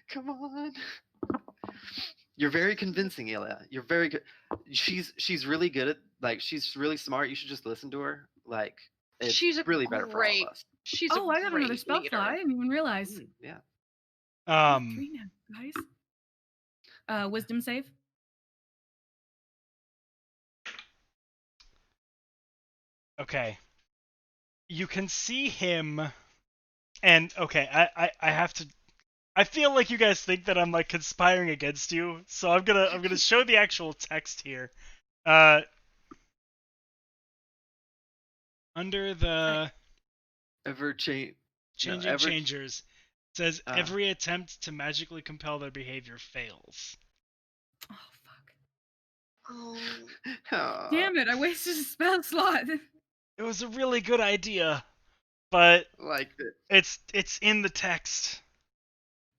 Come on. You're very convincing, Ilya. You're very good. She's really good at, she's really smart. You should just listen to her. She's really better for all of us. She's I got another spell leader. slot. I didn't even realize. Yeah. I have 3 now, guys. Wisdom save. Okay. You can see him, and okay, I have to. I feel like you guys think that I'm conspiring against you, so I'm gonna show the actual text here. Under the changing changers, it says every attempt to magically compel their behavior fails. Oh fuck! Oh. Damn it! I wasted a spell slot. It was a really good idea, but it's in the text.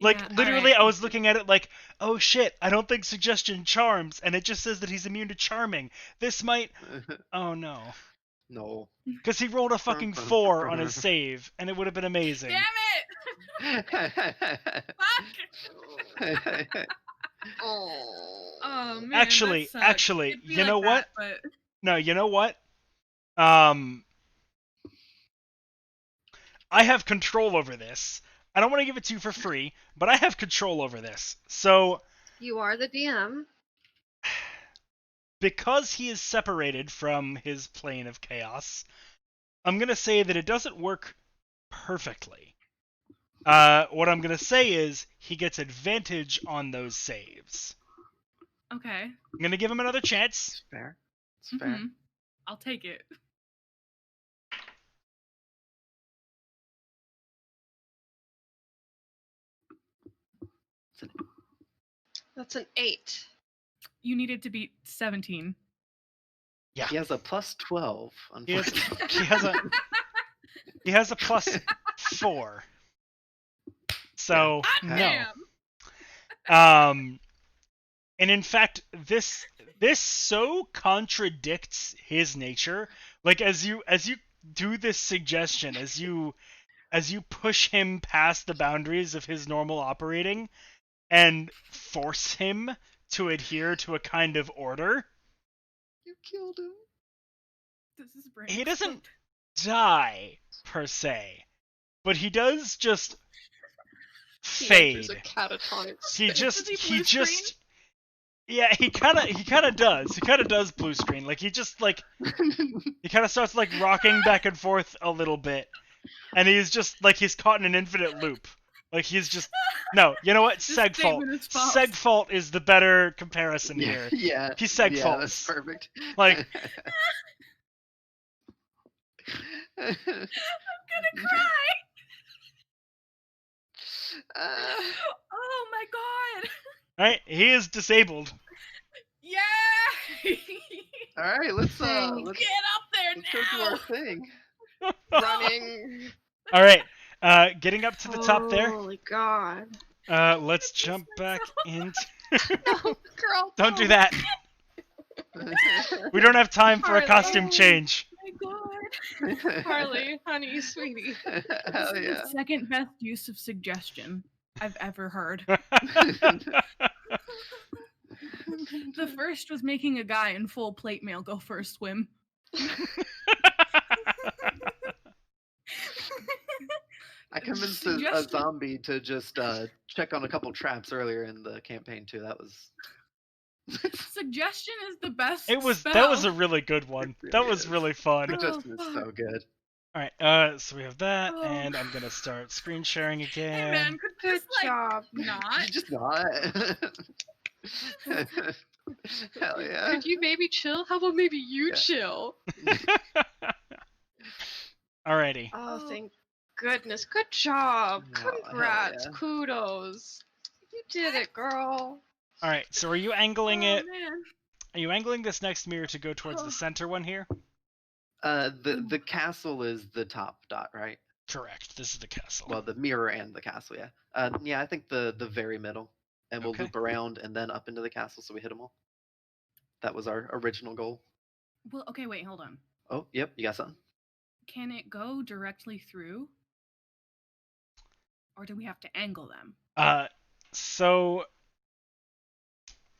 Literally, I was looking at it oh shit, I don't think suggestion charms, and it just says that he's immune to charming. This might... Oh no. No. Because he rolled a fucking 4 on his save, and it would have been amazing. Damn it! Fuck! Oh man. Actually, you know what? But... No, you know what? I have control over this. I don't want to give it to you for free, but I have control over this. So... You are the DM. Because he is separated from his plane of chaos, I'm going to say that it doesn't work perfectly. What I'm going to say is he gets advantage on those saves. Okay. I'm going to give him another chance. It's fair. It's fair. I'll take it. That's an 8. You needed to beat 17. Yeah. He has a plus 12. He has a plus 4. So no. And in fact, this so contradicts his nature. As you do this suggestion, as you push him past the boundaries of his normal operating and force him to adhere to a kind of order. You killed him. He doesn't die per se, but he does just fade. He just yeah, he kind of does. He kind of does blue screen. He kind of starts rocking back and forth a little bit, and he's just he's caught in an infinite loop. Like he's just no. You know what? This Segfault. statement is false. Segfault is the better comparison Yeah, here. yeah. He segfaults. Yeah, that's perfect. Like I'm gonna cry. Oh my god. right, he is disabled. Yeah. All right, let's Get up there let's go do now. our thing. Running. All right, getting up to the top there. Holy god. Let's jump back into. No, girl. Don't do no. that. We don't have time for a Harley. costume change. Oh my god. Harley, honey, sweetie. Hell This is yeah. the second best use of suggestion I've ever heard. The first was making a guy in full plate mail go for a swim. I convinced a Suggestion- zombie to just check on a couple traps earlier in the campaign too. That was Suggestion is the best. It was spell. that was a really good one. It That really was is. really fun. suggestion is fuck. so good. All right, so we have that, Oh. and I'm gonna start screen sharing Hey again. man, could Good just like job. not. Just not. Hell yeah. Could you maybe chill? How about maybe you Yeah. chill? Alrighty. Oh, thank goodness. Good job. Oh, hell Congrats. yeah. Kudos. You did it, girl. All right. So are you angling it? Man. Are you angling this next mirror to go towards the Oh. center one here? The castle is the top dot, right? Correct. This is the castle. Well, the mirror and the castle, yeah. Yeah, I think the very middle, and we'll Okay. loop around and then up into the castle so we hit them all. That was our original goal. Well, okay, wait, hold on. Oh, yep, you got something. Can it go directly through? Or do we have to angle them? So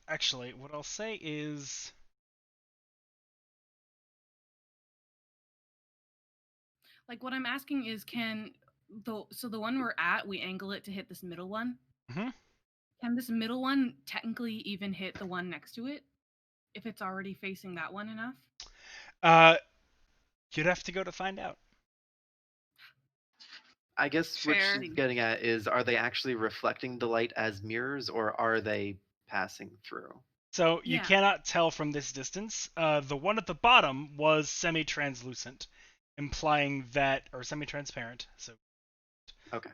actually, what I'll say is, Like what I'm asking is can the one we're at, we angle it to hit this middle one? Mhm. Can this middle one technically even hit the one next to it? If it's already facing that one enough? you'd have to go to find out. I guess what Fair. she's getting at is, are they actually reflecting the light as mirrors, or are they passing through? So you Yeah. cannot tell from this distance. The one at the bottom was semi-translucent, implying that, or semi-transparent. So Okay.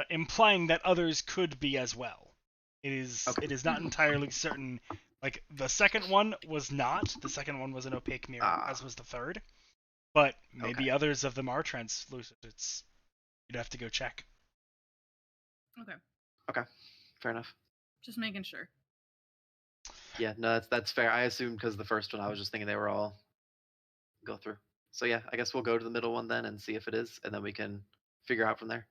implying that others could be as well. It is Okay. it is not entirely certain. Like the second one was not. The second one was an opaque mirror, as was the third. But maybe Okay. others of them are translucent. You'd have to go check. Okay. Fair enough. Just making sure. Yeah, no, that's fair. I assumed because the first one, I was just thinking they were all go through. So yeah, I guess we'll go to the middle one then and see if it is, and then we can figure out from there.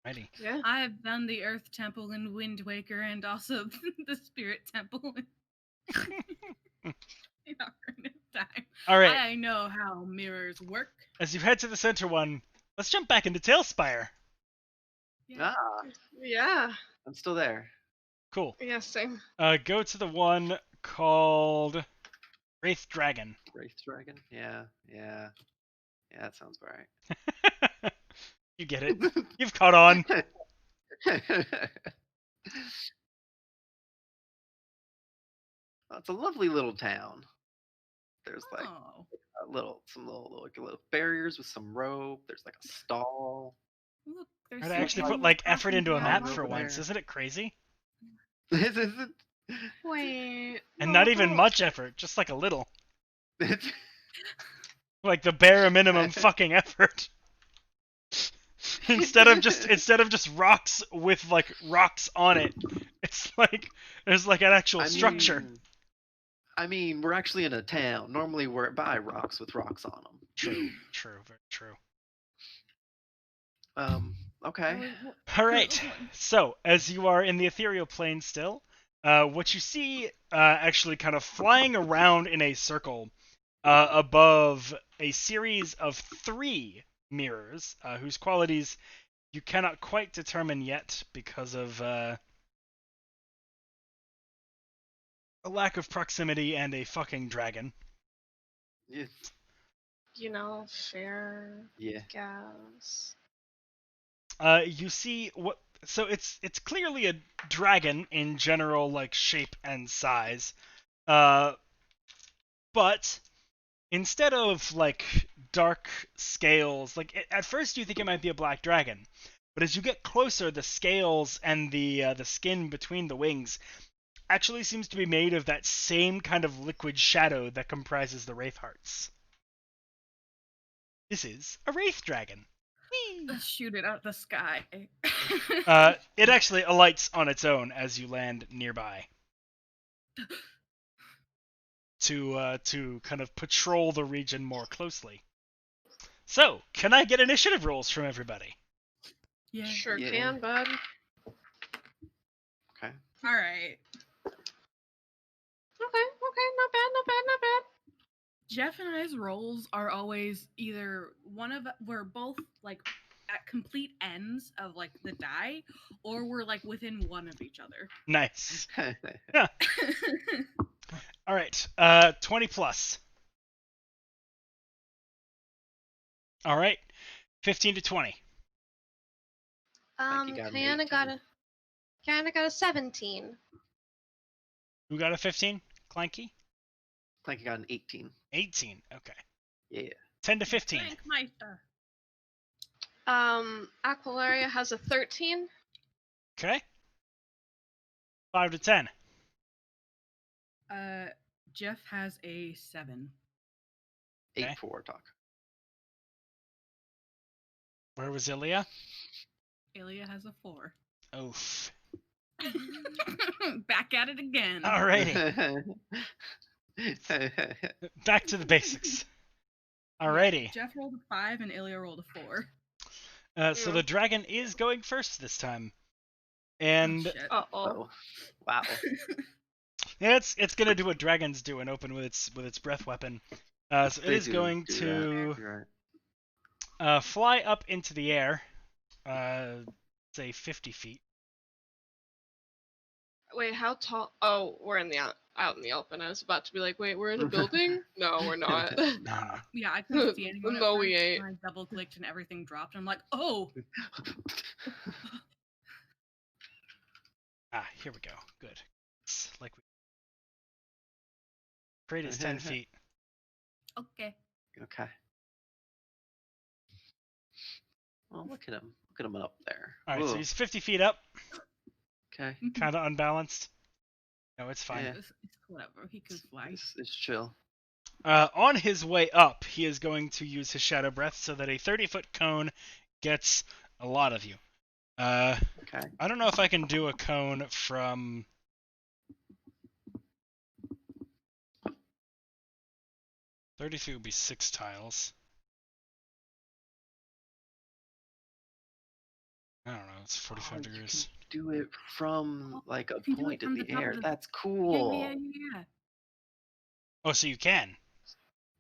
Righty. Yeah. I have done the Earth Temple in Wind Waker and also the Spirit Temple in Ocarina of Time. All right. I know how mirrors work. As you head to the center one, let's jump back into Tailspire. Yeah. Ah, Yeah. I'm still there. Cool. Yeah, same. Go to the one called Wraith Dragon. Wraith Dragon? Yeah. That sounds about right. You get it. You've caught on. Oh, it's a lovely little town. There's like Oh, some little barriers with some rope. There's like a stall. look, there's I'd some actually put animal like effort into a crossing map over for down. once. there. Isn't it crazy? This isn't. Wait. And no, not even don't. much effort, just like a little. It's, Like the bare minimum fucking effort. instead of just rocks with like rocks on it, it's like there's like an actual structure. I mean, we're actually in a town. Normally, we're by rocks with rocks on them. True, very true. Okay. All right. So, as you are in the ethereal plane still, what you see actually kind of flying around in a circle above a series of 3 mirrors, whose qualities you cannot quite determine yet because of a lack of proximity and a fucking dragon. It's- You know, fair yeah. guess. You see what so it's clearly a dragon in general, like shape and size, but instead of like dark scales, like at first you think it might be a black dragon, but as you get closer, the scales and the skin between the wings actually seems to be made of that same kind of liquid shadow that comprises the wraith hearts. This is a wraith dragon. Whee! Shoot it out the sky. It actually alights on its own as you land nearby. To kind of patrol the region more closely. So, can I get initiative rolls from everybody? Yeah. Sure can, bud. Okay. All right. Okay, not bad. Jeff and I's rolls are always either we're both like at complete ends of like the die, or we're like within one of each other. Nice. Yeah. All right. 20 plus. All right. 15 to 20. Kinda got a 17. Who got a 15? Clanky? Clanky got an 18. 18. Okay. Yeah. 10 to 15. Crankmeister. Aqualaria has a 13. Okay. 5 to 10. Jeff has a 7. 8 Okay. for talk. Where was Ilya? Ilya has a 4. Oof. Back at it again. Alrighty. Back to the basics. Alrighty. Yeah, Jeff rolled a 5 and Ilya rolled a 4. So the dragon is going first this time. And Oh. Wow. yeah, it's gonna do what dragons do and open with its breath weapon. So it is going to fly up into the air, say 50 feet. Wait, how tall? Oh, we're in the out in the open. I was about to be like, wait, we're in a building? No, we're not. No. Yeah, I couldn't see anyone. No, we ain't. I double clicked and everything dropped. I'm like, oh. Here we go. Good. It's like Crate is 10 feet. Okay. Okay. Well, look at him. Look at him up there. All right, Ooh. so he's 50 feet up, Okay. kind of unbalanced. No, it's fine. Yeah. It's whatever. He could fly. It's chill. On his way up, he is going to use his shadow breath so that a 30-foot cone gets a lot of you. Okay. I don't know if I can do a cone from... 30 feet would be 6 tiles. I don't know, it's 45 degrees. You can do it from like a You can do it point in from the the top air. of the- That's cool. Yeah. Oh, so you can?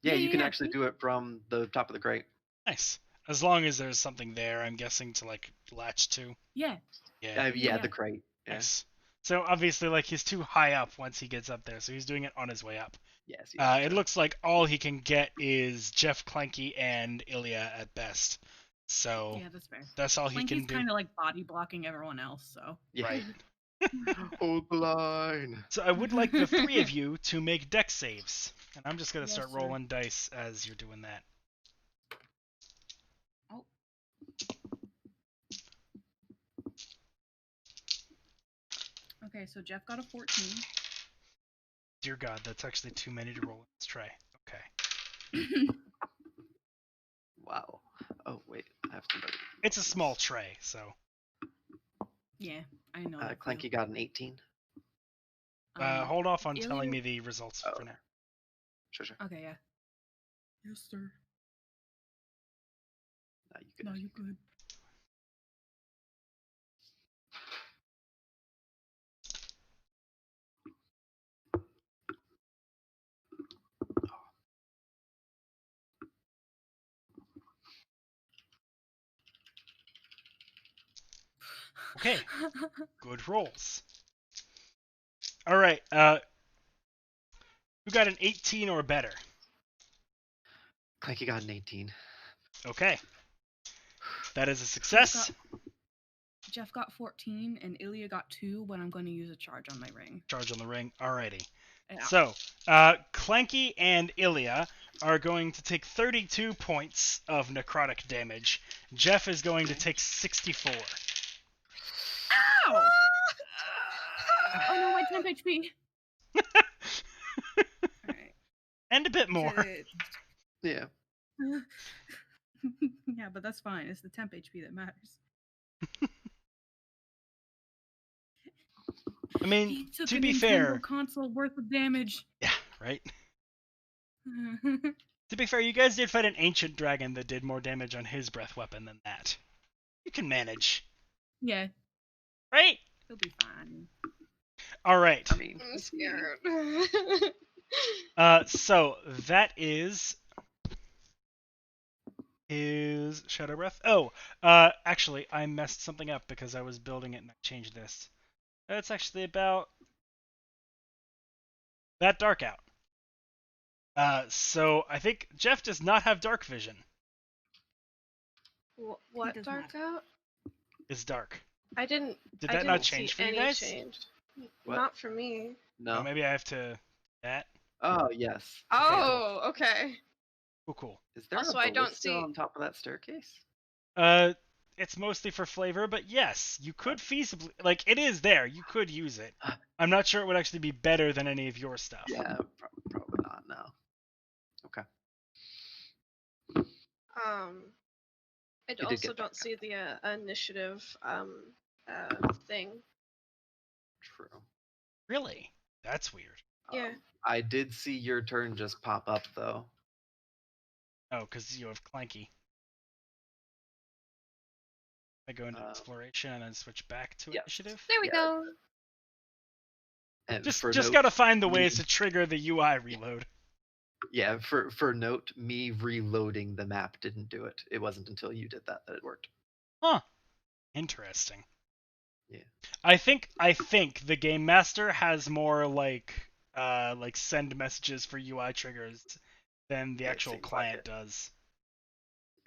Yeah, you can Yeah. actually do it from the top of the crate. Nice. As long as there's something there, I'm guessing, to like latch to. Yeah. Yeah. Yeah, the crate. Yeah. Nice. So obviously, like, he's too high up once he gets up there, so he's doing it on his way up. Yes. It looks like all he can get is Jeff, Clanky, and Ilya at best. So Yeah, that's fair. that's all he can Clanky's do. kind of like body blocking everyone else, so. Yeah. Right. Hold the line. So I would like the three of you to make dex saves. And I'm just going to Yes, start sir. rolling dice as you're doing that. Oh. Okay, so Jeff got a 14. Dear God, that's actually too many to roll in this tray. Okay. Wow. Oh wait, I have somebody. It's a small tray, so... Yeah, I know. that Clanky feels. got an 18. hold off on telling Ilya- me the results for now. Sure. Okay, yeah. Yes, sir. No, you good. No, you good. Okay. Good rolls. Alright, who got an 18 or better? Clanky got an 18. Okay. That is a success. Jeff got 14 and Ilya got 2, but I'm going to use a charge on my ring. Charge on the ring. Alrighty. Yeah. So, Clanky and Ilya are going to take 32 points of necrotic damage. Jeff is going to take 64. Ow! Oh no, my temp HP. Alright. And a bit more. Yeah. Yeah, but that's fine. It's the temp HP that matters. I mean, He took to a be Nintendo fair... console worth of damage. Yeah, right? To be fair, you guys did fight an ancient dragon that did more damage on his breath weapon than that. You can manage. Yeah. Right? He'll be fine. Alright. I mean, I'm scared. So, that is Shadow Breath. Oh, actually, I messed something up because I was building it and I changed this. It's actually about that dark out. So I think Jeff does not have dark vision. What dark out? Is dark. I didn't. Did that not change for you guys? Change. What? Not for me. no. Oh, maybe I have to that. Oh, yes. Oh, okay. Cool. Is there Also, a I don't ballista see- on top of that staircase? It's mostly for flavor, but yes, you could feasibly, like, it is there. You could use it. I'm not sure it would actually be better than any of your stuff. Yeah, probably not. No. Okay. I did also get don't that. see the initiative thing. True. Really? That's weird. Yeah. I did see your turn just pop up though. Oh, because you have Clanky. I go into exploration and then switch back to yes. initiative. There we Yeah. go. And Just for note, gotta find the ways to trigger the UI reload. Yeah, for note, me reloading the map didn't do it. It wasn't until you did that it worked. Huh. Interesting. Yeah. I think the game master has more like send messages for UI triggers than the Yeah, it actual seems like client it. does.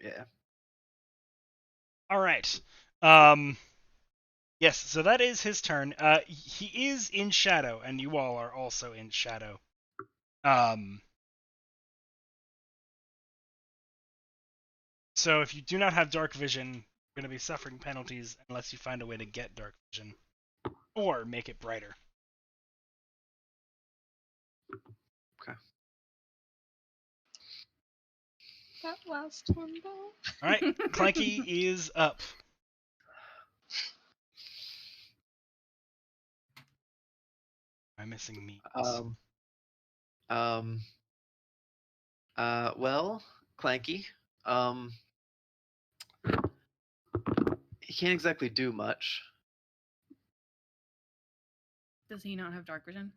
Yeah. All right. Yes, so that is his turn. He is in shadow, and you all are also in shadow. So if you do not have dark vision, you're going to be suffering penalties unless you find a way to get dark vision. Or make it brighter. Okay. That last one though. Alright, Clanky is up. I'm missing memes. Well, Clanky, he can't exactly do much. Does he not have dark vision?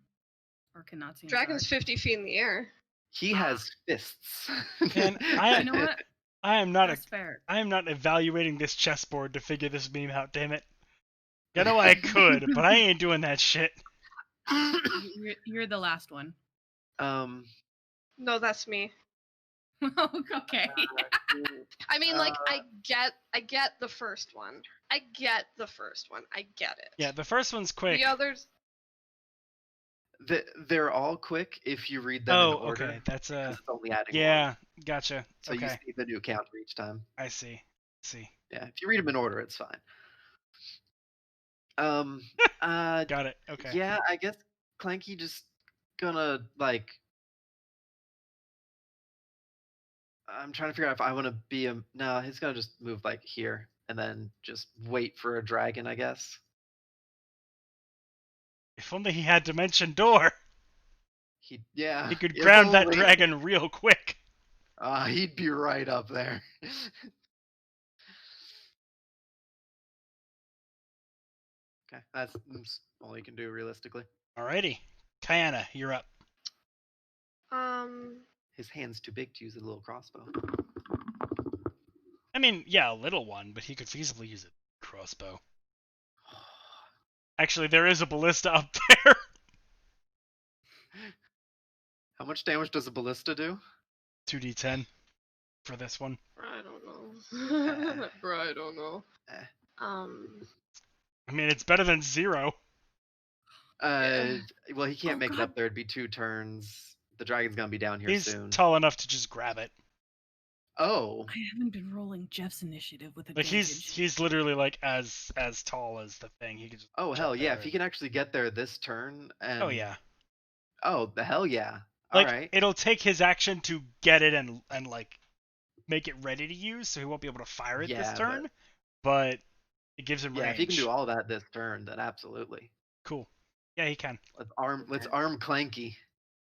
Or cannot see? Dragon's 50 feet in the air. He has fists. And You know what? I am not That's fair. I am not evaluating this chessboard to figure this meme out, damn it. You know I could, but I ain't doing that shit. You're the last one. No, that's me. Okay. I mean, like, I get the first one. I get it. Yeah, the first one's quick. The others. They're all quick if you read them in order. Okay, that's It's only adding yeah, one. gotcha. So you Okay, see the new counter each time. I see. Yeah, if you read them in order, it's fine. Got it. Okay. Yeah, I guess Clanky just gonna like. I'm trying to figure out if I want to be a. No, he's gonna just move like here and then just wait for a dragon, I guess. If only he had Dimension Door. He could if ground that only. dragon real quick. He'd be right up there. Okay, that's all you can do realistically. Alrighty. Kayana, you're up. His hand's too big to use a little crossbow. I mean, yeah, a little one, but he could feasibly use a crossbow. Actually, there is a ballista up there. How much damage does a ballista do? 2d10 for this one. I don't know. I don't know. I mean, it's better than 0. Well, he can't make it God. up there. It'd be 2 turns. The dragon's gonna be down here He's soon. tall enough to just grab it. Oh. I haven't been rolling Jeff's initiative with Like advantage. he's literally like as tall as the thing. He could just. Oh hell jump yeah! there If he and- can actually get there this turn, and Oh yeah. oh the hell yeah! Like All right. it'll take his action to get it and like make it ready to use, so he won't be able to fire it this Yeah, turn. But it gives him Yeah, range. if he can do all that this turn, then absolutely. Cool. Yeah, he can. Let's arm Clanky.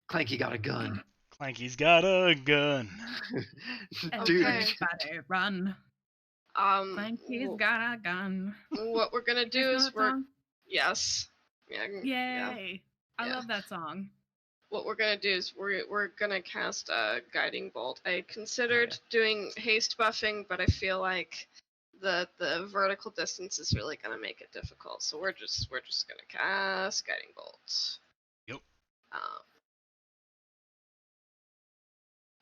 Clanky got a gun. Clanky's got a gun. Dude. Everybody run. Clanky's got a gun. What we're gonna do is yes. Yeah. Yay! Yeah. I Yeah. love that song. What we're gonna do is we're gonna cast a guiding bolt. I considered doing haste buffing, but I feel like the vertical distance is really gonna make it difficult. So we're just gonna cast guiding bolt. Yep.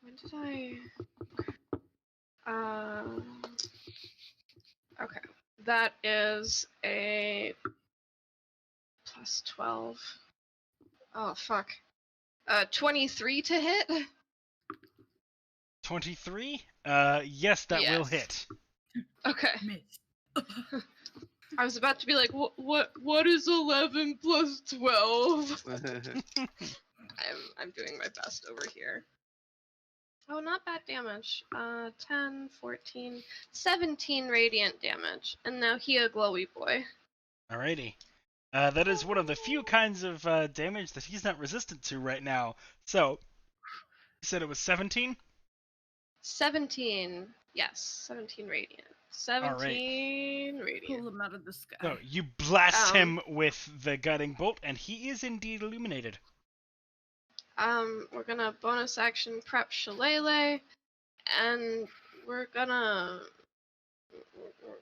When did okay. That is a plus 12. Oh fuck. 23 to hit. 23? Yes, that will hit. Okay. Miss. I was about to be like, what is 11 plus 12? I'm doing my best over here. Oh, not bad damage. 10, 14, 17 radiant damage. And now he a glowy boy. Alrighty. That is one of the few kinds of damage that he's not resistant to right now. So, you said it was 17? 17. Yes, 17 radiant. 17 radiant. Pull him out of the sky. So, you blast him with the guiding bolt, and he is indeed illuminated. We're gonna bonus action prep Shillelagh, and we're gonna...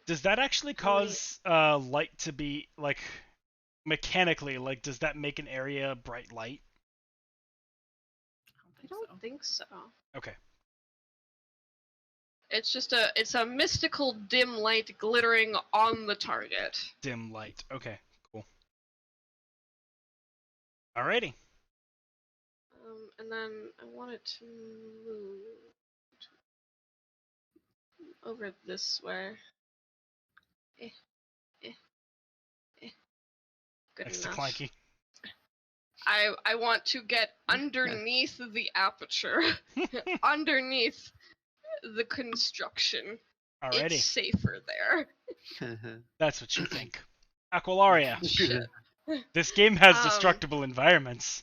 Does that actually cause light to be, like, mechanically, like, does that make an area bright light? I don't think so. Okay. It's just a mystical dim light glittering on the target. Dim light. Okay, cool. Alrighty. And then I wanted to move over this way. Good Next enough. to Clanky. I want to get underneath the aperture. Underneath the construction. Alrighty. It's safer there. That's what you think. Aqualaria. Shit. This game has destructible environments.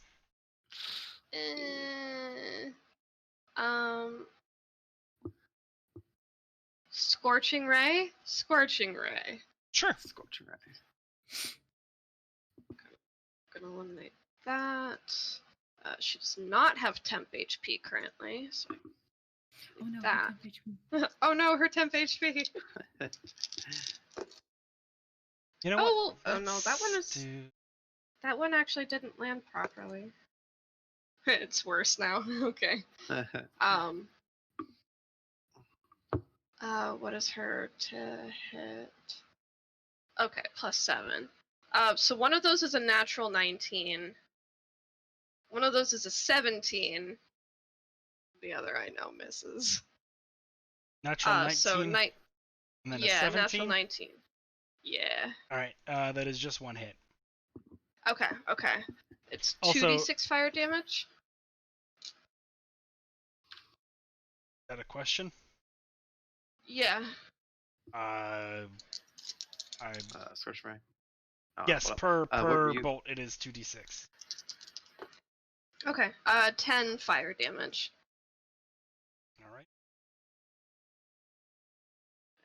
Scorching Ray? Scorching Ray. Sure. Scorching Ray. Gonna eliminate that. She does not have temp HP currently, so Oh no, that. Oh, oh no, her temp HP. You know what? Oh no, that one actually didn't land properly. It's worse now. Okay. What is her to hit? Okay, +7. So one of those is a natural 19. One of those is a 17. The other I know misses. Natural 19. So and then a yeah, 17? natural 19. Yeah. Alright, that is just one hit. Okay. It's Also, 2d6 fire damage. Is that a question? Yeah. Scorching Ray. Oh, Yes, well, per bolt it is 2d6. Okay. 10 fire damage. Alright.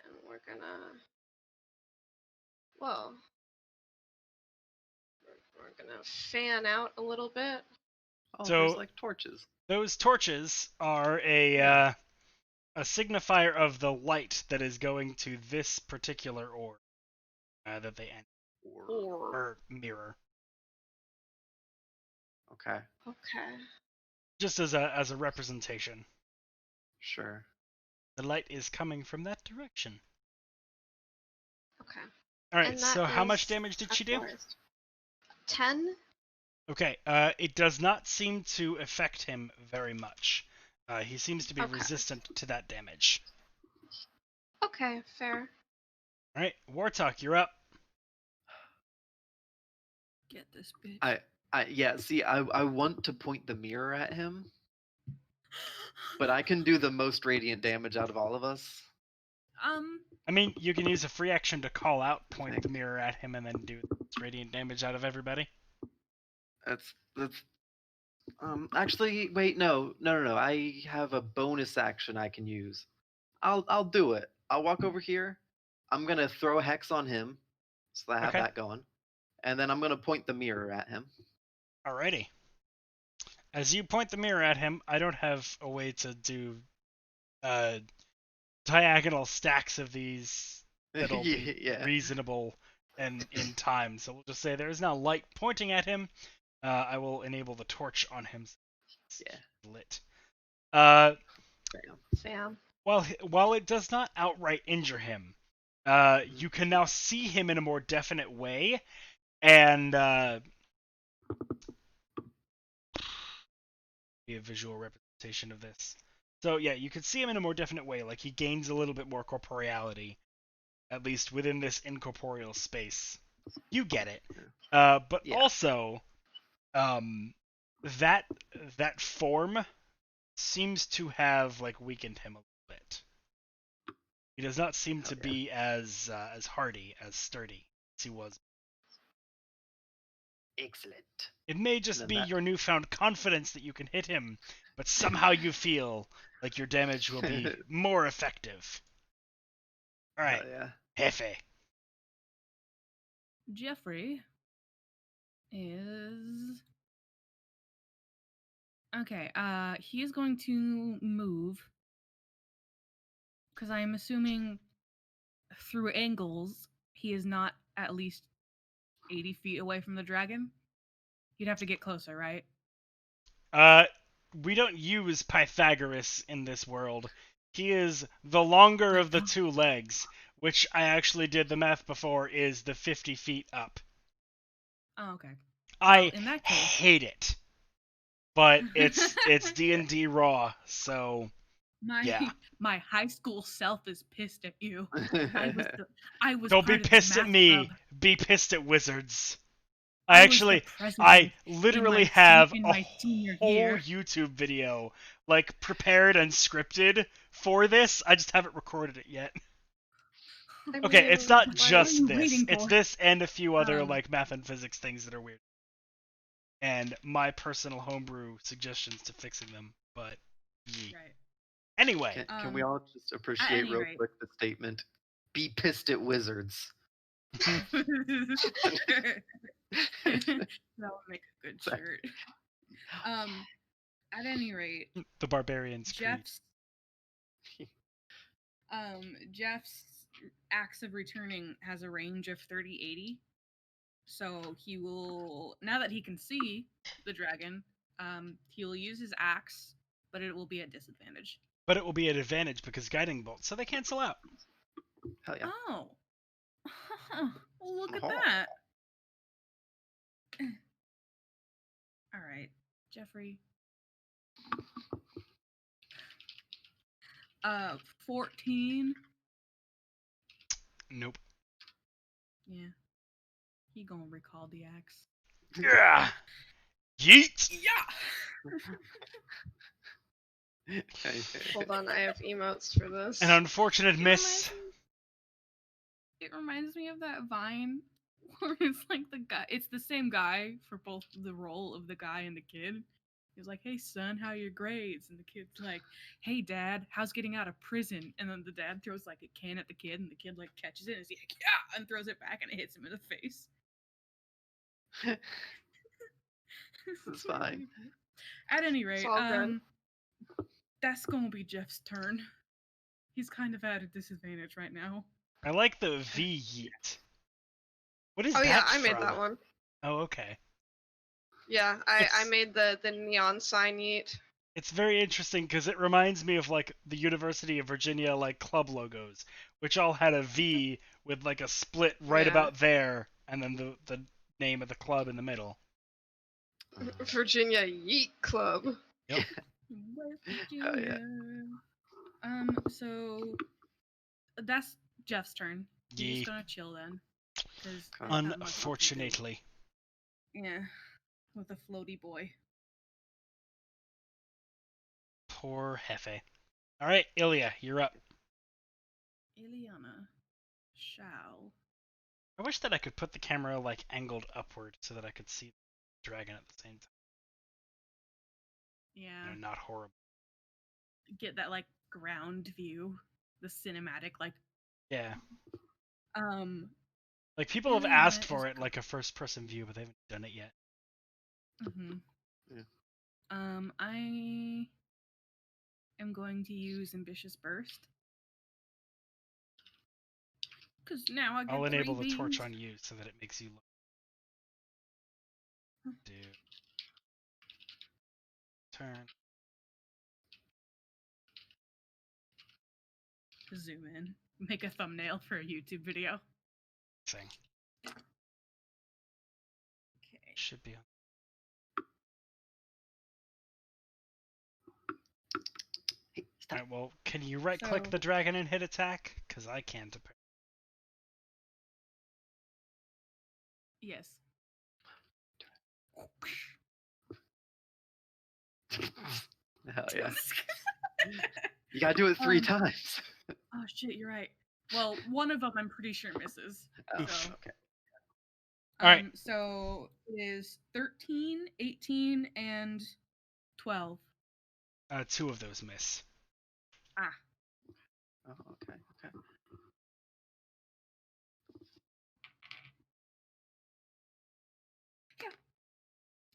And we're gonna... Whoa. We're gonna fan out a little bit. Oh, So, there's like torches. Those torches are a signifier of the light that is going to this particular orb that they enter. Or mirror. Okay. Okay. Just as a representation. Sure. The light is coming from that direction. Okay. Alright, so how much damage did she do? 10. Okay, it does not seem to affect him very much. He seems to be resistant to that damage. Okay, fair. Alright, Wartalk, you're up. Get this bitch. I want to point the mirror at him, but I can do the most radiant damage out of all of us. I mean, you can use a free action to call out, point the mirror at him, and then do radiant damage out of everybody. That's actually, wait, no. I have a bonus action I can use. I'll do it. I'll walk over here. I'm gonna throw a hex on him, so I have that going, and then I'm gonna point the mirror at him. Alrighty. As you point the mirror at him, I don't have a way to do diagonal stacks of these that'll be reasonable and in time. So we'll just say there is now light pointing at him. I will enable the torch on him. Lit. Sam. While it does not outright injure him, you can now see him in a more definite way, and be a visual representation of this. So yeah, you can see him in a more definite way, like he gains a little bit more corporeality, at least within this incorporeal space. You get it. But also, that form seems to have like weakened him a little bit. He does not seem to be as hardy, as sturdy as he was. Excellent. It may just be your newfound confidence that you can hit him, but somehow you feel like your damage will be more effective. Alright, Jefe. Jeffrey is... Okay, he is going to move, because I'm assuming through angles, he is not at least 80 feet away from the dragon. You'd have to get closer, right? We don't use Pythagoras in this world. He is the longer of the two legs, which I actually did the math before is the 50 feet up. Oh, okay. I hate it. But it's D&D raw, so my high school self is pissed at you. I was Don't be pissed at me. Club. Be pissed at wizards. I literally have a whole YouTube video like prepared and scripted for this. I just haven't recorded it yet. Okay, it's not just this. It's this and a few other like math and physics things that are weird. And my personal homebrew suggestions to fixing them, but right. Anyway. Can we all just appreciate real quick the statement, be pissed at wizards. That would make a good shirt. At any rate, the Barbarians. Jeff's Axe of Returning has a range of 30-80. So he will, now that he can see the dragon, he will use his axe, but it will be at disadvantage. But it will be at advantage because guiding bolt, so they cancel out. Hell yeah. Oh. Well, look at that. All right, Jeffrey. 14. Nope. Yeah. He gonna recall the axe. Yeah. Yeet. Yeah. Hold on, I have emotes for this. An unfortunate miss. It reminds me of that Vine where it's like the guy. It's the same guy for both the role of the guy and the kid. He's like, "Hey son, how are your grades?" And the kid's like, "Hey dad, how's getting out of prison?" And then the dad throws like a can at the kid, and the kid like catches it and is like, "Yeah!" and throws it back, and it hits him in the face. It's fine. At any rate, that's gonna be Jeff's turn. He's kind of at a disadvantage right now. I like the V yeet. What is that? Oh yeah, I from? made that one. Oh, okay. Yeah, I made the neon sign yeet. It's very interesting because it reminds me of like the University of Virginia like club logos, which all had a V with like a split right about there, and then the name of the club in the middle. Virginia Yeet Club. Yep. Virginia. So that's Jeff's turn. He's just gonna chill then. Unfortunately. Yeah, with a floaty boy. Poor Hefe. All right, Ilya, you're up. Ilyana shall. I wish that I could put the camera like angled upward so that I could see the dragon at the same time. Yeah. Not horrible. Get that like ground view, the cinematic like. Yeah. Like people have asked for it, like a first-person view, but they haven't done it yet. Yeah. I am going to use Ambitious Burst. Because now I get I'll enable the beams. torch on you so that it makes you look. Turn. Zoom in. Make a thumbnail for a YouTube video. Thing. Okay. Should be on. Hey, Alright, well, can you right-click the dragon and hit attack? Because I can't. Yes. Hell yeah. You gotta do it 3 times. Oh shit, you're right. Well, one of them I'm pretty sure misses. Oh, so. okay. Alright. So it is 13, 18, and 12. 2 of those miss. Ah. Oh, okay.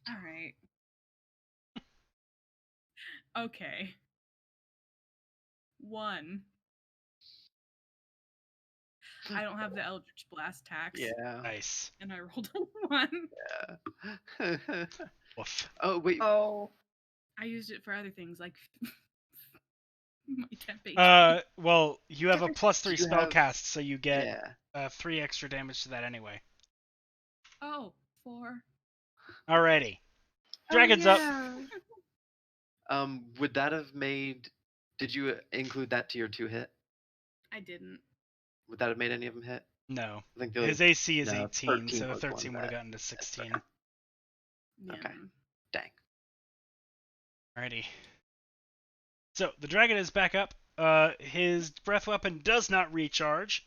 All right. Okay. 1. I don't have the Eldritch Blast tax. Yeah. Nice. And I rolled a 1. Yeah. Woof. Oh, wait. Oh. I used it for other things, like my temp HP. Well, you have a +3 spell cast, so you get 3 extra damage to that anyway. Oh, 4. Alrighty. Dragon's up. Would that have made... Did you include that to your 2 hit? I didn't. Would that have made any of them hit? No. I think his AC is 18, 13 so the was 13 would have gotten to 16. Yeah. Okay. Dang. Alrighty. So, the dragon is back up. His breath weapon does not recharge,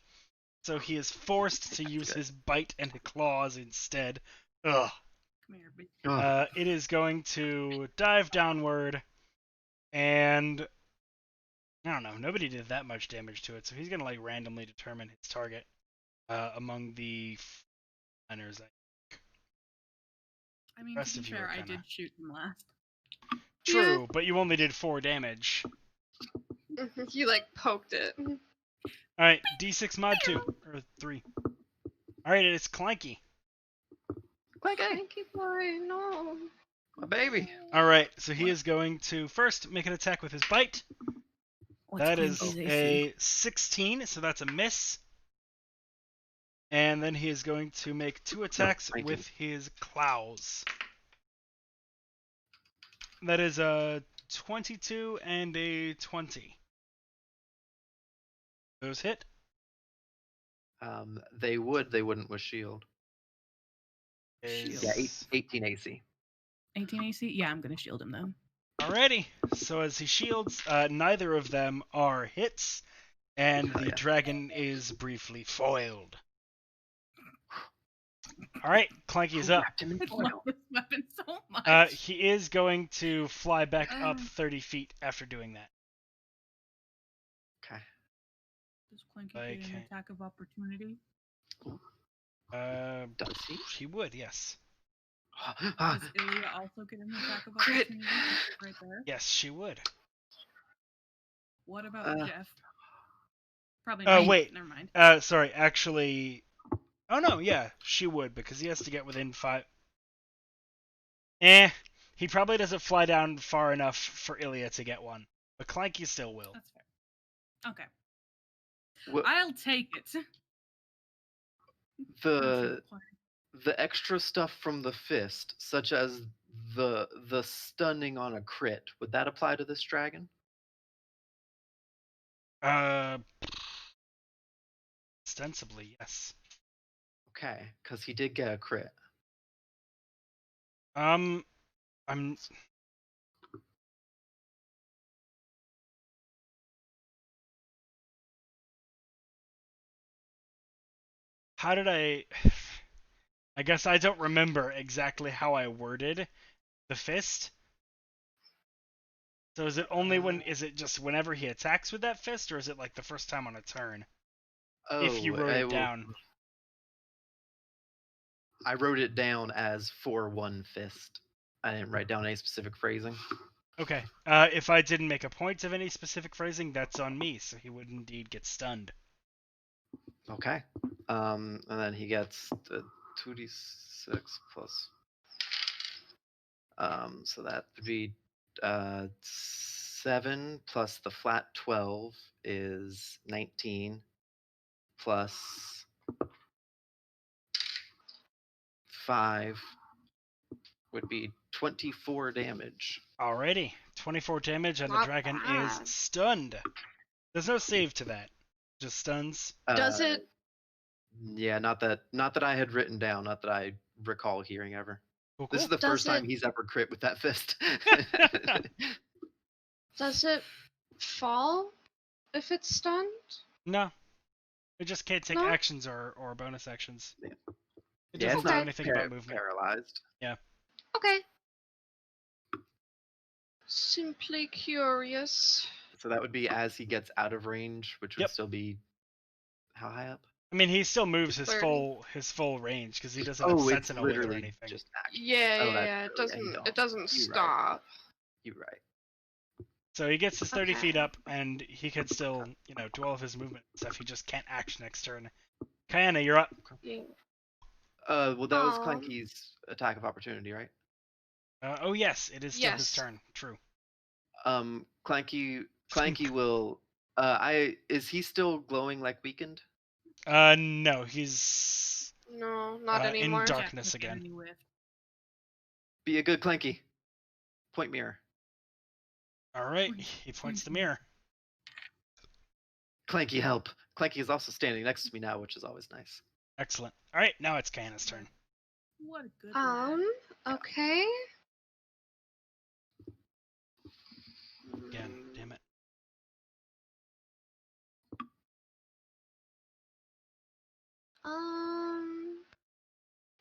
so he is forced to use his bite and claws instead. Ugh. Come here, bitch. It is going to dive downward, and I don't know, nobody did that much damage to it, so he's going to like randomly determine his target among the miners. I mean, to be fair, I did shoot him last. True, but you only did 4 damage. You like poked it. Alright, D6 mod 2, or 3. Alright, it's Clanky. Clanky boy, no. My baby. Alright, so he is going to first make an attack with his bite. That is a 16, so that's a miss. And then he is going to make 2 attacks with his claws. That is a 22 and a 20. Those hit? They wouldn't with shield. Yeah, 18 AC. 18 AC? Yeah, I'm going to shield him then. Alrighty, so as he shields, neither of them are hits, and the dragon is briefly foiled. Alright, Clanky's up. I love this weapon so much. He is going to fly back up 30 feet after doing that. Okay. Does Clanky get an attack of opportunity? Does he? He would, yes. Does Ilya also get an attack of opportunity? Right there? Yes, she would. What about Jeff? Probably not. Oh, wait. Never mind. Sorry, actually... Oh, no, yeah, she would, because he has to get within 5... He probably doesn't fly down far enough for Ilya to get one, but Clanky still will. That's fair. Okay. What, I'll take it. the extra stuff from the fist, such as the stunning on a crit, would that apply to this dragon? Ostensibly, yes. Okay, because he did get a crit. I'm. How did I guess I don't remember exactly how I worded the fist. So is it only is it just whenever he attacks with that fist, or is it like the first time on a turn? Oh, if you wrote it down. I wrote it down as for one fist. I didn't write down any specific phrasing. Okay. If I didn't make a point of any specific phrasing, that's on me, so he would indeed get stunned. Okay. And then he gets the 2d6 plus. So that would be 7 plus the flat 12 is 19 plus 5 would be 24 damage. Alrighty. 24 damage and the dragon is stunned. There's no save to that. Just stuns. Does it? Yeah, not that I had written down, not that I recall hearing ever. Cool. This is the first time he's ever crit with that fist. Does it fall if it's stunned? No. It just can't take actions or bonus actions. Yeah. It doesn't know anything about movement. Paralyzed. Yeah. Okay. Simply curious. So that would be as he gets out of range, which would still be how high up? I mean, he still moves his 30. full range because he doesn't have sentinel wing or anything. Just yeah. It doesn't stop. You're right. So he gets his 30 feet up, and he can still, do all of his movement and stuff. He just can't act next turn. Kayana, you're up. Yeah. Well, that was Clanky's attack of opportunity, right? Oh yes, it is still his turn. True. Clanky will. Is he still glowing like weakened? No, he's not anymore. In darkness again. Be a good Clanky. Point mirror. All right, he points the mirror. Clanky, help! Clanky is also standing next to me now, which is always nice. Excellent. All right, now it's Kayana's turn. What a good lad. Okay. Again, damn it.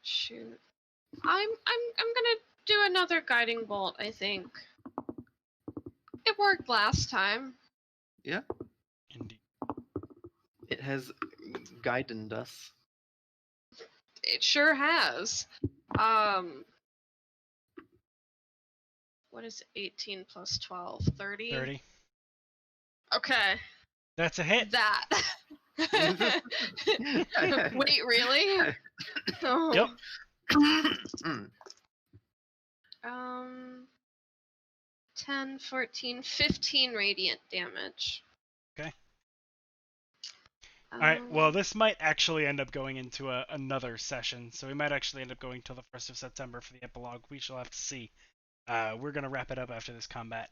Shoot. I'm gonna do another guiding bolt, I think. It worked last time. Yeah. Indeed. It has guided us. It sure has. What is 18 plus 12? 30? 30. Okay. That's a hit. That. Wait, really? Oh. Yep. 10, 14, 15 radiant damage. Okay. Alright, well, this might actually end up going into another session, so we might actually end up going till the 1st of September for the epilogue. We shall have to see. We're going to wrap it up after this combat.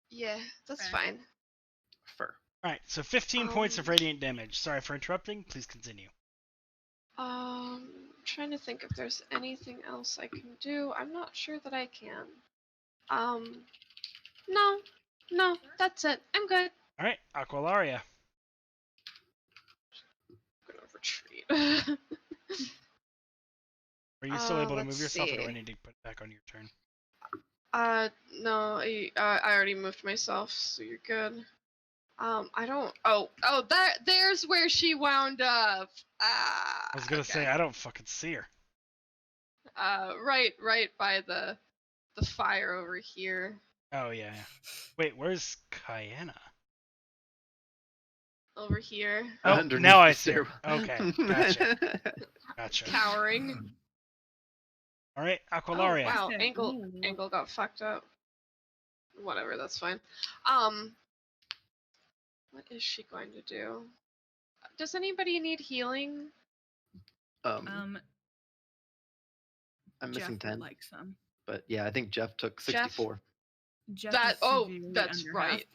Yeah, that's fine. Fur. Alright, so 15 points of radiant damage. Sorry for interrupting. Please continue. Trying to think if there's anything else I can do. I'm not sure that I can. No, that's it. I'm good. Alright, Aqualaria. I'm gonna retreat. Are you still able to move yourself, see. or do I need to put it back on your turn? No, I already moved myself, so you're good. I don't. There's where she wound up. I was gonna say I don't fucking see her. Right by the fire over here. Oh yeah. Wait, where's Kayana? Over here. Oh, Underneath now I the see her. stairwell. Okay, gotcha. Cowering. All right, Oh, Aqualaria. wow, Angle got fucked up. Whatever, that's fine. What is she going to do? Does anybody need healing? I'm missing 10. Like some. But yeah, I think Jeff took 64. Jeff that's right.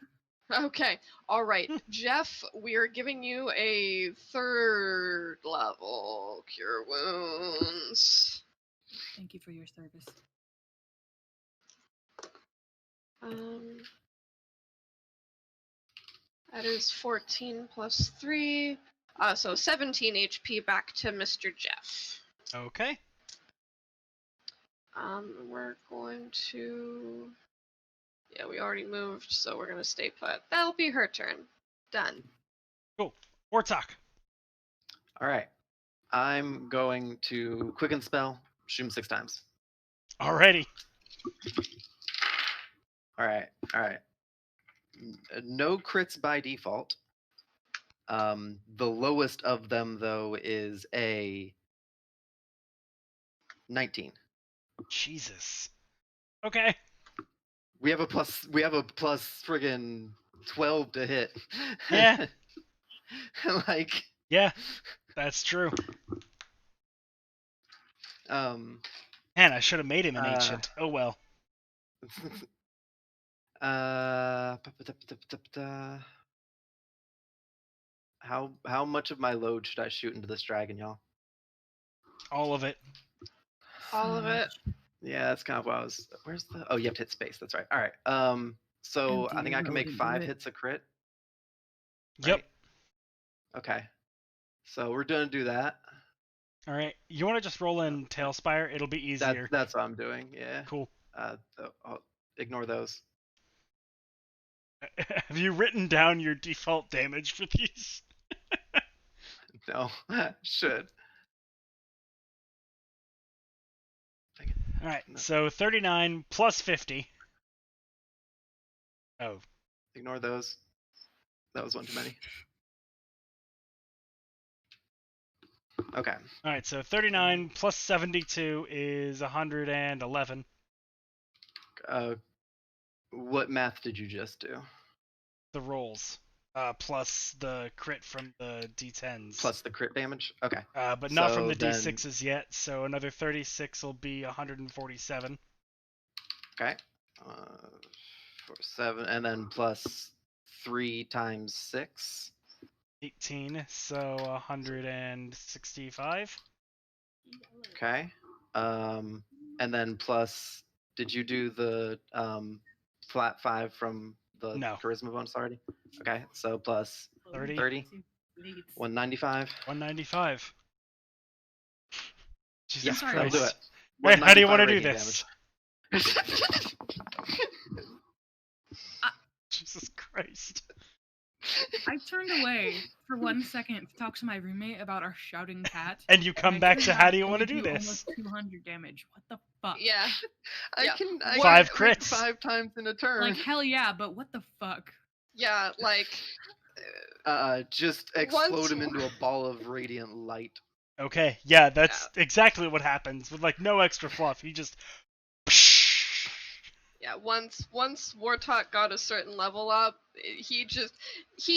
Okay, all right, Jeff. We are giving you a 3rd level cure wounds. Thank you for your service. That is 14 plus 3, so 17 HP back to Mr. Jeff. Okay. We're going to. Yeah, we already moved, so we're gonna stay put. That'll be her turn. Done. Cool. Wartok. All right. I'm going to quicken spell, shoot him 6 times. Alrighty. All right. No crits by default. The lowest of them, though, is a 19. Jesus. Okay. We have a plus friggin' 12 to hit. Yeah. Like. Yeah, that's true. Man, I should have made him an ancient. Oh well. How much of my load should I shoot into this dragon, y'all? All of it. All of it. Yeah, that's kind of what I was. Where's the? Oh, you have to hit space. That's right. All right. So I think I can make 5 hits a crit. Yep. Right? Okay. So we're gonna do that. All right. You want to just roll in Tailspire? It'll be easier. That's what I'm doing. Yeah. Cool. I'll ignore those. Have you written down your default damage for these? No, should. All right. So 39 plus 50. Oh. Ignore those. That was one too many. Okay. All right. So 39 plus 72 is 111. What math did you just do? The rolls. Plus the crit from the D10s. Plus the crit damage? Okay. But not from the D6s yet, so another 36 will be 147. Okay. 7, and then plus 3 times 6. 18, so 165. Okay. And then plus, did you do the flat 5 from the charisma bonus already? Okay, so plus 30. 195. 195. Jesus Yeah, Christ. that'll do it. Hey, how do you want to do this? Jesus Christ. I turned away for 1 second to talk to my roommate about our shouting cat. And you come back to how do you want to do this? Almost 200 damage. What the fuck? Yeah. I can 5 crits. 5 times in a turn. Like, hell yeah, but what the fuck? Yeah, like... just explode him into a ball of radiant light. Okay, yeah, that's exactly what happens with like no extra fluff. He just. Yeah, once Wartok got a certain level up, he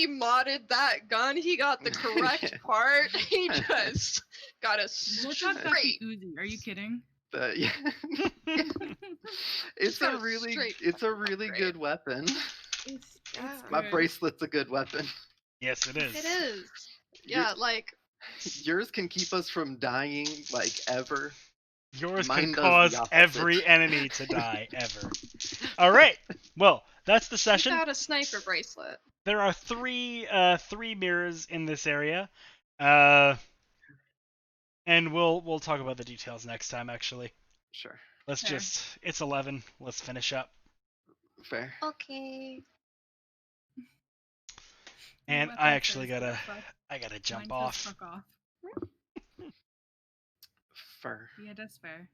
modded that gun. He got the correct part. He just got a straight Uzi. Are you kidding? Yeah. It's a really good weapon. It's My bracelet's a good weapon. Yes, it is. It is. Yeah, like yours can keep us from dying like ever. Yours can cause every enemy to die ever. All right. Well, that's the session. Without a sniper bracelet. There are three mirrors in this area, and we'll talk about the details next time. Actually. Sure. It's 11. Let's finish up. Fair. Okay. And I actually gotta jump off. Fuck off. Fair. Yeah, that's fair.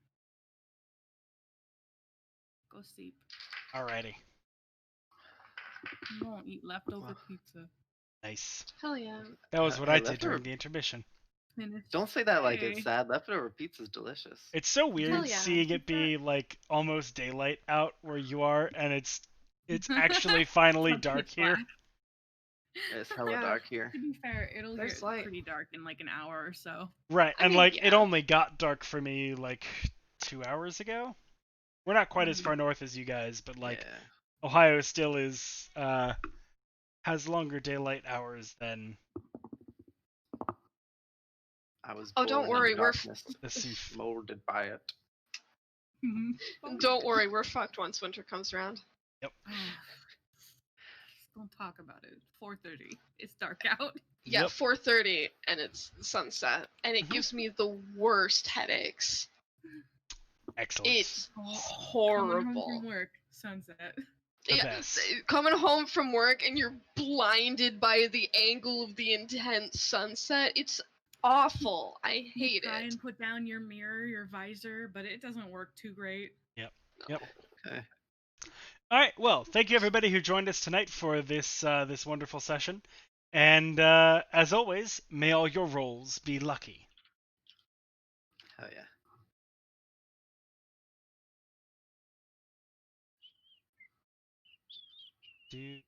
Go sleep. Alrighty. You won't eat leftover pizza. Nice. Hell yeah. That was what I did during the intermission. Don't say that like it's sad. Leftover pizza's delicious. It's so weird seeing it be like almost daylight out where you are, and it's actually finally dark here. It's hella dark here. To be fair, it'll get pretty dark in like an hour or so. Right, and it only got dark for me like 2 hours ago. We're not quite as far north as you guys, but Ohio still is has longer daylight hours than. I was. Don't worry, we're molded by it. Don't worry, we're fucked once winter comes around. Yep. Don't talk about it. 4:30. It's dark out. Yeah, 4:30, and it's sunset, and it gives me the worst headaches. Excellent. It's horrible. Coming home from work, sunset. Coming home from work and you're blinded by the angle of the intense sunset. It's awful. I hate it. Try and put down your mirror, your visor, but it doesn't work too great. Yep. Okay. All right. Well, thank you everybody who joined us tonight for this this wonderful session, and as always, may all your rolls be lucky. Hell yeah. Do